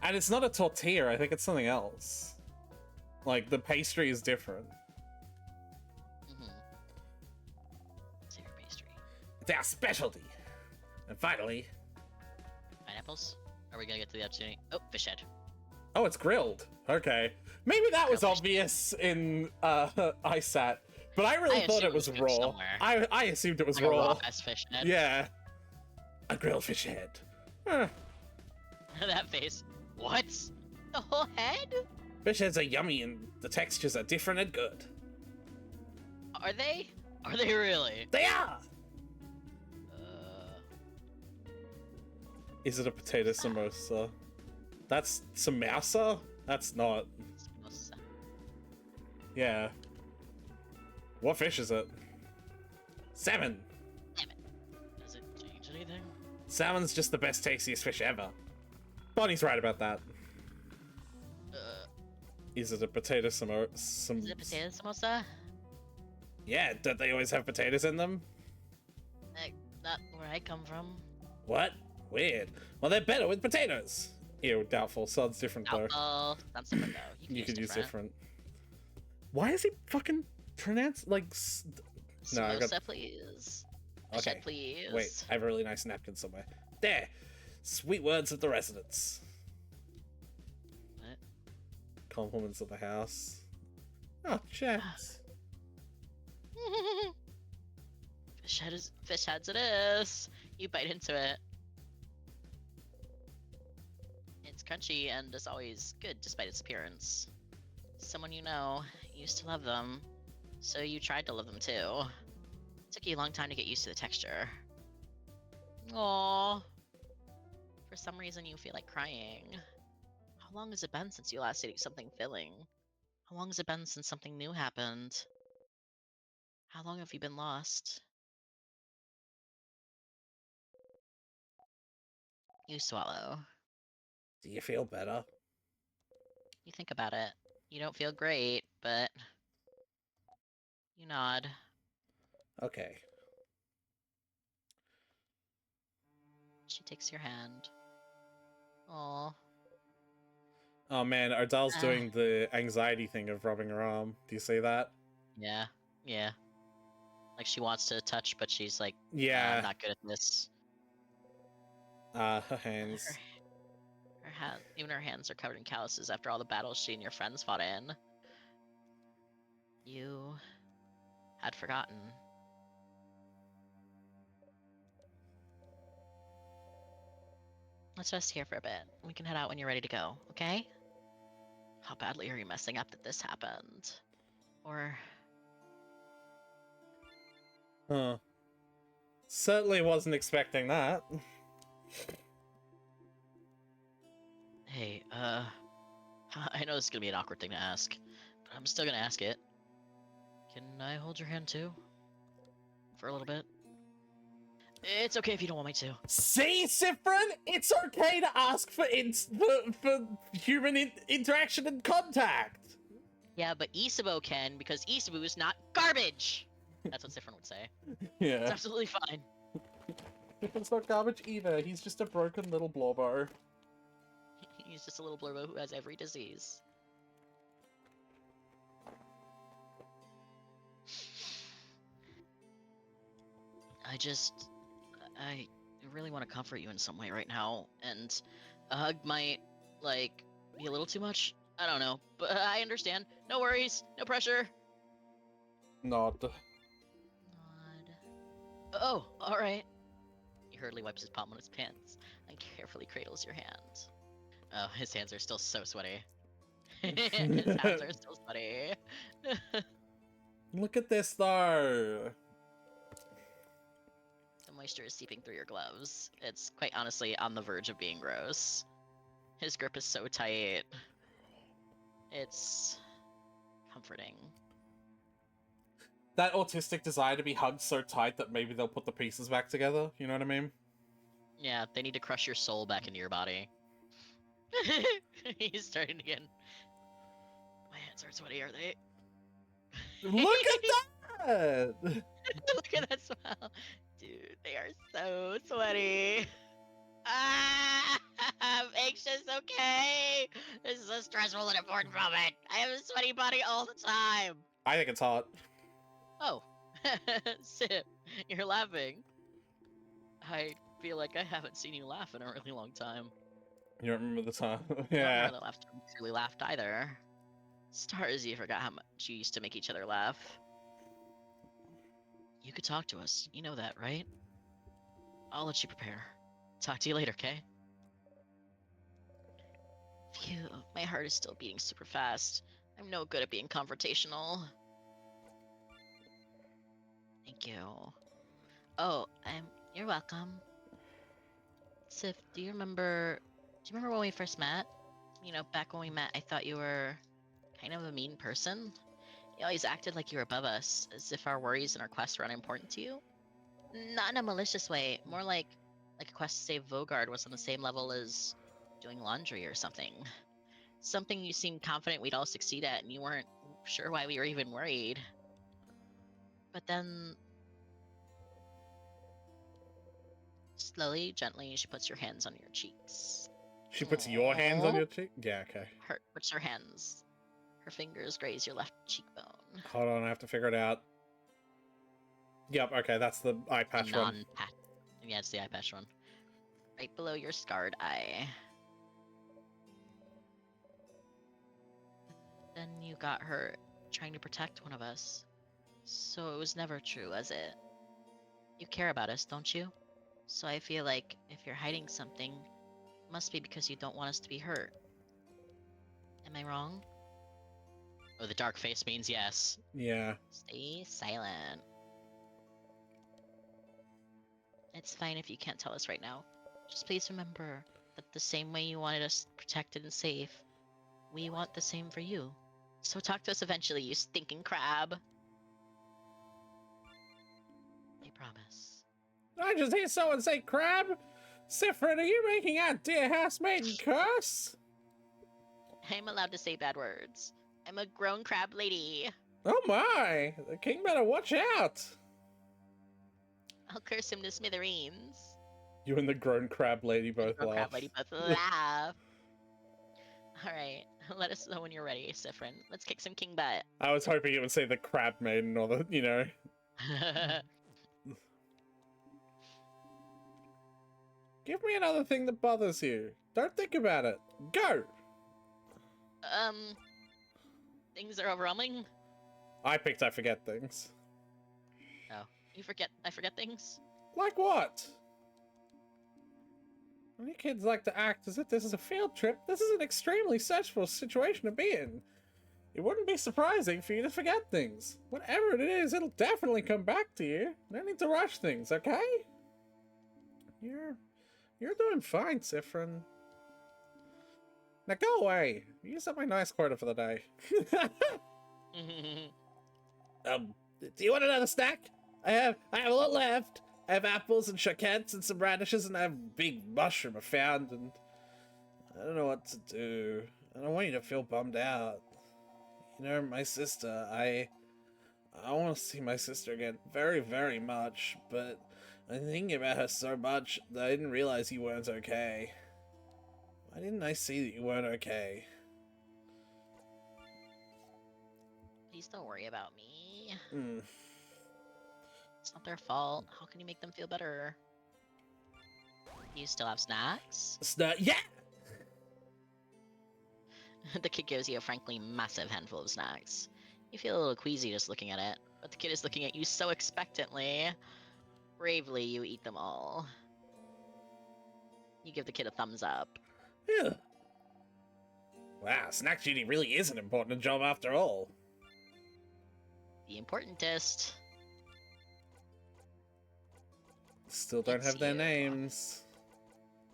And it's not a tortilla, I think it's something else. Like, the pastry is different. It's your pastry. It's our specialty. And finally... Pineapples? Are we gonna get to the opportunity? Oh, fish head. Oh, it's grilled. Okay. Maybe that was Grilled fish. obvious in ISAT, but I really thought it was raw. Somewhere. I assumed it was Like raw. a raw-ass fish head. Yeah. A grilled fish head. Huh. That face. What? The whole head? Fish heads are yummy and the textures are different and good. Are they? Are they really? They are! Uh, Is it a potato samosa? That's samosa? That's not. samosa. Yeah. What fish is it? Salmon. Damn it. Does it change anything? Salmon's just the best, tastiest fish ever. Bonnie's right about that. Is it a potato samosa? Is it a potato samosa? Yeah, don't they always have potatoes in them? Not where I come from. What? Weird. Well, they're better with potatoes. Ew, doubtful. Sounds different though. Oh, that's different though. You could use different. Why is he fucking pronounced like? No, I got. Samosa, please. Okay. Shed, please. Wait, I have a really nice napkin somewhere. There. Sweet words of the residents. What? Compliments of the house. Oh, chats. Fish heads it is. You bite into it. It's crunchy and as always good despite its appearance. Someone you know used to love them, so you tried to love them too. It took you a long time to get used to the texture. Aww. For some reason you feel like crying. How long has it been since you last ate something filling? How long has it been since something new happened? How long have you been lost? You swallow. Do you feel better? You think about it. You don't feel great, but you nod. Okay. She takes your hand. Aww. Oh man, Ardal's doing the anxiety thing of rubbing her arm. Do you see that? Yeah, yeah. Like she wants to touch, but she's like, Yeah. I'm not good at this. Her hands. Even her hands are covered in calluses after all the battles she and your friends fought in. You had forgotten. Let's rest here for a bit. We can head out when you're ready to go, okay? How badly are you messing up that this happened? Or... Huh. Certainly wasn't expecting that. Hey, I know this is gonna be an awkward thing to ask, but I'm still gonna ask it. Can I hold your hand too? For a little bit? It's okay if you don't want me to. See, Sifrin? It's okay to ask for human interaction and contact! Yeah, but Isabo can, because Isabo is not garbage! That's what Sifrin would say. Yeah. It's absolutely fine. Sifrin's not garbage either. He's just a broken little blobber. He's just a little blurbo who has every disease. I really want to comfort you in some way right now, and a hug might, like, be a little too much. I don't know, but I understand. No worries, no pressure. Nod. Nod. Oh, alright. He hurriedly wipes his palm on his pants and carefully cradles your hand. Oh, his hands are still so sweaty. His hands are still sweaty. Look at this though. The moisture is seeping through your gloves. It's quite honestly on the verge of being gross. His grip is so tight. It's comforting. That autistic desire to be hugged so tight that maybe they'll put the pieces back together, you know what I mean? Yeah, they need to crush your soul back into your body. He's starting to get. My hands are sweaty, are they? Look at that! Look at that smile. Dude, they are so sweaty. Ah, I'm anxious, okay? This is a stressful and important moment. I have a sweaty body all the time. I think it's hot. Oh, Sip, you're laughing. I feel like I haven't seen you laugh in a really long time. You don't remember the time? I don't Yeah. remember the last time we truly laughed either. Stars, you forgot how much you used to make each other laugh. You could talk to us. You know that, right? I'll let you prepare. Talk to you later, okay? Phew, my heart is still beating super fast. I'm no good at being confrontational. Thank you. Oh, you're welcome. Sif, do you remember when we first met? You know, back when we met, I thought you were kind of a mean person. You always acted like you were above us, as if our worries and our quests were unimportant to you. Not in a malicious way, more like a quest to save Vogard was on the same level as doing laundry or something. Something you seemed confident we'd all succeed at, and you weren't sure why we were even worried. But then, slowly, gently, she puts your hands on your cheeks. She puts your hands on your cheek? Yeah, okay. Puts her hands. Her fingers graze your left cheekbone. Hold on, I have to figure it out. Yep, okay, that's the eye patch one. Yeah, it's the eye patch one. Right below your scarred eye. Then you got hurt trying to protect one of us. So it was never true, was it? You care about us, don't you? So I feel like if you're hiding something, it must be because you don't want us to be hurt. Am I wrong? Oh, the dark face means yes. Yeah. Stay silent. It's fine if you can't tell us right now. Just please remember that the same way you wanted us protected and safe, we want the same for you. So talk to us eventually, you stinking crab. I promise. I just hear someone say crab. Siffrin, are you making our dear housemaiden curse? I'm allowed to say bad words. I'm a grown crab lady. Oh my! The king better watch out! I'll curse him to smithereens. You and the grown crab lady both Grown laugh. crab lady both laugh. Alright, let us know when you're ready, Siffrin. Let's kick some king butt. I was hoping it would say the crab maiden or the, you know. Give me another thing that bothers you. Don't think about it. Go! Things are overwhelming? I picked I forget things. Oh, I forget things? Like what? When you kids like to act as if this is a field trip, this is an extremely stressful situation to be in. It wouldn't be surprising for you to forget things. Whatever it is, it'll definitely come back to you. No need to rush things, okay? You're doing fine, Siffrin. Now go away. Use up my nice quota for the day. Do you want another snack? I have a lot left. I have apples and choquettes and some radishes, and I have a big mushroom I found, and I don't know what to do. I don't want you to feel bummed out. You know, my sister, I want to see my sister again very, very much, but I'm thinking about her so much that I didn't realize you weren't okay. Why didn't I see that you weren't okay? Please don't worry about me. Hmm. It's not their fault. How can you make them feel better? Do you still have snacks? Yeah! The kid gives you a frankly massive handful of snacks. You feel a little queasy just looking at it, but the kid is looking at you so expectantly. Bravely, you eat them all. You give the kid a thumbs up. Yeah. Wow, snack duty really is an important job after all. The importantest. Still don't have their names.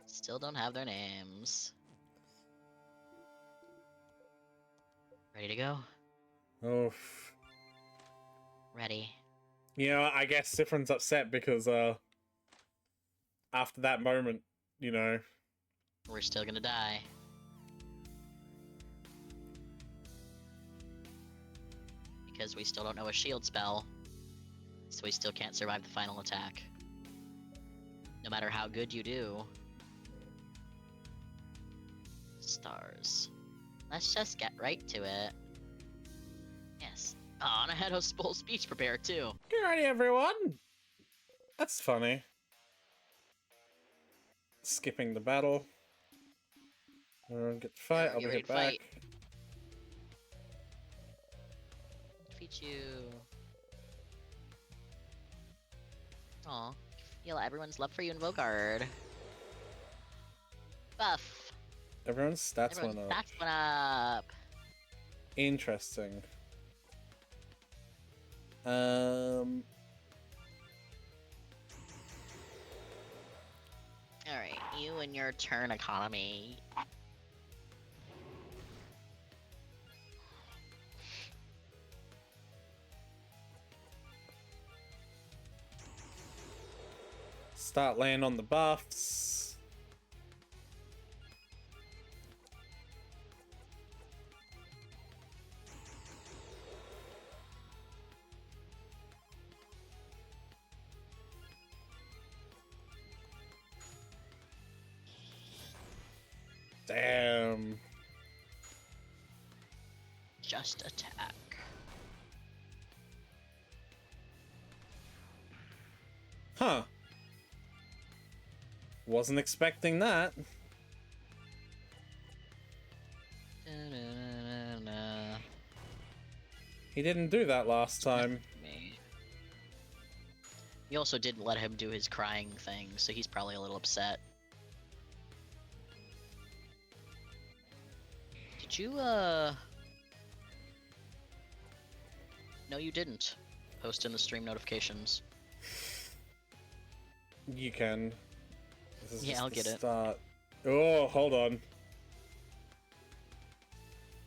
Still don't have their names. Ready to go? Oof. Ready. You know, I guess Siffrin's upset because, after that moment, you know. We're still gonna die. Because we still don't know a shield spell. So we still can't survive the final attack. No matter how good you do. Stars. Let's just get right to it. Yes. Oh, and I had a full speech prepared too. Get ready, everyone! That's funny. Skipping the battle. Everyone get to fight, I'll Get be ready hit to back. fight. Defeat you. Aw. Feel everyone's love for you in Vogard. Buff. Everyone's stats Everyone's went up. stats went up. Interesting. Alright, you and your turn economy. Start laying on the buffs. Damn. Just attack. Huh. Wasn't expecting that. Da-na-na-na-na. He didn't do that last time. Me. You also didn't let him do his crying thing, so he's probably a little upset. Did you, No, you didn't. Post in the stream notifications. You can. This is Yeah, just I'll the get it. start. Oh, hold on.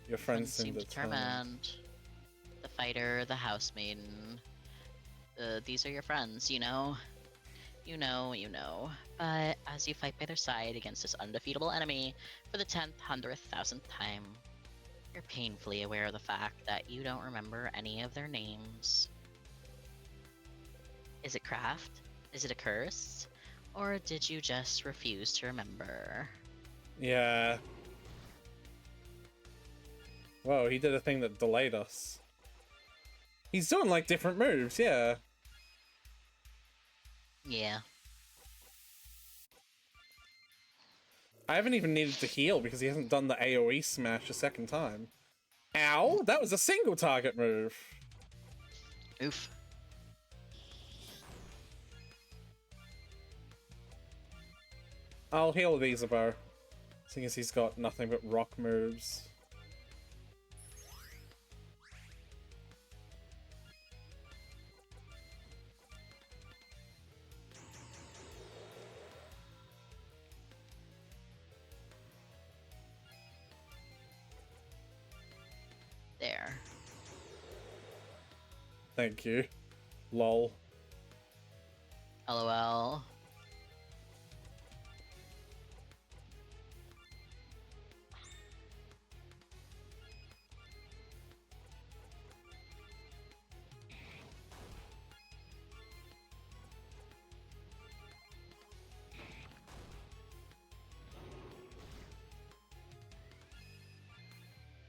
Your Friends friends seem determined. The fighter, the house maiden. These are your friends, you know? You know. But as you fight by their side against this undefeatable enemy for the 10th, 100th, 1000th time, you're painfully aware of the fact that you don't remember any of their names. Is it craft? Is it a curse? Or did you just refuse to remember? Yeah. Whoa, he did a thing that delayed us. He's doing like different moves, yeah. Yeah. I haven't even needed to heal because he hasn't done the AoE smash a second time. Ow! That was a single target move. Oof. I'll heal Isabeau, seeing as he's got nothing but rock moves. There. Thank you. Lol. LOL.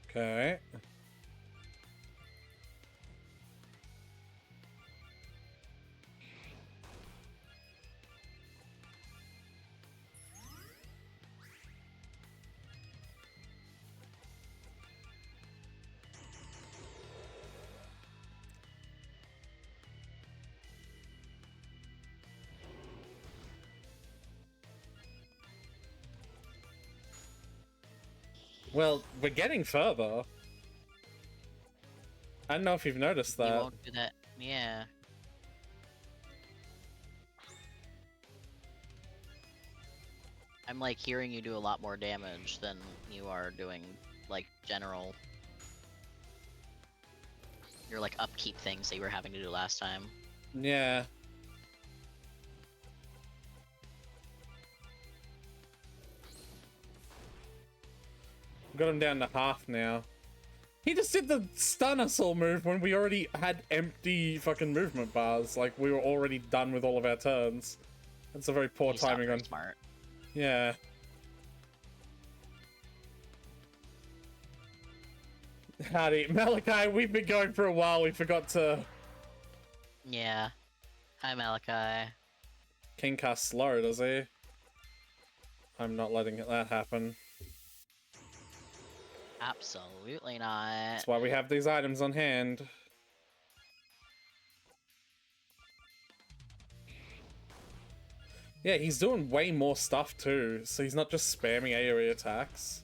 Okay. Well, we're getting further. I don't know if you've noticed You that. won't do that. Yeah. I'm like hearing you do a lot more damage than you are doing like general. Your like upkeep things that you were having to do last time. Yeah. Got him down to half now. He just did the stun us all move when we already had empty fucking movement bars. Like, we were already done with all of our turns. That's a very poor He's not timing very on... smart. Yeah. Howdy. Malachi, we've been going for a while. We forgot to... Yeah. Hi, Malachi. King casts slow, does he? I'm not letting that happen. Absolutely not. That's why we have these items on hand. Yeah, he's doing way more stuff too, so he's not just spamming AoE attacks.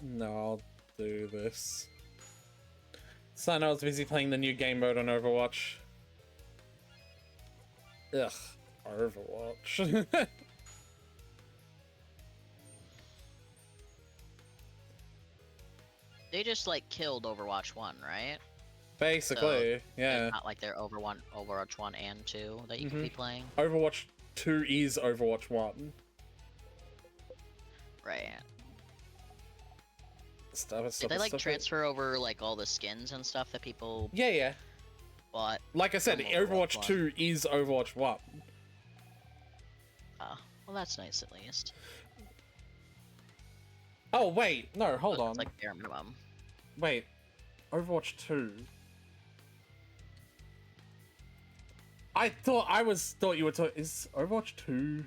No, I'll do this. So I was busy playing the new game mode on Overwatch. Ugh, Overwatch. They just like killed Overwatch 1, right? Basically, So, yeah. It's not like they're Overwatch 1 and 2 that you can be playing. Overwatch 2 is Overwatch 1. Right. Did they like transfer over like all the skins and stuff that people Yeah. bought? Like I said, Overwatch 2 is Overwatch 1. Oh, well that's nice at least. Oh, wait. No, hold on. It's like bare minimum. Wait. Overwatch 2. I thought you were talking... Is Overwatch 2...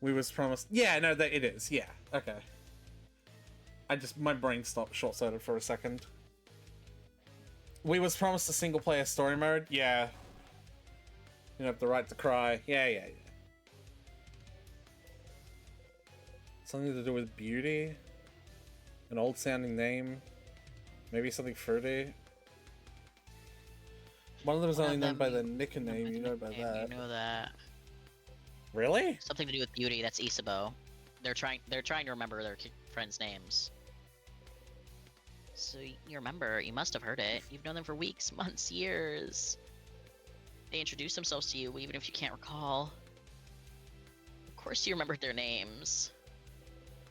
We was promised... Yeah, no, that it is. Yeah, okay. My brain stopped short-sighted for a second. We was promised a single-player story mode? Yeah. You have the right to cry. Yeah. Something to do with beauty? An old-sounding name? Maybe something fruity? One of them is only known by the nickname, you know about that. You know that. Really? Something to do with beauty, that's Isabeau. They're trying to remember their friends' names. So you remember, you must have heard it. You've known them for weeks, months, years. They introduce themselves to you even if you can't recall. Of course you remembered their names.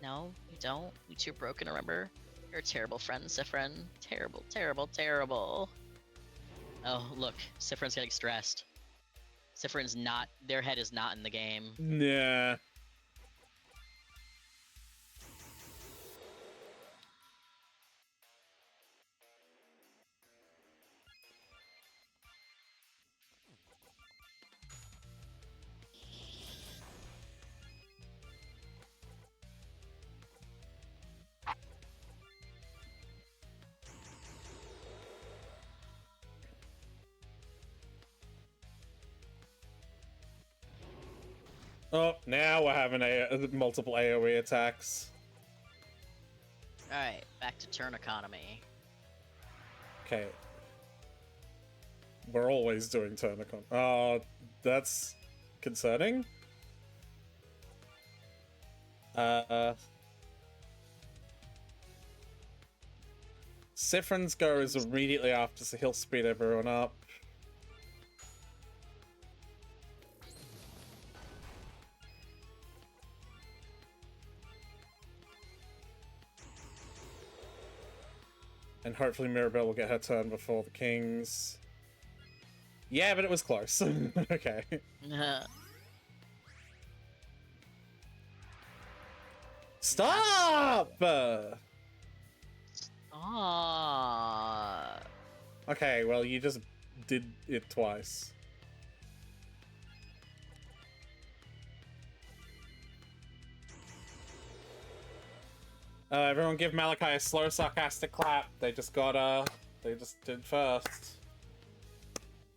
No, you don't? You too broken to remember? You're a terrible friend, Sifrin. Terrible, terrible, terrible. Oh, look, Sifrin's getting stressed. Sifrin's not, their head is not in the game. Yeah. Oh, now we're having multiple AoE attacks. Alright, back to turn economy. Okay. We're always doing turn economy. Oh, that's concerning. Sifrin's go is immediately after, so he'll speed everyone up. And hopefully Mirabelle will get her turn before the Kings. Yeah, but it was close. Okay. Stop! Stop. Okay, well, you just did it twice. Everyone give Malachi a slow, sarcastic clap. They just did first.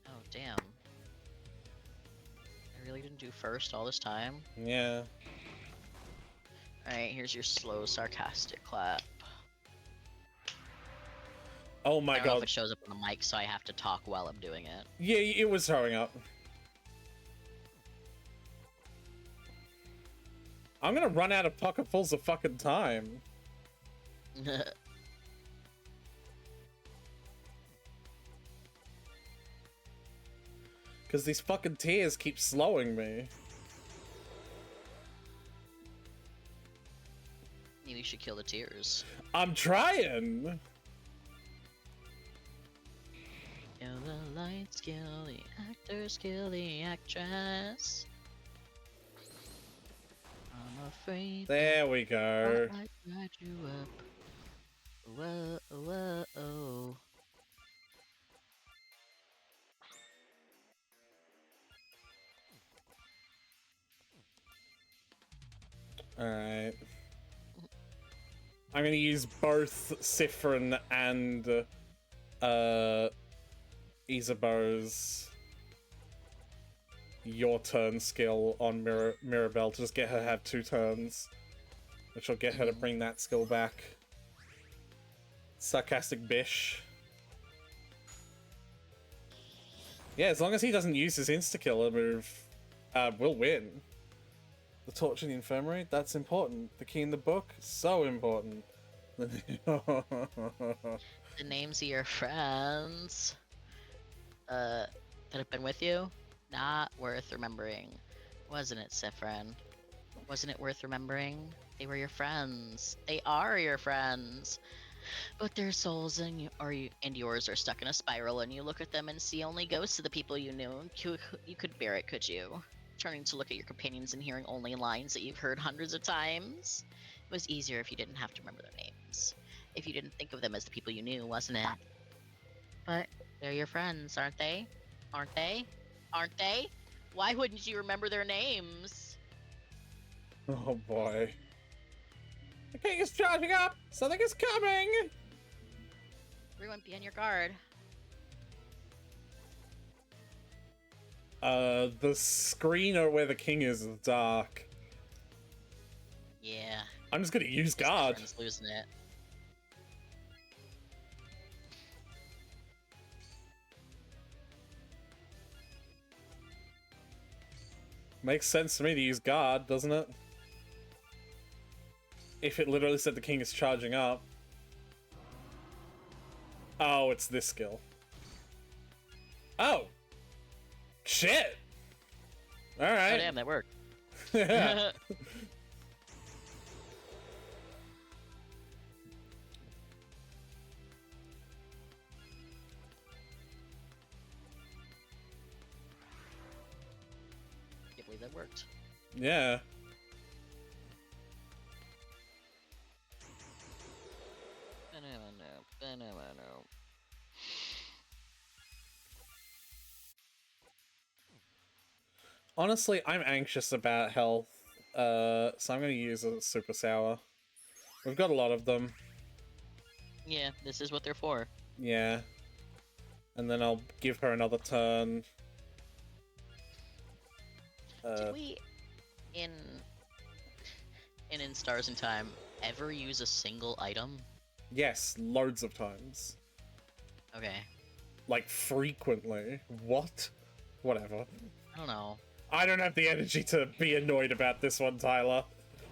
Oh, damn. I really didn't do first all this time? Yeah. Alright, here's your slow, sarcastic clap. Oh my I don't know god. if it shows up on the mic, so I have to talk while I'm doing it. Yeah, it was showing up. I'm gonna run out of pocketfuls of fucking time. Because these fucking tears keep slowing me. Maybe you should kill the tears. I'm trying! Kill the lights, kill the actors, kill the actress. I'm afraid. There we go. I tied you up. Whoa, whoa, oh. Alright. I'm gonna use both Sifrin and Isabeau's your turn skill on Mirabelle to just get her to have 2 turns. Which will get her to bring that skill back. Sarcastic bish. Yeah, as long as he doesn't use his insta-killer move, we'll win. The torch in the infirmary, that's important. The key in the book, so important. The names of your friends that have been with you, not worth remembering. Wasn't it, Sifrin? Wasn't it worth remembering? They were your friends. They are your friends. But their souls and yours are stuck in a spiral, and you look at them and see only ghosts of the people you knew. You could bear it, could you? Turning to look at your companions and hearing only lines that you've heard hundreds of times. It was easier if you didn't have to remember their names. If you didn't think of them as the people you knew, wasn't it? But they're your friends, aren't they? Aren't they? Aren't they? Why wouldn't you remember their names? Oh boy. The king is charging up! Something is coming! Everyone be on your guard. The screen where the king is dark. Yeah. I'm just gonna use guard. Sifrin's losing it. Makes sense to me to use guard, doesn't it? If it literally said the king is charging up. Oh, it's this skill. Oh! Shit! Alright. Oh damn, that worked. Yeah. Can't believe that worked. Yeah. Honestly, I'm anxious about health, so I'm gonna use a super sour. We've got a lot of them. Yeah, this is what they're for. Yeah. And then I'll give her another turn. Did we, in Stars in Time, ever use a single item? Yes, loads of times. Okay. Like, frequently. What? Whatever. I don't know. I don't have the energy to be annoyed about this one, Tyler.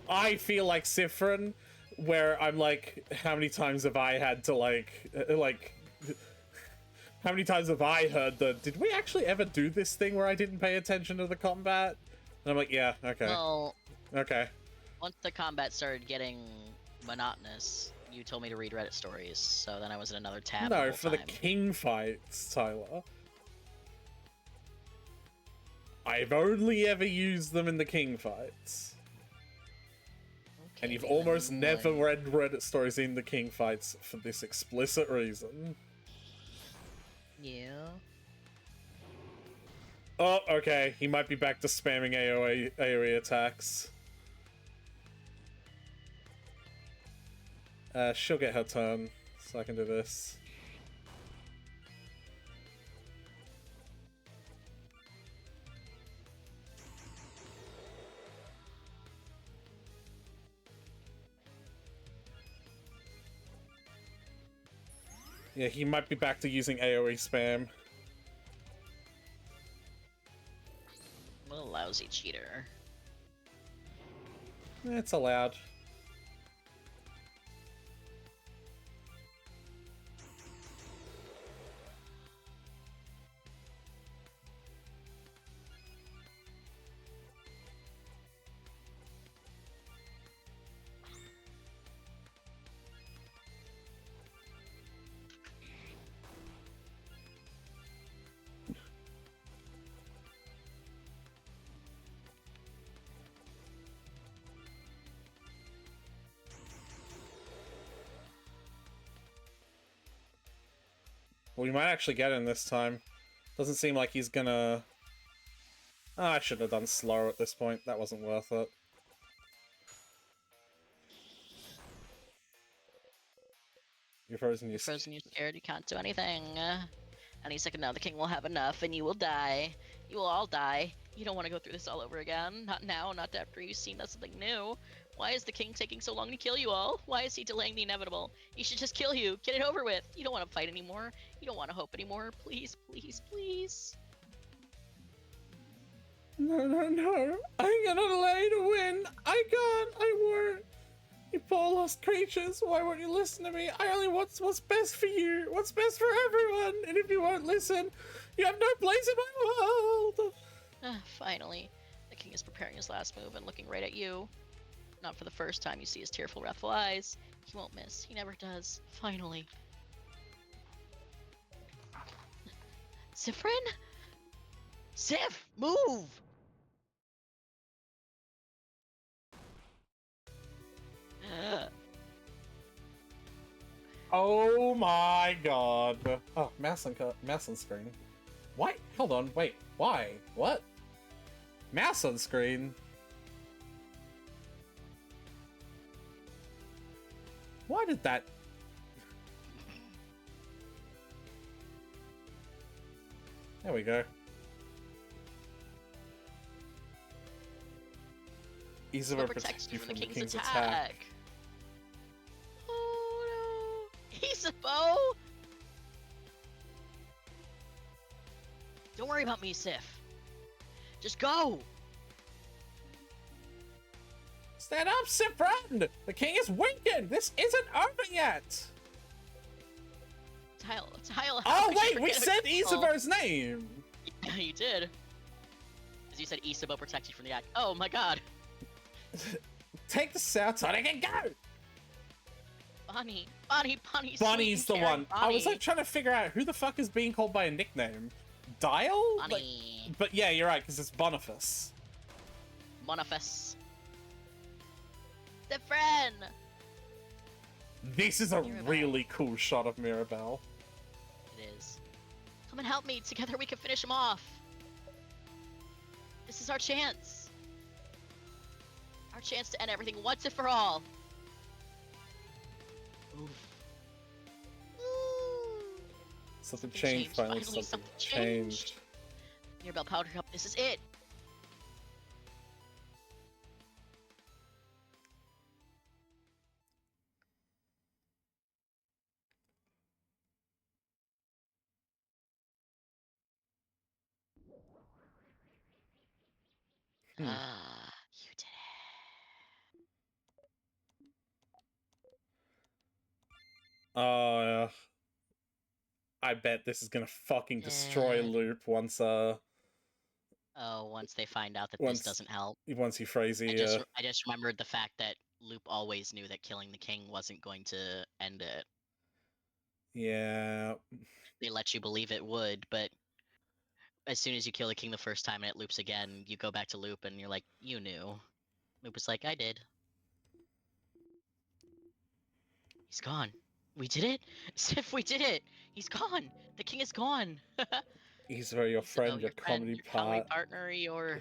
I feel like Sifrin, where I'm like, how many times have I had to, how many times have I heard did we actually ever do this thing where I didn't pay attention to the combat? And I'm like, yeah, okay. Well, okay. Once the combat started getting monotonous, you told me to read Reddit stories, so then I was in another tab No, the whole for time. the king fights, Tyler. I've only ever used them in the king fights. Okay, And you've almost then, never read Reddit stories in the king fights for this explicit reason. Yeah. Oh, okay. He might be back to spamming AoE attacks. She'll get her turn, so I can do this. Yeah, he might be back to using AoE spam. What a lousy cheater. It's allowed. We might actually get him this time. Doesn't seem like he's gonna... Oh, I should have done slow at this point. That wasn't worth it. You're frozen, you're Frozen, you're scared, you can't do anything. Any second now, the king will have enough, and you will die. You will all die. You don't want to go through this all over again. Not now, not after you've seen something new. Why is the king taking so long to kill you all? Why is he delaying the inevitable? He should just kill you. Get it over with. You don't want to fight anymore. You don't want to hope anymore. Please, please, please. No, no, no. I'm gonna allow you to win. I can't. I won't. You poor lost creatures. Why won't you listen to me? I only want what's best for you. What's best for everyone. And if you won't listen, you have no place in my world. Finally. The king is preparing his last move and looking right at you. Not for the first time you see his tearful, wrathful eyes. He won't miss. He never does. Finally. Zifrin? Sif! Move! Oh my god. Oh, mouse on screen. What? Hold on, wait. Why? What? Mouse on screen? Why did that... There we go. Isabel protects you from the king's attack. Oh no! Isabeau! Don't worry about me, Sif. Just go! Stand up, Sifrin! The king is weakened! This isn't over yet! Tile, oh wait, we said Isabeau's name! Yeah, you did. Because you said Isabeau protects you from the attack. Oh my god! Take the south side and go! Bonnie's the one. Bonnie. I was like trying to figure out who the fuck is being called by a nickname. Dial? Bonnie. Like, but yeah, you're right, because it's Boniface. Boniface. The friend! This is a really cool shot of Mirabelle. It is. Come and help me. Together we can finish him off. This is our chance. Our chance to end everything once and for all. Oof. Something changed finally. Something changed. Mirabelle powdered up. This is it. You did it. I bet this is gonna fucking destroy Loop once once they find out that this doesn't help. Once you phrase I just remembered the fact that Loop always knew that killing the king wasn't going to end it. Yeah. They let you believe it would, but as soon as you kill the king the first time and it loops again, you go back to Loop and you're like, you knew. Loop was like, I did. He's gone. We did it? Sif, we did it! He's gone! The king is gone! He's your friend, your comedy partner, your...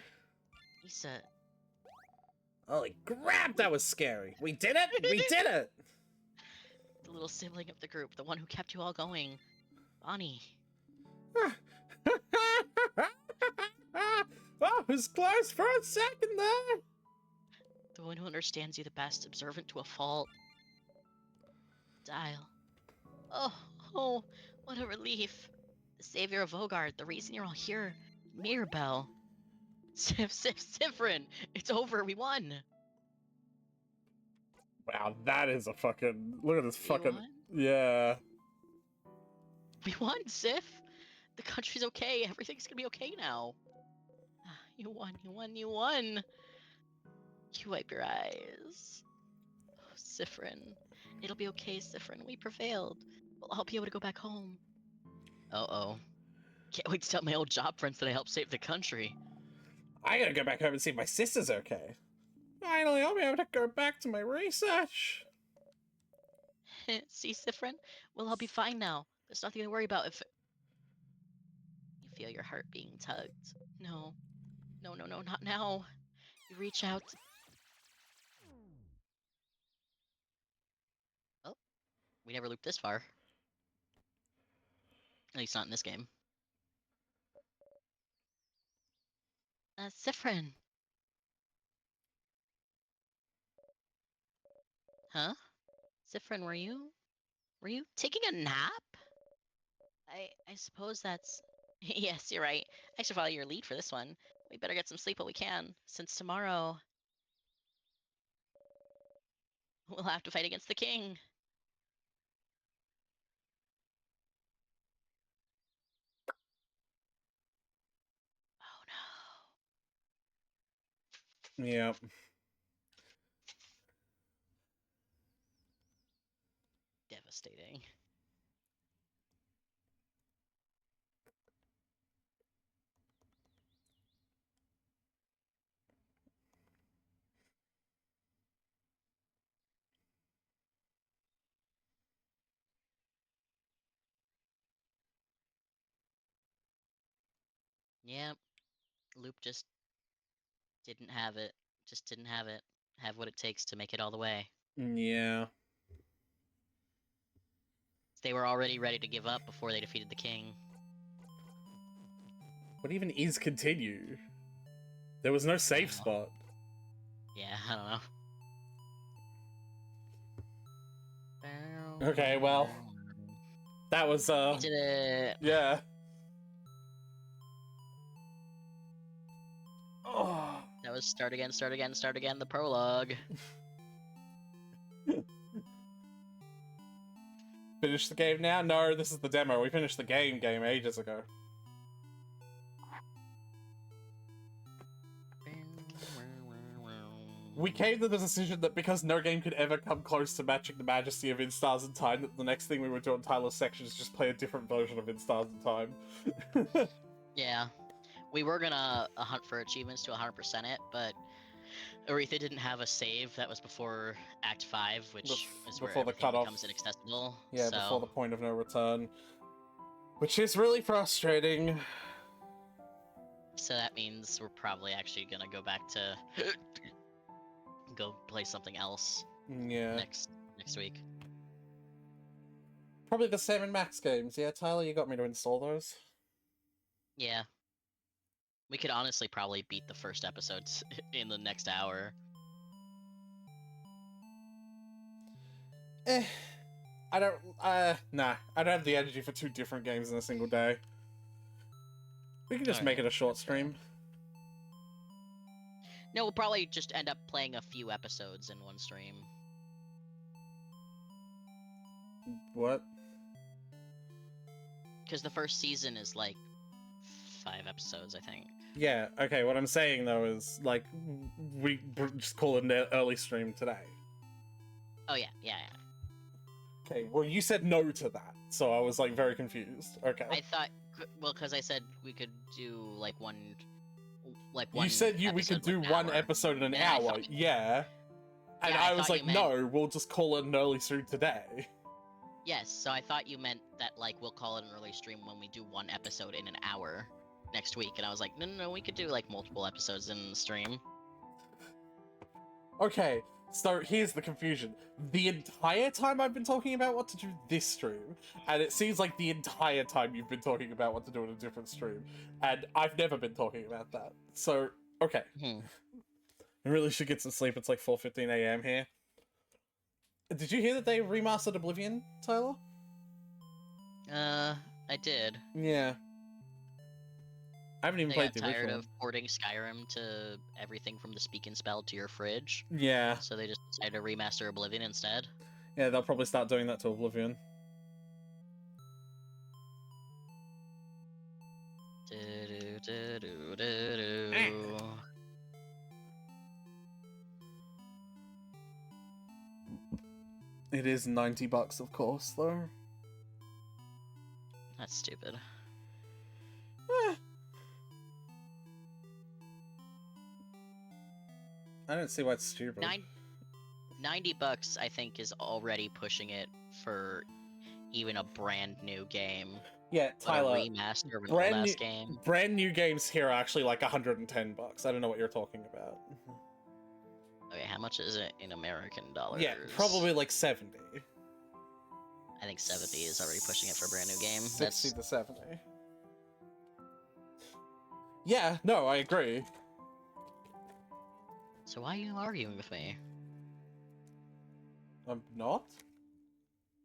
Issa. Holy crap, that was scary! We did it! We did it! The little sibling of the group, the one who kept you all going. Bonnie. Oh, it was close for a second there! The one who understands you the best, observant to a fault. Dial. Oh, what a relief. The savior of Vogard, the reason you're all here. Mirabelle. Sifrin, it's over, we won. Wow, that is a fucking... Look at this We fucking... won? Yeah. We won, Sif! The country's okay. Everything's gonna be okay now. You won, you won, you won! You wipe your eyes. Oh, Sifrin. It'll be okay, Sifrin. We prevailed. We'll all be able to go back home. Uh-oh. Can't wait to tell my old job friends that I helped save the country. I gotta go back home and see if my sister's okay. Finally, I'll be able to go back to my research. See, Sifrin? We'll all be fine now. There's nothing to worry about if... You feel your heart being tugged. No. No, no, no, not now. You reach out... Oh, we never looped this far. At least not in this game. Sifrin! Huh? Sifrin, were you taking a nap? I suppose that's... Yes, you're right. I should follow your lead for this one. We better get some sleep while we can, since tomorrow... We'll have to fight against the king. Oh no. Yep. Devastating. Yep. Loop just didn't have it. Just didn't have it. Have what it takes to make it all the way. Yeah. They were already ready to give up before they defeated the king. What even is continue? There was no safe spot. Yeah, I don't know. Okay, well, that was We did it. yeah. Oh. That was start again, start again, start again, the prologue. Finish the game now? No, this is the demo. We finished the game ages ago. We came to the decision that because no game could ever come close to matching the majesty of In Stars and Time, that the next thing we would do on Tyler's section is just play a different version of In Stars and Time. Yeah. We were gonna hunt for achievements to 100% it, but Aretha didn't have a save that was before Act 5, which is where Before the everything cutoff. becomes inaccessible. Yeah, so... before the point of no return. Which is really frustrating. So that means we're probably actually gonna go back to... go play something else Yeah. next week. Probably the Sam and Max games. Yeah, Tyler, you got me to install those. Yeah. We could honestly probably beat the first episodes in the next hour. I don't, nah. I don't have the energy for 2 different games in a single day. We can just make it a short stream. No, we'll probably just end up playing a few episodes in one stream. What? Because the first season is like 5 episodes, I think. Yeah, okay, what I'm saying though is, like, we just call it an early stream today. Oh yeah. Okay, well you said no to that, so I was, like, very confused. Okay. I thought, well, because I said we could do, like, one You said we could do one episode in an hour, yeah. And Yeah, I was like, meant... no, we'll just call it an early stream today. Yes, so I thought you meant that, like, we'll call it an early stream when we do one episode in an hour next week. And I was like, no, we could do, like, multiple episodes in the stream. Okay, so here's the confusion. The entire time I've been talking about what to do this stream, and it seems like the entire time you've been talking about what to do in a different stream, and I've never been talking about that. So, okay. I really should get some sleep. It's like 4:15 AM here. Did you hear that they remastered Oblivion, Tyler? I did. Yeah. I haven't even They played got the tired original of porting Skyrim to everything from the speak and spell to your fridge, one. Yeah. so they just decided to remaster Oblivion instead. Yeah, they'll probably start doing that to Oblivion. It is $90, of course, though. That's stupid. I don't see why it's stupid. $90, I think, is already pushing it for even a brand new game. Yeah, Tyler. But a remaster of an old-ass game. Brand new games here are actually like $110. I don't know what you're talking about. Okay, how much is it in American dollars? Yeah, probably like 70. I think 70 is already pushing it for a brand new game. 60 to 70. Yeah, no, I agree. So why are you arguing with me? I'm not?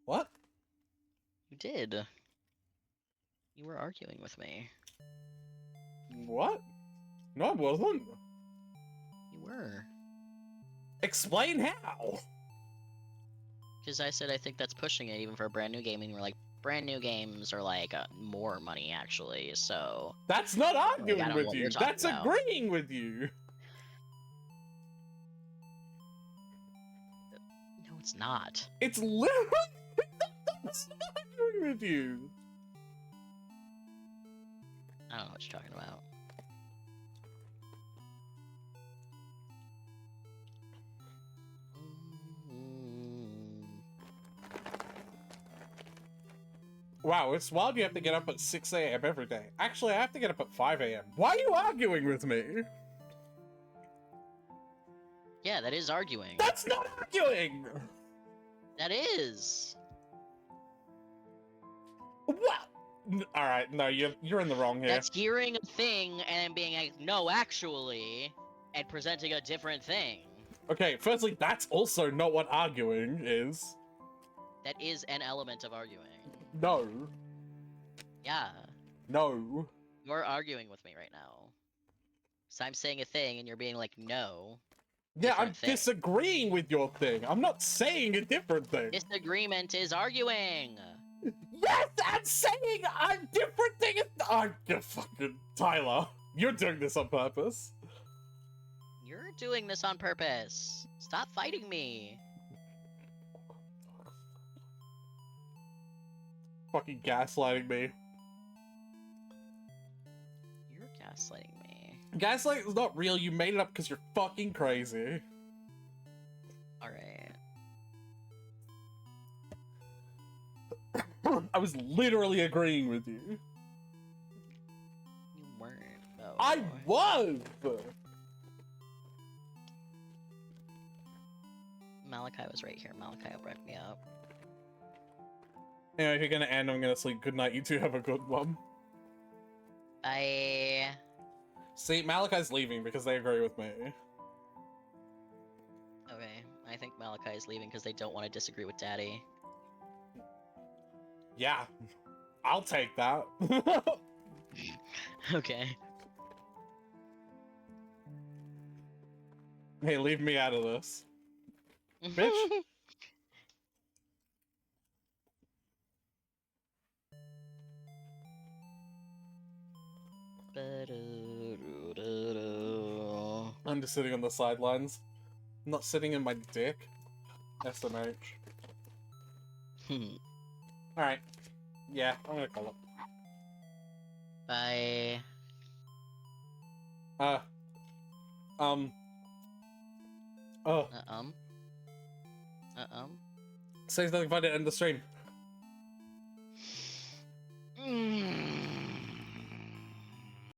What? You did. You were arguing with me. What? No, I wasn't. You were. Explain how! Because I said I think that's pushing it even for a brand new game, and you were like, brand new games are like more money actually, so... That's not arguing like, with you, that's agreeing with you! No, it's not. It's literally that's not arguing with you! I don't know what you're talking about. Wow, it's wild you have to get up at 6 a.m. every day. Actually, I have to get up at 5 a.m. Why are you arguing with me? Yeah, that is arguing. That's not arguing! That is! What? Alright, no, you're in the wrong here. That's hearing a thing and then being like, no, actually, and presenting a different thing. Okay, firstly, that's also not what arguing is. That is an element of arguing. No. Yeah. No. You're arguing with me right now. So I'm saying a thing and you're being like, no. Yeah, I'm disagreeing with your thing. I'm not saying a different thing. Disagreement is arguing. Yes, I'm saying a different thing. Oh, you fucking Tyler. You're doing this on purpose. You're doing this on purpose. Stop fighting me. Fucking gaslighting me. You're gaslighting me. Gaslighting is not real. You made it up because you're fucking crazy. Alright. I was literally agreeing with you. You weren't, though. I was! Malachi was right here. Malachi will break me up. Anyway, if you're gonna end, I'm gonna sleep. Good night. You two have a good one. Bye. See, Malachi's leaving because they agree with me. Okay, I think Malachi is leaving because they don't want to disagree with Daddy. Yeah, I'll take that. Okay. Hey, leave me out of this. Bitch. I'm just sitting on the sidelines. I'm not sitting in my dick. SMH. Alright. Yeah, I'm gonna call it. Bye. Say something funny to end the stream.